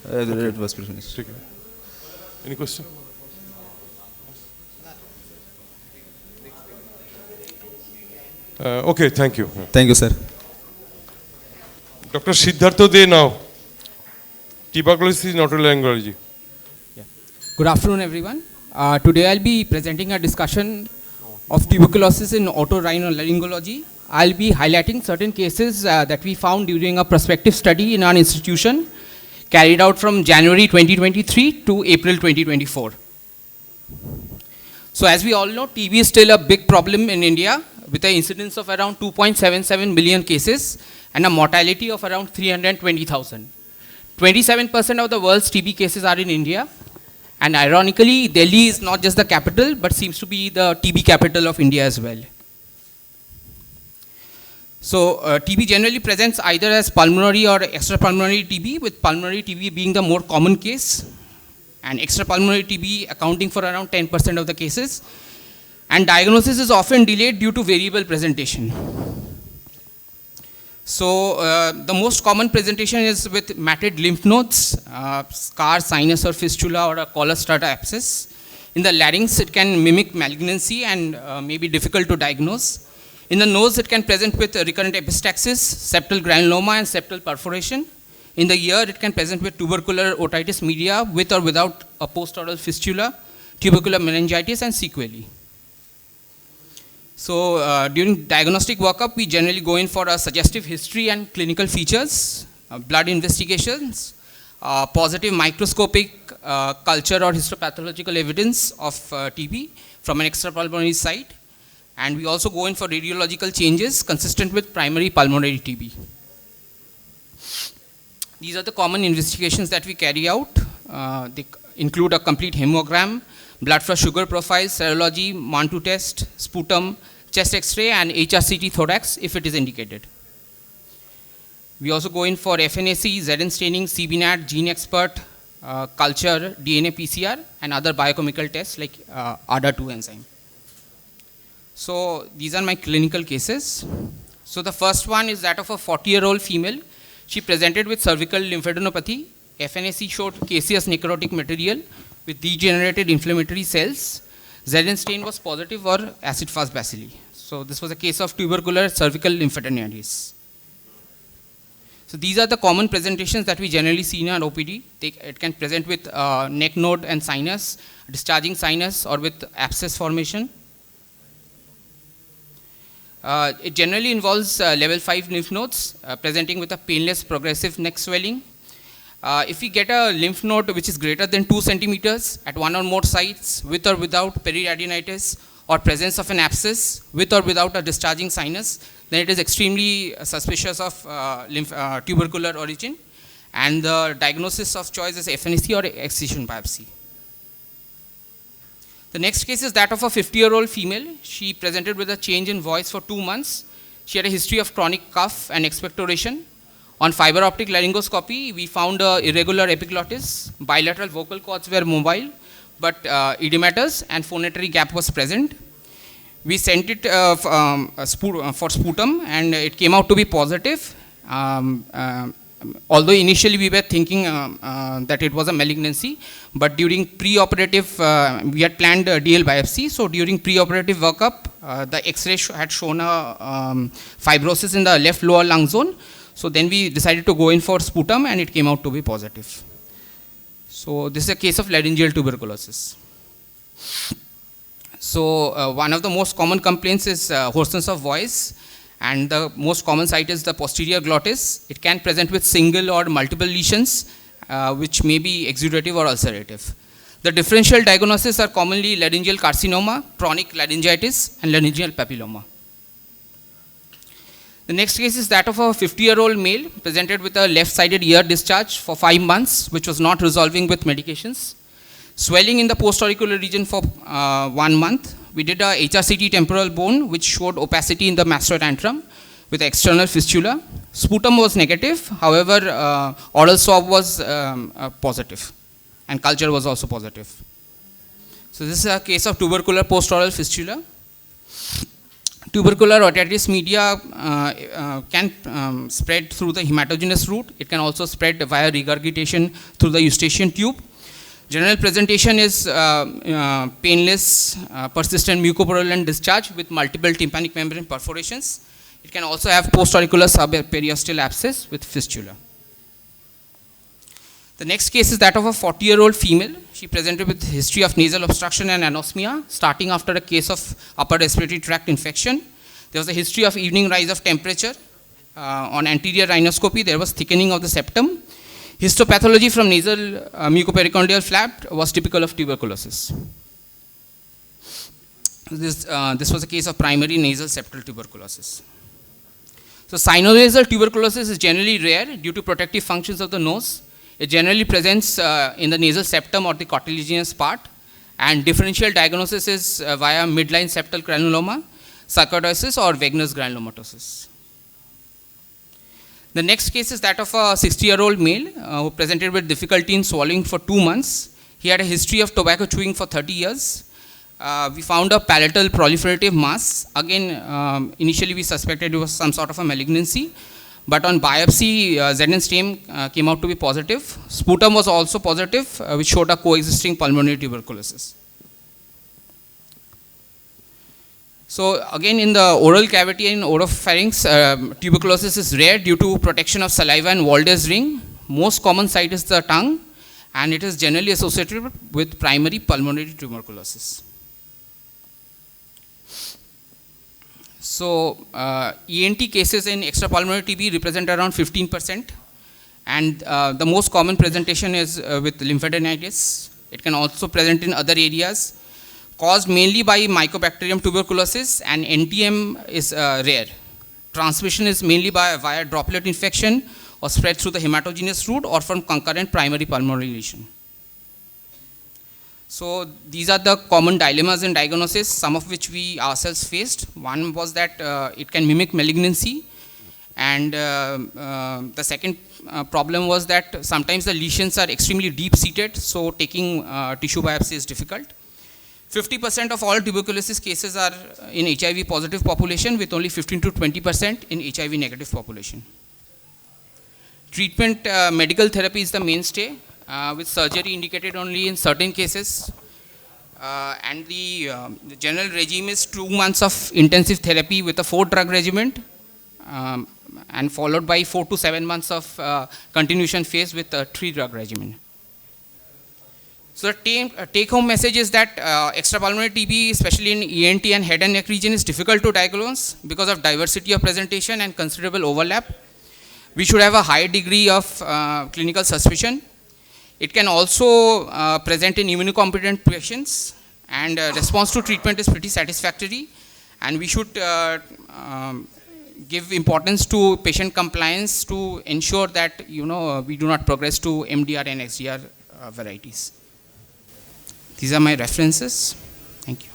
It was finished. Okay. Any question? Okay, thank you. Thank you, sir. Dr. Siddhartha De now. Tuberculosis in otolaryngology. Good afternoon, everyone. Today I'll be presenting a discussion of tuberculosis in otorhinolaryngology. I'll be highlighting certain cases that we found during a prospective study in our institution carried out from January 2023 to April 2024. So as we all know, TB is still a big problem in India with an incidence of around 2.77 million cases and a mortality of around 320,000. 27% of the world's TB cases are in India. And ironically, Delhi is not just the capital, but seems to be the TB capital of India as well. So TB generally presents either as pulmonary or extrapulmonary TB, with pulmonary TB being the more common case, and extrapulmonary TB accounting for around 10% of the cases. And diagnosis is often delayed due to variable presentation. So the most common presentation is with matted lymph nodes, scar, sinus or fistula or a collar strata abscess. In the larynx, it can mimic malignancy and may be difficult to diagnose. In the nose, it can present with recurrent epistaxis, septal granuloma and septal perforation. In the ear, it can present with tubercular otitis media with or without a postoral fistula, tubercular meningitis and sequelae. So during diagnostic workup, we generally go in for a suggestive history and clinical features, blood investigations, positive microscopic culture or histopathological evidence of TB from an extrapulmonary site. And we also go in for radiological changes consistent with primary pulmonary TB. These are the common investigations that we carry out. They include a complete hemogram, blood for sugar profile, serology, Mantoux test, sputum, chest X-ray, and HRCT thorax if it is indicated. We also go in for FNAC, ZN staining, CBNAT, gene expert, culture, DNA PCR, and other biochemical tests like ADA2 enzyme. So these are my clinical cases. So the first one is that of a 40-year-old female. She presented with cervical lymphadenopathy. FNAC showed caseous necrotic material with degenerated inflammatory cells. ZN stain was positive or acid-fast bacilli. So this was a case of tubercular cervical lymphadenitis. So these are the common presentations that we generally see in our OPD. It can present with neck node and sinus, discharging sinus, or with abscess formation. It generally involves level 5 lymph nodes presenting with a painless progressive neck swelling. If we get a lymph node which is greater than 2 centimeters at one or more sites with or without periradenitis or presence of an abscess with or without a discharging sinus, then it is extremely suspicious of tubercular origin, and the diagnosis of choice is FNAC or excision biopsy. The next case is that of a 50-year-old female. She presented with a change in voice for 2 months. She had a history of chronic cough and expectoration. On fiber optic laryngoscopy, we found irregular epiglottis, bilateral vocal cords were mobile, but edematous and phonatory gap was present. We sent it for sputum, and it came out to be positive. Although initially we were thinking that it was a malignancy, but during pre-operative, we had planned a DL biopsy. So during pre-operative workup, the X-ray had shown a fibrosis in the left lower lung zone. So then we decided to go in for sputum, and it came out to be positive. So this is a case of laryngeal tuberculosis. So one of the most common complaints is hoarseness of voice, and the most common site is the posterior glottis. It can present with single or multiple lesions, which may be exudative or ulcerative. The differential diagnoses are commonly laryngeal carcinoma, chronic laryngitis, and laryngeal papilloma. The next case is that of a 50-year-old male presented with a left-sided ear discharge for 5 months, which was not resolving with medications. Swelling in the post-auricular region for 1 month. We did a HRCT temporal bone, which showed opacity in the mastoid antrum with external fistula. Sputum was negative, however, oral swab was positive, and culture was also positive. So this is a case of tubercular post-oral fistula. Tubercular otitis media can spread through the hematogenous route. It can also spread via regurgitation through the eustachian tube. General presentation is painless, persistent mucopurulent discharge with multiple tympanic membrane perforations. It can also have post-auricular subperiosteal abscess with fistula. The next case is that of a 40-year-old female. She presented with history of nasal obstruction and anosmia, starting after a case of upper respiratory tract infection. There was a history of evening rise of temperature. On anterior rhinoscopy, there was thickening of the septum. Histopathology from nasal mucopericardial flap was typical of tuberculosis. This was a case of primary nasal septal tuberculosis. So sinonasal tuberculosis is generally rare due to protective functions of the nose. It generally presents in the nasal septum or the cartilaginous part, and differential diagnosis is via midline septal granuloma, sarcoidosis, or Wegener's granulomatosis. The next case is that of a 60-year-old male who presented with difficulty in swallowing for 2 months. He had a history of tobacco chewing for 30 years. We found a palatal proliferative mass. Again, initially we suspected it was some sort of a malignancy, but on biopsy, ZN stain came out to be positive. Sputum was also positive, which showed a coexisting pulmonary tuberculosis. So again, in the oral cavity and oropharynx, tuberculosis is rare due to protection of saliva and Waldes ring. Most common site is the tongue, and it is generally associated with primary pulmonary tuberculosis. So ENT cases in extrapulmonary TB represent around 15%, and the most common presentation is with lymphadenitis. It can also present in other areas, caused mainly by Mycobacterium tuberculosis, and NTM is rare. Transmission is mainly via droplet infection or spread through the hematogenous route or from concurrent primary pulmonary lesion. So these are the common dilemmas in diagnosis, some of which we ourselves faced. One was that it can mimic malignancy, and the second problem was that sometimes the lesions are extremely deep-seated, so taking tissue biopsy is difficult. 50% of all tuberculosis cases are in HIV positive population, with only 15 to 20% in HIV negative population. Treatment, medical therapy is the mainstay, with surgery indicated only in certain cases. And the general regime is 2 months of intensive therapy with a 4-drug regimen, and followed by 4 to 7 months of continuation phase with a 3-drug regimen. So the take-home message is that extrapulmonary TB, especially in ENT and head and neck region, is difficult to diagnose because of diversity of presentation and considerable overlap. We should have a high degree of clinical suspicion. It can also present in immunocompetent patients, and response to treatment is pretty satisfactory. And we should give importance to patient compliance to ensure that we do not progress to MDR and XDR varieties. These are my references. Thank you.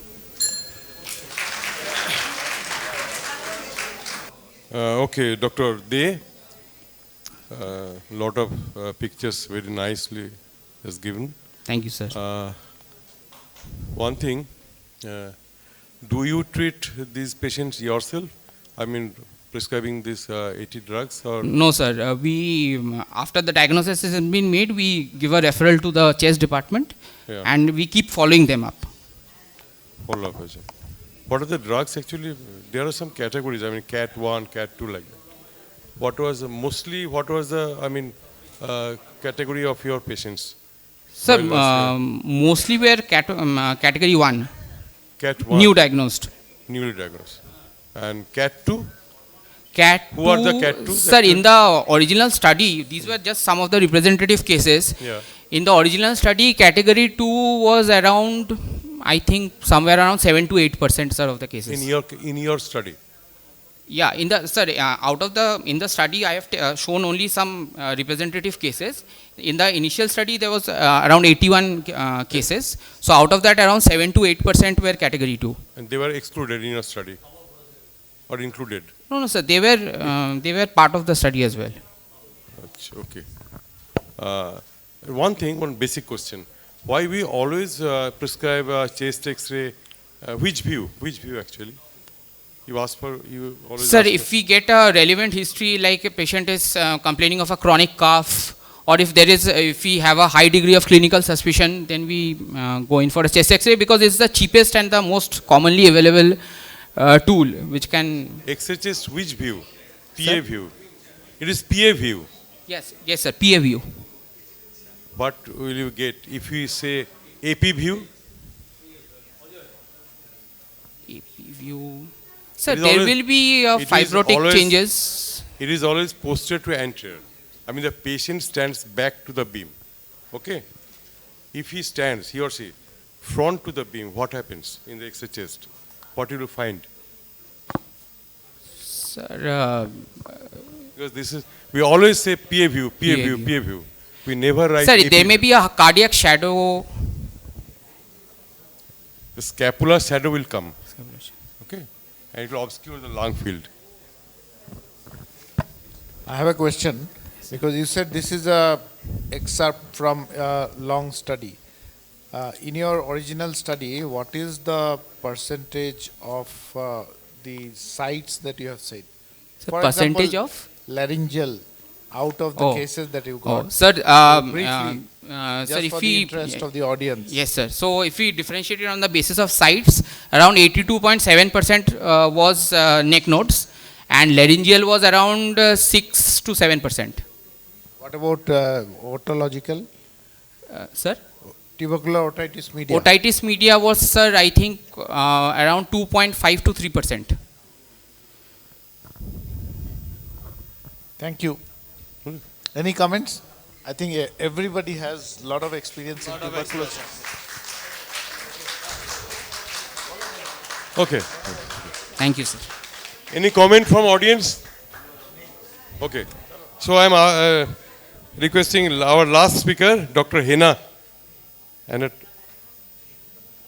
Okay, Dr. De, lot of pictures very nicely is given. Thank you, sir. One thing, do you treat these patients yourself? I mean, prescribing these 80 drugs? Or no, sir. We, after the diagnosis has been made, we give a referral to the chest department, and we keep following them up. Follow up. What are the drugs actually? There are some categories. I mean, Cat 1, Cat 2, like that. What was the category of your patients? Sir, mostly were category 1. Cat 1. New diagnosed. Newly diagnosed. And Cat 2? Cat 2. Who are the Cat 2? Sir, in the original study, these were just some of the representative cases. Yeah. In the original study, category 2 was around, I think, somewhere around 7 to 8%, sir, of the cases. In your study? Yeah, in the study I have shown only some representative cases. In the initial study there was around 81 cases. So out of that around 7 to 8% were category 2. And they were excluded in your study or included? No, sir. They were part of the study as well. Okay. One basic question: why we always prescribe chest X-ray? Which view actually? You always Sir, ask if we get a relevant history, like a patient is complaining of a chronic cough, or if we have a high degree of clinical suspicion, then we go in for a chest X-ray, because it's the cheapest and the most commonly available tool which can. X-ray chest, which view? PA view. It is PA view. Yes, sir. PA view. What will you get if we say AP view? AP view. Sir, there will be fibrotic changes. It is always posterior to anterior. I mean, the patient stands back to the beam. Okay? If he stands, he or she, front to the beam, what happens in the X-ray chest? What will you find? Sir, because we always say PA view, PA view. We never write. Sir, AP there may be a cardiac shadow. The scapular shadow will come. Okay? And it will obscure the lung field. I have a question, because you said this is a excerpt from a long study. In your original study, what is the percentage of the sites that you have said? So For percentage example, of? Laryngeal, out of the cases that you got. Sir, briefly, sir, just for the interest of the audience. Yes, sir. So if we differentiate it on the basis of sites, around 82.7% was neck nodes, and laryngeal was around 6 to 7%. What about otological? Sir? Tubercular otitis media. Otitis media was, sir, I think around 2.5 to 3%. Thank you. Any comments? I think everybody has a lot of experience in tuberculosis. Okay. Thank you, sir. Any comment from audience? Okay. So I am requesting our last speaker, Dr. Hena. And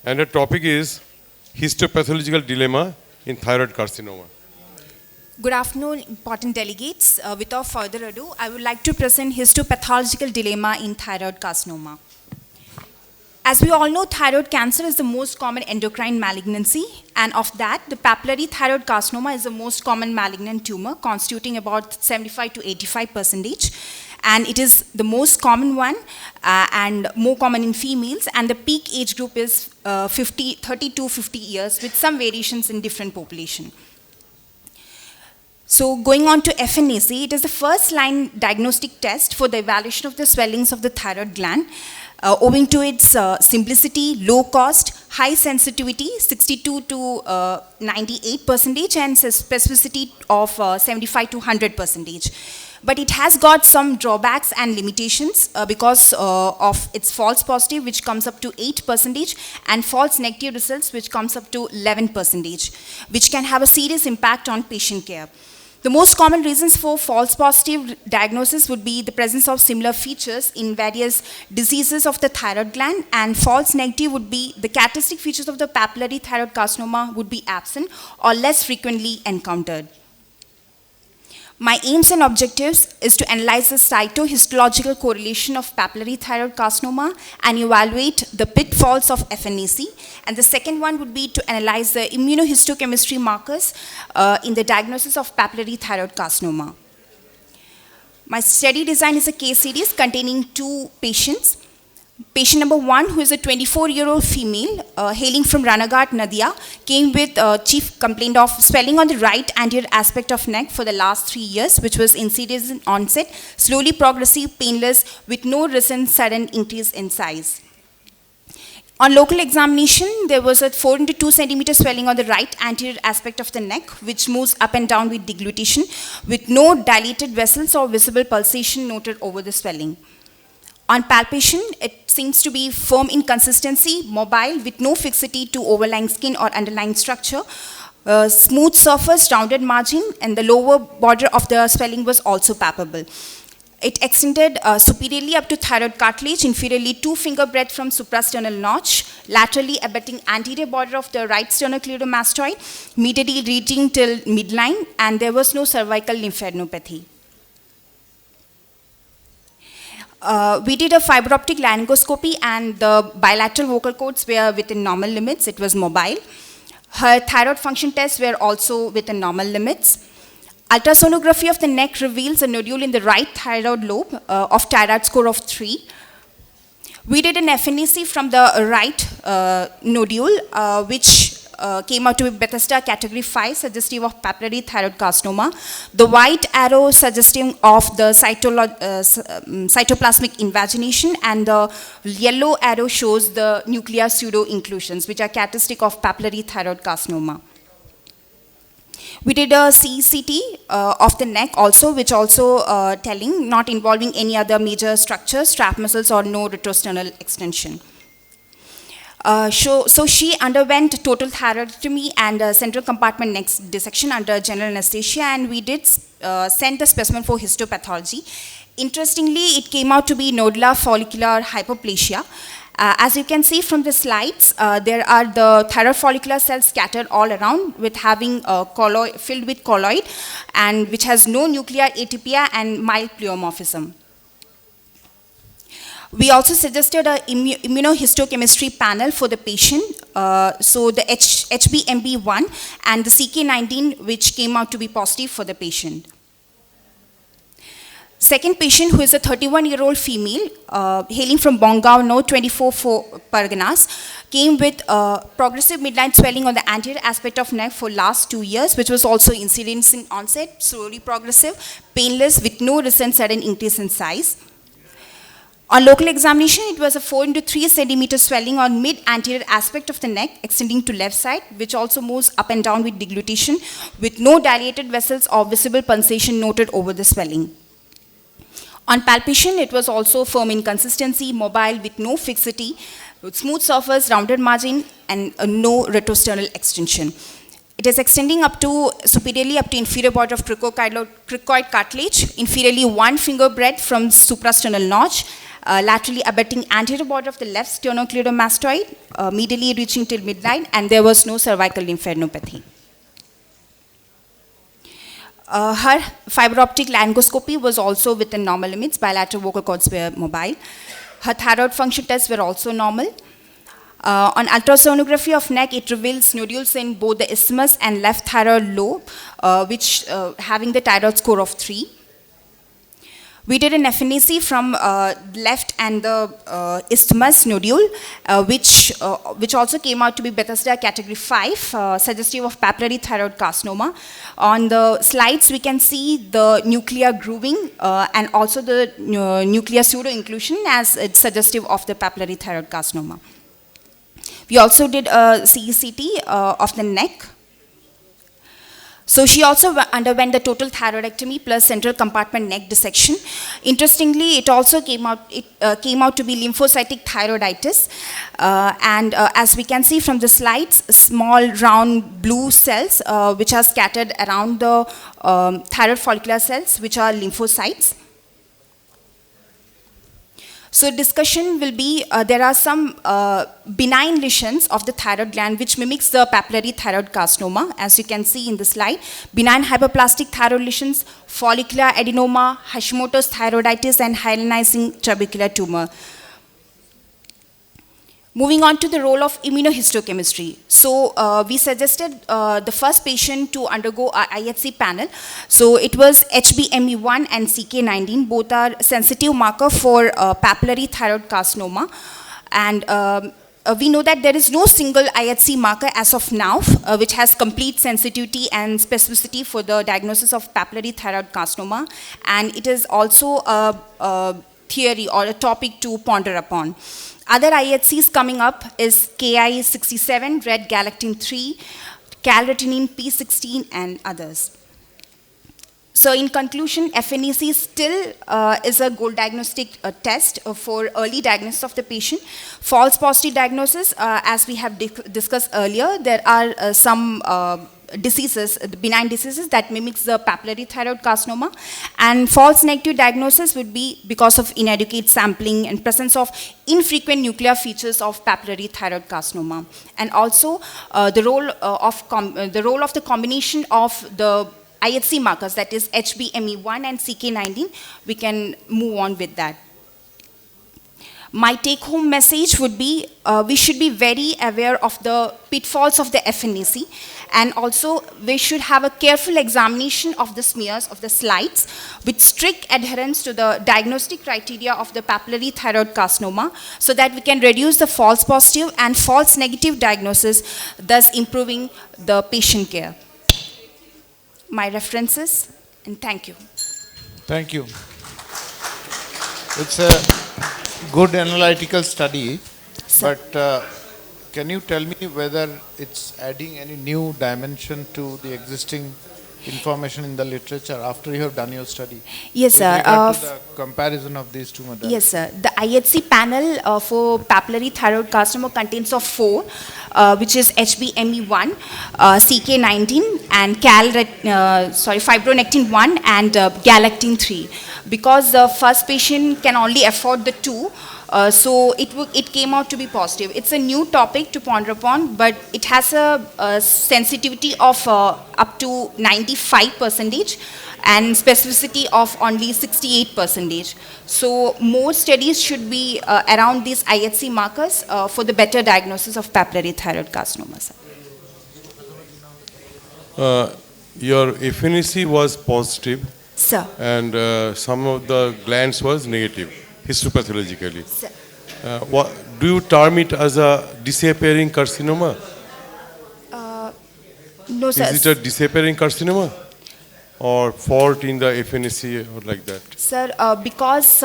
the topic is histopathological dilemma in thyroid carcinoma. Good afternoon, important delegates. Without further ado, I would like to present histopathological dilemma in thyroid carcinoma. As we all know, thyroid cancer is the most common endocrine malignancy, and of that, the papillary thyroid carcinoma is the most common malignant tumor, constituting about 75 to 85%, and it is the most common one and more common in females, and the peak age group is 30 to 50 years, with some variations in different population. So going on to FNAC, it is the first line diagnostic test for the evaluation of the swellings of the thyroid gland, owing to its simplicity, low cost, high sensitivity, 62 to 98%, and specificity of 75 to 100%. But it has got some drawbacks and limitations because of its false positive, which comes up to 8%, and false negative results, which comes up to 11%, which can have a serious impact on patient care. The most common reasons for false positive diagnosis would be the presence of similar features in various diseases of the thyroid gland, and false negative would be the characteristic features of the papillary thyroid carcinoma would be absent or less frequently encountered. My aims and objectives is to analyze the cytohistological correlation of papillary thyroid carcinoma and evaluate the pitfalls of FNAC. And the second one would be to analyze the immunohistochemistry markers in the diagnosis of papillary thyroid carcinoma. My study design is a case series containing 2 patients. Patient number 1, who is a 24-year-old female hailing from Ranaghat, Nadia, came with chief complaint of swelling on the right anterior aspect of neck for the last 3 years, which was insidious in onset, slowly progressive, painless, with no recent sudden increase in size. On local examination, there was a 4 into 2 centimeter swelling on the right anterior aspect of the neck, which moves up and down with deglutition, with no dilated vessels or visible pulsation noted over the swelling. On palpation, it seems to be firm in consistency, mobile, with no fixity to overlying skin or underlying structure, smooth surface, rounded margin, and the lower border of the swelling was also palpable. It extended superiorly up to thyroid cartilage, inferiorly 2 finger breadth from suprasternal notch, laterally abutting anterior border of the right sternocleidomastoid, medially reaching till midline, and there was no cervical lymphadenopathy. We did a fiber optic laryngoscopy, and the bilateral vocal cords were within normal limits. It was mobile. Her thyroid function tests were also within normal limits. Ultrasonography of the neck reveals a nodule in the right thyroid lobe of thyroid score of 3. We did an FNAC from the right nodule, which came out to be Bethesda category 5, suggestive of papillary thyroid carcinoma. The white arrow suggesting of the cytoplasmic invagination, and the yellow arrow shows the nuclear pseudo-inclusions, which are characteristic of papillary thyroid carcinoma. We did a CCT of the neck also, which also telling, not involving any other major structures, strap muscles, or no retrosternal extension. So she underwent total thyroidectomy and central compartment neck dissection under general anesthesia, and we did send the specimen for histopathology. Interestingly, it came out to be nodular follicular hyperplasia. As you can see from the slides, there are the thyroid follicular cells scattered all around, with having filled with colloid, and which has no nuclear atypia and mild pleomorphism. We also suggested an immunohistochemistry panel for the patient, so the HbMB1 and the CK19, which came out to be positive for the patient. Second patient, who is a 31-year-old female, hailing from Bongao, No 24 Parganas, came with progressive midline swelling on the anterior aspect of neck for last 2 years, which was also incidence in onset, slowly progressive, painless, with no recent sudden increase in size. On local examination, it was a 4 into 3 centimeter swelling on mid-anterior aspect of the neck, extending to left side, which also moves up and down with deglutition, with no dilated vessels or visible pulsation noted over the swelling. On palpation, it was also firm in consistency, mobile, with no fixity, with smooth surface, rounded margin, and no retrosternal extension. It is extending up to superiorly up to inferior border of cricoid cartilage, inferiorly 1 finger breadth from suprasternal notch, laterally abutting anterior border of the left sternocleidomastoid, medially reaching till midline, and there was no cervical lymphadenopathy. Her fiber optic laryngoscopy was also within normal limits. Bilateral vocal cords were mobile. Her thyroid function tests were also normal. On ultrasonography of neck, it reveals nodules in both the isthmus and left thyroid lobe, which having the thyroid score of 3. We did an FNAC from left and the isthmus nodule, which also came out to be Bethesda category 5, suggestive of papillary thyroid carcinoma. On the slides, we can see the nuclear grooving and also the nuclear pseudo-inclusion as it's suggestive of the papillary thyroid carcinoma. We also did a CECT of the neck. So she also underwent the total thyroidectomy plus central compartment neck dissection. Interestingly, it also came out to be lymphocytic thyroiditis. As we can see from the slides, small round blue cells which are scattered around the thyroid follicular cells, which are lymphocytes. So discussion will be, there are some benign lesions of the thyroid gland which mimics the papillary thyroid carcinoma, as you can see in the slide. Benign hyperplastic thyroid lesions, follicular adenoma, Hashimoto's thyroiditis, and hyalinizing trabecular tumor. Moving on to the role of immunohistochemistry. So we suggested the first patient to undergo our IHC panel. So it was HbME1 and CK19. Both are sensitive marker for papillary thyroid carcinoma. And we know that there is no single IHC marker as of now which has complete sensitivity and specificity for the diagnosis of papillary thyroid carcinoma. And it is also a theory or a topic to ponder upon. Other IHCs coming up is KI67, red galactine-3, calretinine P16, and others. So in conclusion, FNAC still is a gold diagnostic test for early diagnosis of the patient. False positive diagnosis, as we have discussed earlier, there are some diseases, benign diseases that mimics the papillary thyroid carcinoma, and false negative diagnosis would be because of inadequate sampling and presence of infrequent nuclear features of papillary thyroid carcinoma. And also the role of the combination of the IHC markers, that is HbME1 and CK19, we can move on with that. My take-home message would be we should be very aware of the pitfalls of the FNAC, and also we should have a careful examination of the smears of the slides with strict adherence to the diagnostic criteria of the papillary thyroid carcinoma, so that we can reduce the false positive and false negative diagnosis, thus improving the patient care. My references, and thank you. Thank you. It's a good analytical study, but can you tell me whether it's adding any new dimension to the existing information in the literature after you have done your study? Yes, sir. With regard to the comparison of these two modalities. Yes, sir. The IHC panel for papillary thyroid carcinoma contains of 4, which is HbME1, CK19, and fibronectin 1 and galactine 3. Because the first patient can only afford the 2, so it came out to be positive. It's a new topic to ponder upon, but it has a sensitivity of up to 95% and specificity of only 68%. So more studies should be around these IHC markers for the better diagnosis of papillary thyroid carcinoma. Your FNAC was positive, sir, and some of the glands was negative, histopathologically. Sir. Do you term it as a disappearing carcinoma? No, sir. Is it a disappearing carcinoma? Or fault in the FNAC or like that? Sir, because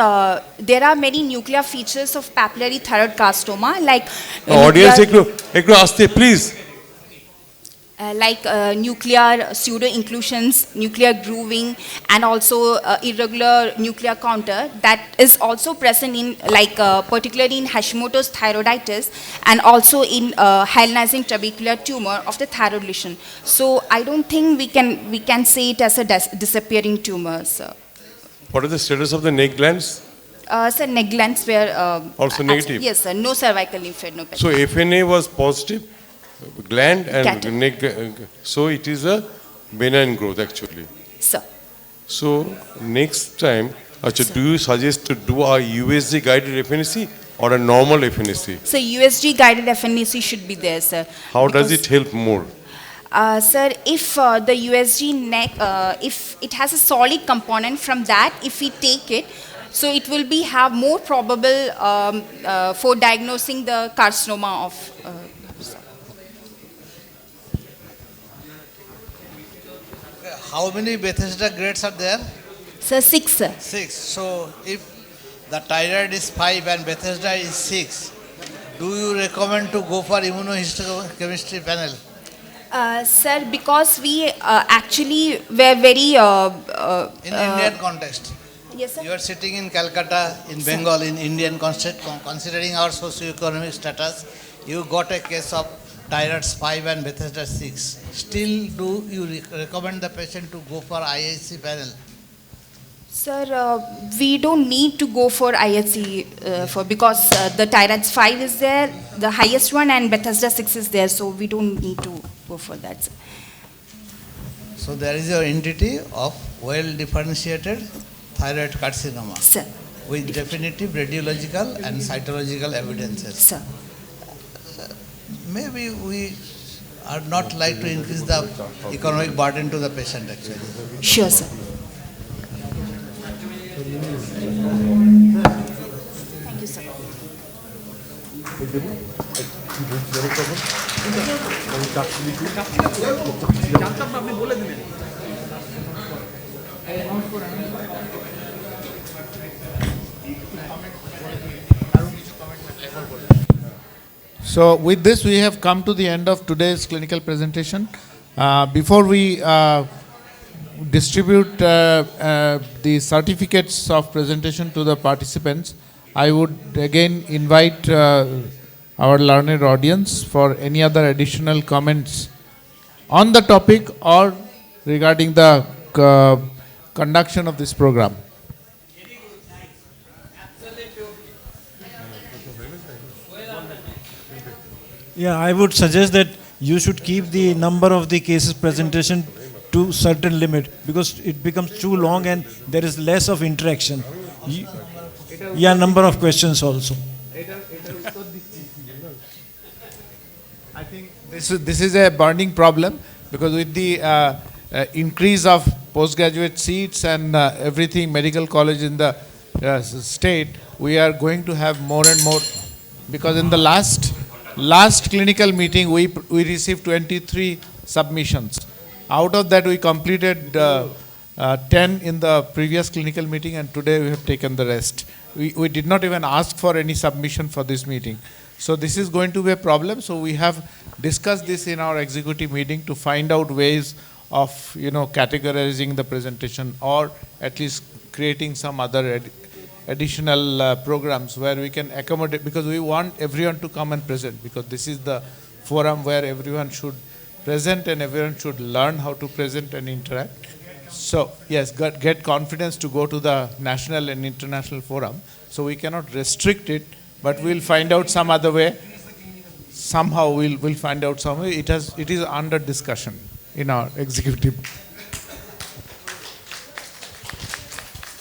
there are many nuclear features of papillary thyroid carcinoma, like Audience, ekru aste, please. Nuclear pseudo-inclusions, nuclear grooving, and also irregular nuclear counter that is also present in, particularly in Hashimoto's thyroiditis, and also in hyalinizing trabecular tumor of the thyroid lesion. So I don't think we can say it as a disappearing tumor, sir. What is the status of the neck glands? Sir, neck glands were also negative? Yes, sir. No cervical lymph node. No. So FNA was positive, gland and neck, so it is a benign growth actually. Sir. So next time, do you suggest to do a USG guided FNAC or a normal FNAC? So USG guided FNAC should be there, sir. How does Because- it help more? Sir, if the USG neck, if it has a solid component from that, if we take it, so it will be have more probable for diagnosing the carcinoma of. How many Bethesda grades are there? Sir, 6, sir. 6. So if the thyroid is 5 and Bethesda is 6, do you recommend to go for immunohistochemistry panel? Sir, because we actually were very. In Indian context. Yes, sir. You are sitting in Calcutta, in Bengal, in Indian context, considering our socio-economic status, you got a case of thyroid 5 and Bethesda 6. Still, do you recommend the patient to go for IHC panel? Sir, we don't need to go for IHC for because the thyroid 5 is there, the highest one, and Bethesda 6 is there, so we don't need to go for that, sir. So there is your entity of well-differentiated thyroid carcinoma. Sir. With definitive radiological and cytological evidences. Sir. Maybe we are not like to increase the economic burden to the patient actually. Sure, sir. Thank you, sir. So with this, we have come to the end of today's clinical presentation. Before we distribute the certificates of presentation to the participants, I would again invite our learned audience for any other additional comments on the topic or regarding the conduction of this program. Yeah, I would suggest that you should keep the number of the cases presentation to certain limit because it becomes too long and there is less of interaction. Yeah, number of questions also. I think this is a burning problem because with the increase of postgraduate seats and everything, medical college in the state, we are going to have more and more, because in the last clinical meeting we received 23 submissions. Out of that we completed 10 in the previous clinical meeting, and today we have taken the rest. We did not even ask for any submission for this meeting. So this is going to be a problem. So we have discussed this in our executive meeting to find out ways of categorizing the presentation, or at least creating some other additional programs where we can accommodate, because we want everyone to come and present, because this is the forum where everyone should present and everyone should learn how to present and interact. So yes, get confidence to go to the national and international forum. So we cannot restrict it, but we'll find out some other way. Somehow we'll find out some way. It is under discussion in our executive.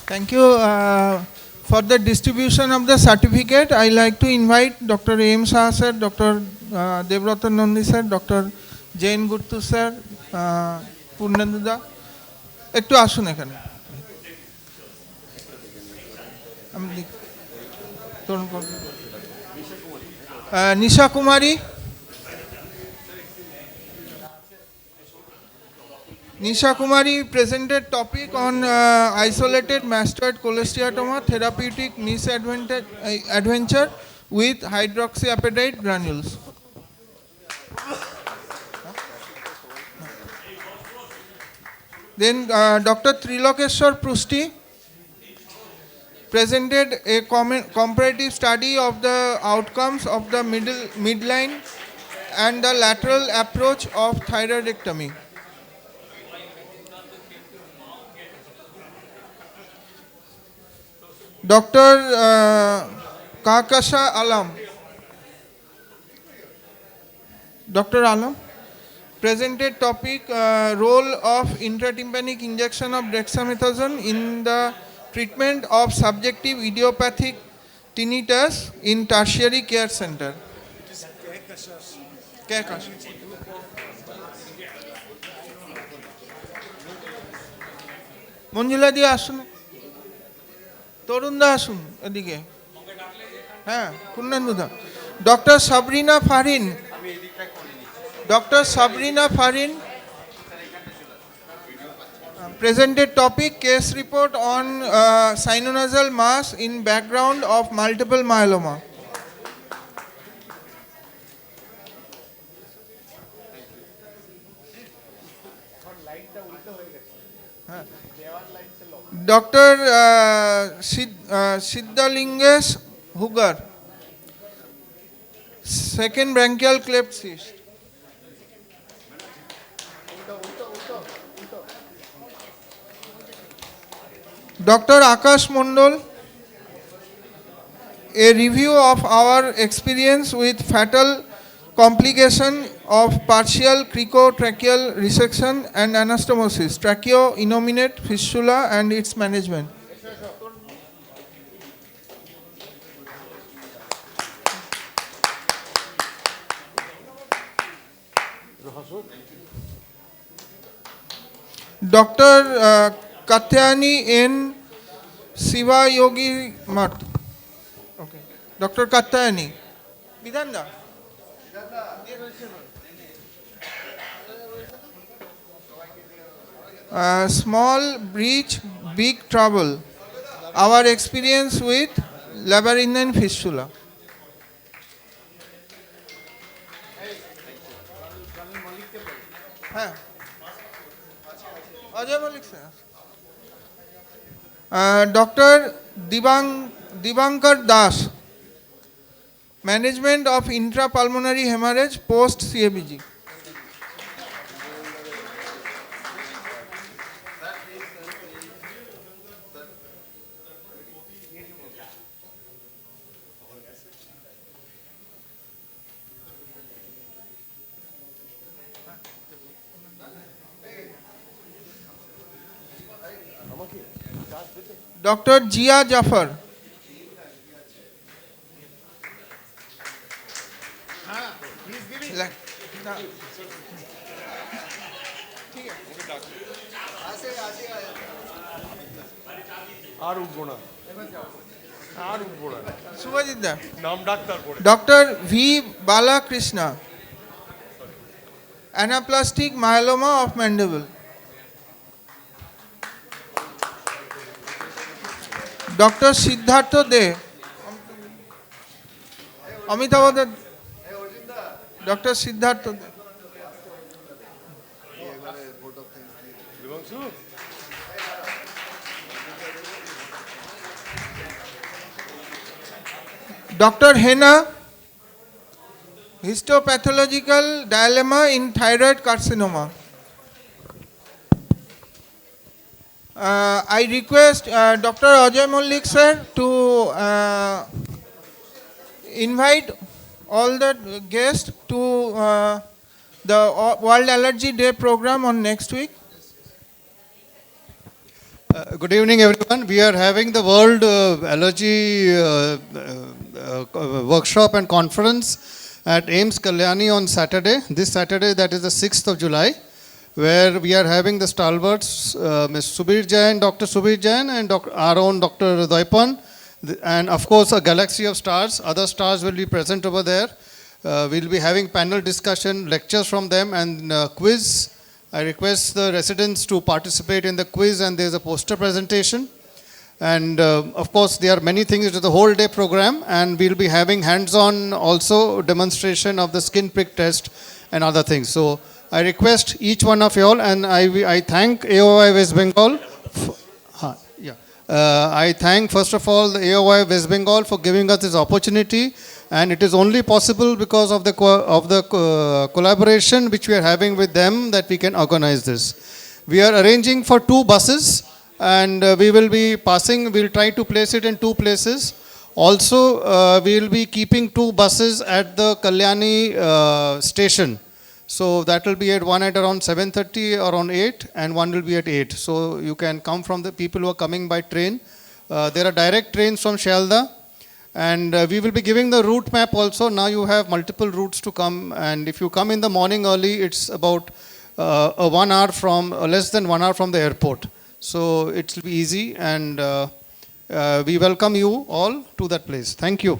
Thank you. For the distribution of the certificate, I like to invite Dr. A.M. Shah sir, Dr. Devrata Nandi sir, Dr. Jain Gurtu sir, Purnenduda. একটু আসুন এখানে। নিশা কুমারী, Nisha Kumari presented topic on isolated mastoid cholesteatoma therapeutic niche adventure with hydroxyapatite granules. Then Dr. Trilokeshwar Prusti presented a comparative study of the outcomes of the midline and the lateral approach of thyroidectomy. Dr. Kakasha Alam. Dr. Alam presented topic role of intratympanic injection of dexamethasone in the treatment of subjective idiopathic tinnitus in tertiary care center. Kehkasha. Manjula দি আসুন, তরুণ দা আসুন এদিকে, হ্যাঁ পূর্ণেন্দু দা। Doctor Sabrina Farin, doctor Sabrina Farin presented topic case report on sinonasal mass in background of multiple myeloma. Dr. Siddhalingesh Hugar, second branchial cleft cyst. Dr. Akash Mondol, a review of our experience with fatal complication of partial cricotracheal resection and anastomosis, tracheo-innominate fistula and its management. Dr. Katyani N. Siva Yogi Mat. Okay. Dr. Katyani. Bidanda. Small breach, big trouble. Our experience with labyrinthine fistula. Ajay Malik sir. Dr. Dibankar Das, management of intrapulmonary hemorrhage post CABG. Dr. Jia Jafar. আর উঠবো না, আর উঠবো না। Subhajit da. নাম doctor করে। Dr. V. Balakrishna, anaplastic myeloma of mandible. Dr. Siddhartha De, Amitabh De, Dr. Siddhartha De. Dr. Hena, histopathological dilemma in thyroid carcinoma. I request Dr. Ajay Mollik sir to invite all the guests to the World Allergy Day program on next week. Good evening, everyone. We are having the World Allergy Workshop and Conference at AIIMS Kalyani on Saturday. This Saturday, that is the 6th of July, where we are having the stalwarts, Ms. Subir Jain, Dr. Subir Jain, and our own Dr. Doipan, and of course a galaxy of stars. Other stars will be present over there. We'll be having panel discussion, lectures from them, and quiz. I request the residents to participate in the quiz, and there's a poster presentation. And of course, there are many things. It is a whole day program, and we'll be having hands-on also demonstration of the skin prick test and other things. So I request each one of you all, and I thank AOI West Bengal. I thank first of all the AOI West Bengal for giving us this opportunity, and it is only possible because of the collaboration which we are having with them that we can organize this. We are arranging for 2 buses, and we will be passing. We'll try to place it in 2 places. Also, we will be keeping 2 buses at the Kalyani station. So that will be at one at around 7:30 or around 8, and one will be at 8. So you can come from the people who are coming by train. There are direct trains from Shalda, And we will be giving the route map also. Now you have multiple routes to come, and if you come in the morning early, it's about a 1 hour from, less than 1 hour from the airport. So it will be easy, and we welcome you all to that place. Thank you.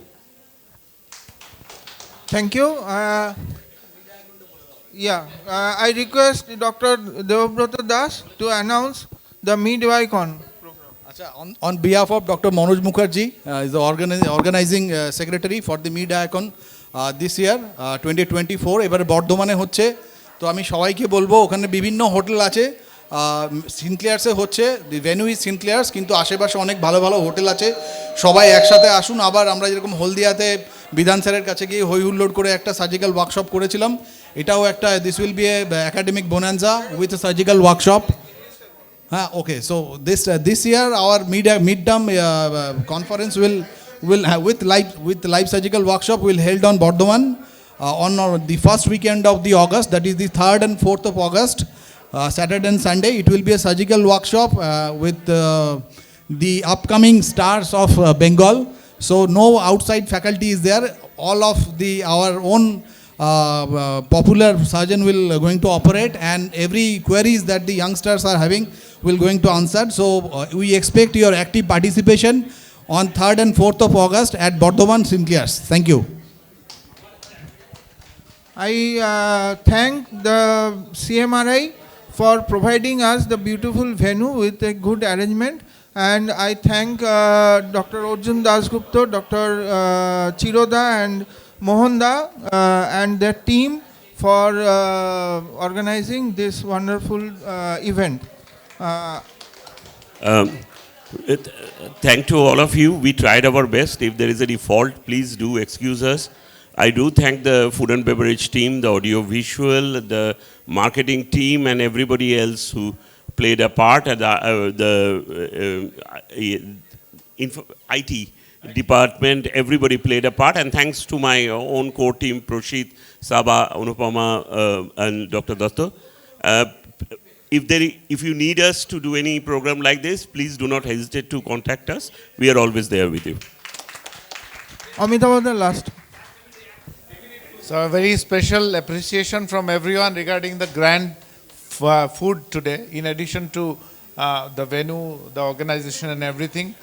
Thank you. I request Dr. Devabrata Das to announce the Mid-Icon. On behalf of Dr. Manoj Mukherjee, is the organizing secretary for the Mid-Icon this year, 2024, এবারে বর্ধমানে হচ্ছে। তো আমি সবাইকে বলবো, ওখানে বিভিন্ন hotel আছে, সিনক্লিয়ার্সে হচ্ছে, দি ভেন্যু ইজ সিনক্লিয়ার্স, কিন্তু আশেপাশে অনেক ভালো ভালো হোটেল আছে। সবাই একসাথে আসুন। আবার আমরা যেরকম হলদিয়াতে বিধান স্যারের কাছে গিয়ে হই হুল্লোড় করে একটা সার্জিক্যাল ওয়ার্কশপ করেছিলাম, এটাও একটা, this will be a academic bonanza with a surgical workshop. Okay, so this year our mid-term conference will with live surgical workshop will held on Bardhaman on the first weekend of the August, that is the 3rd and 4th of August, Saturday and Sunday. It will be a surgical workshop with the upcoming stars of Bengal. So no outside faculty is there. All of our own popular surgeon will going to operate, and every queries that the youngsters are having will going to answer. So we expect your active participation on 3rd and 4th of August at Bardhaman Sinclairs. Thank you. I thank the CMRI for providing us the beautiful venue with a good arrangement, and I thank Dr. Arjun Dasgupta, Dr. Chiroda and Mohanda and their team for organizing this wonderful event. Thank to all of you. We tried our best. If there is any fault, please do excuse us. I do thank the food and beverage team, the audio visual, the marketing team, and everybody else who played a part, and the IT department. Everybody played a part, and thanks to my own core team, Proshit, Saba, Anupama, and Dr. Dasto. If you need us to do any program like this, please do not hesitate to contact us. We are always there with you. Amitabh, the last. So a very special appreciation from everyone regarding the grand food today. In addition to the venue, the organization and everything,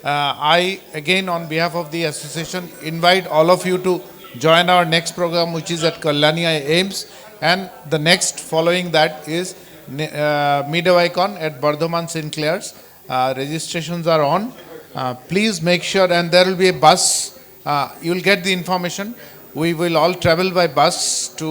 I again on behalf of the association invite all of you to join our next program, which is at Kalyani AIIMS, and the next following that is Mid-Icon at Bardhaman Sinclairs. Registrations are on. Please make sure, and there will be a bus. You will get the information. We will all travel by bus to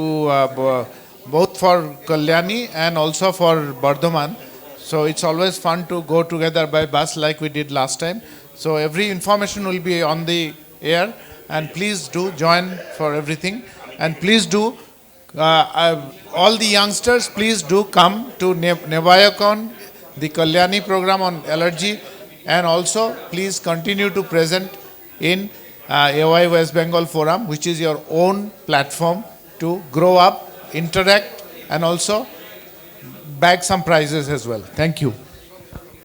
both for Kalyani and also for Bardhaman. So it's always fun to go together by bus like we did last time. So every information will be on the air, and please do join for everything. And please do, all the youngsters, please do come to Mid-Icon, the Kalyani program on allergy, and also please continue to present in AY West Bengal Forum, which is your own platform to grow up, interact, and also bag some prizes as well. Thank you.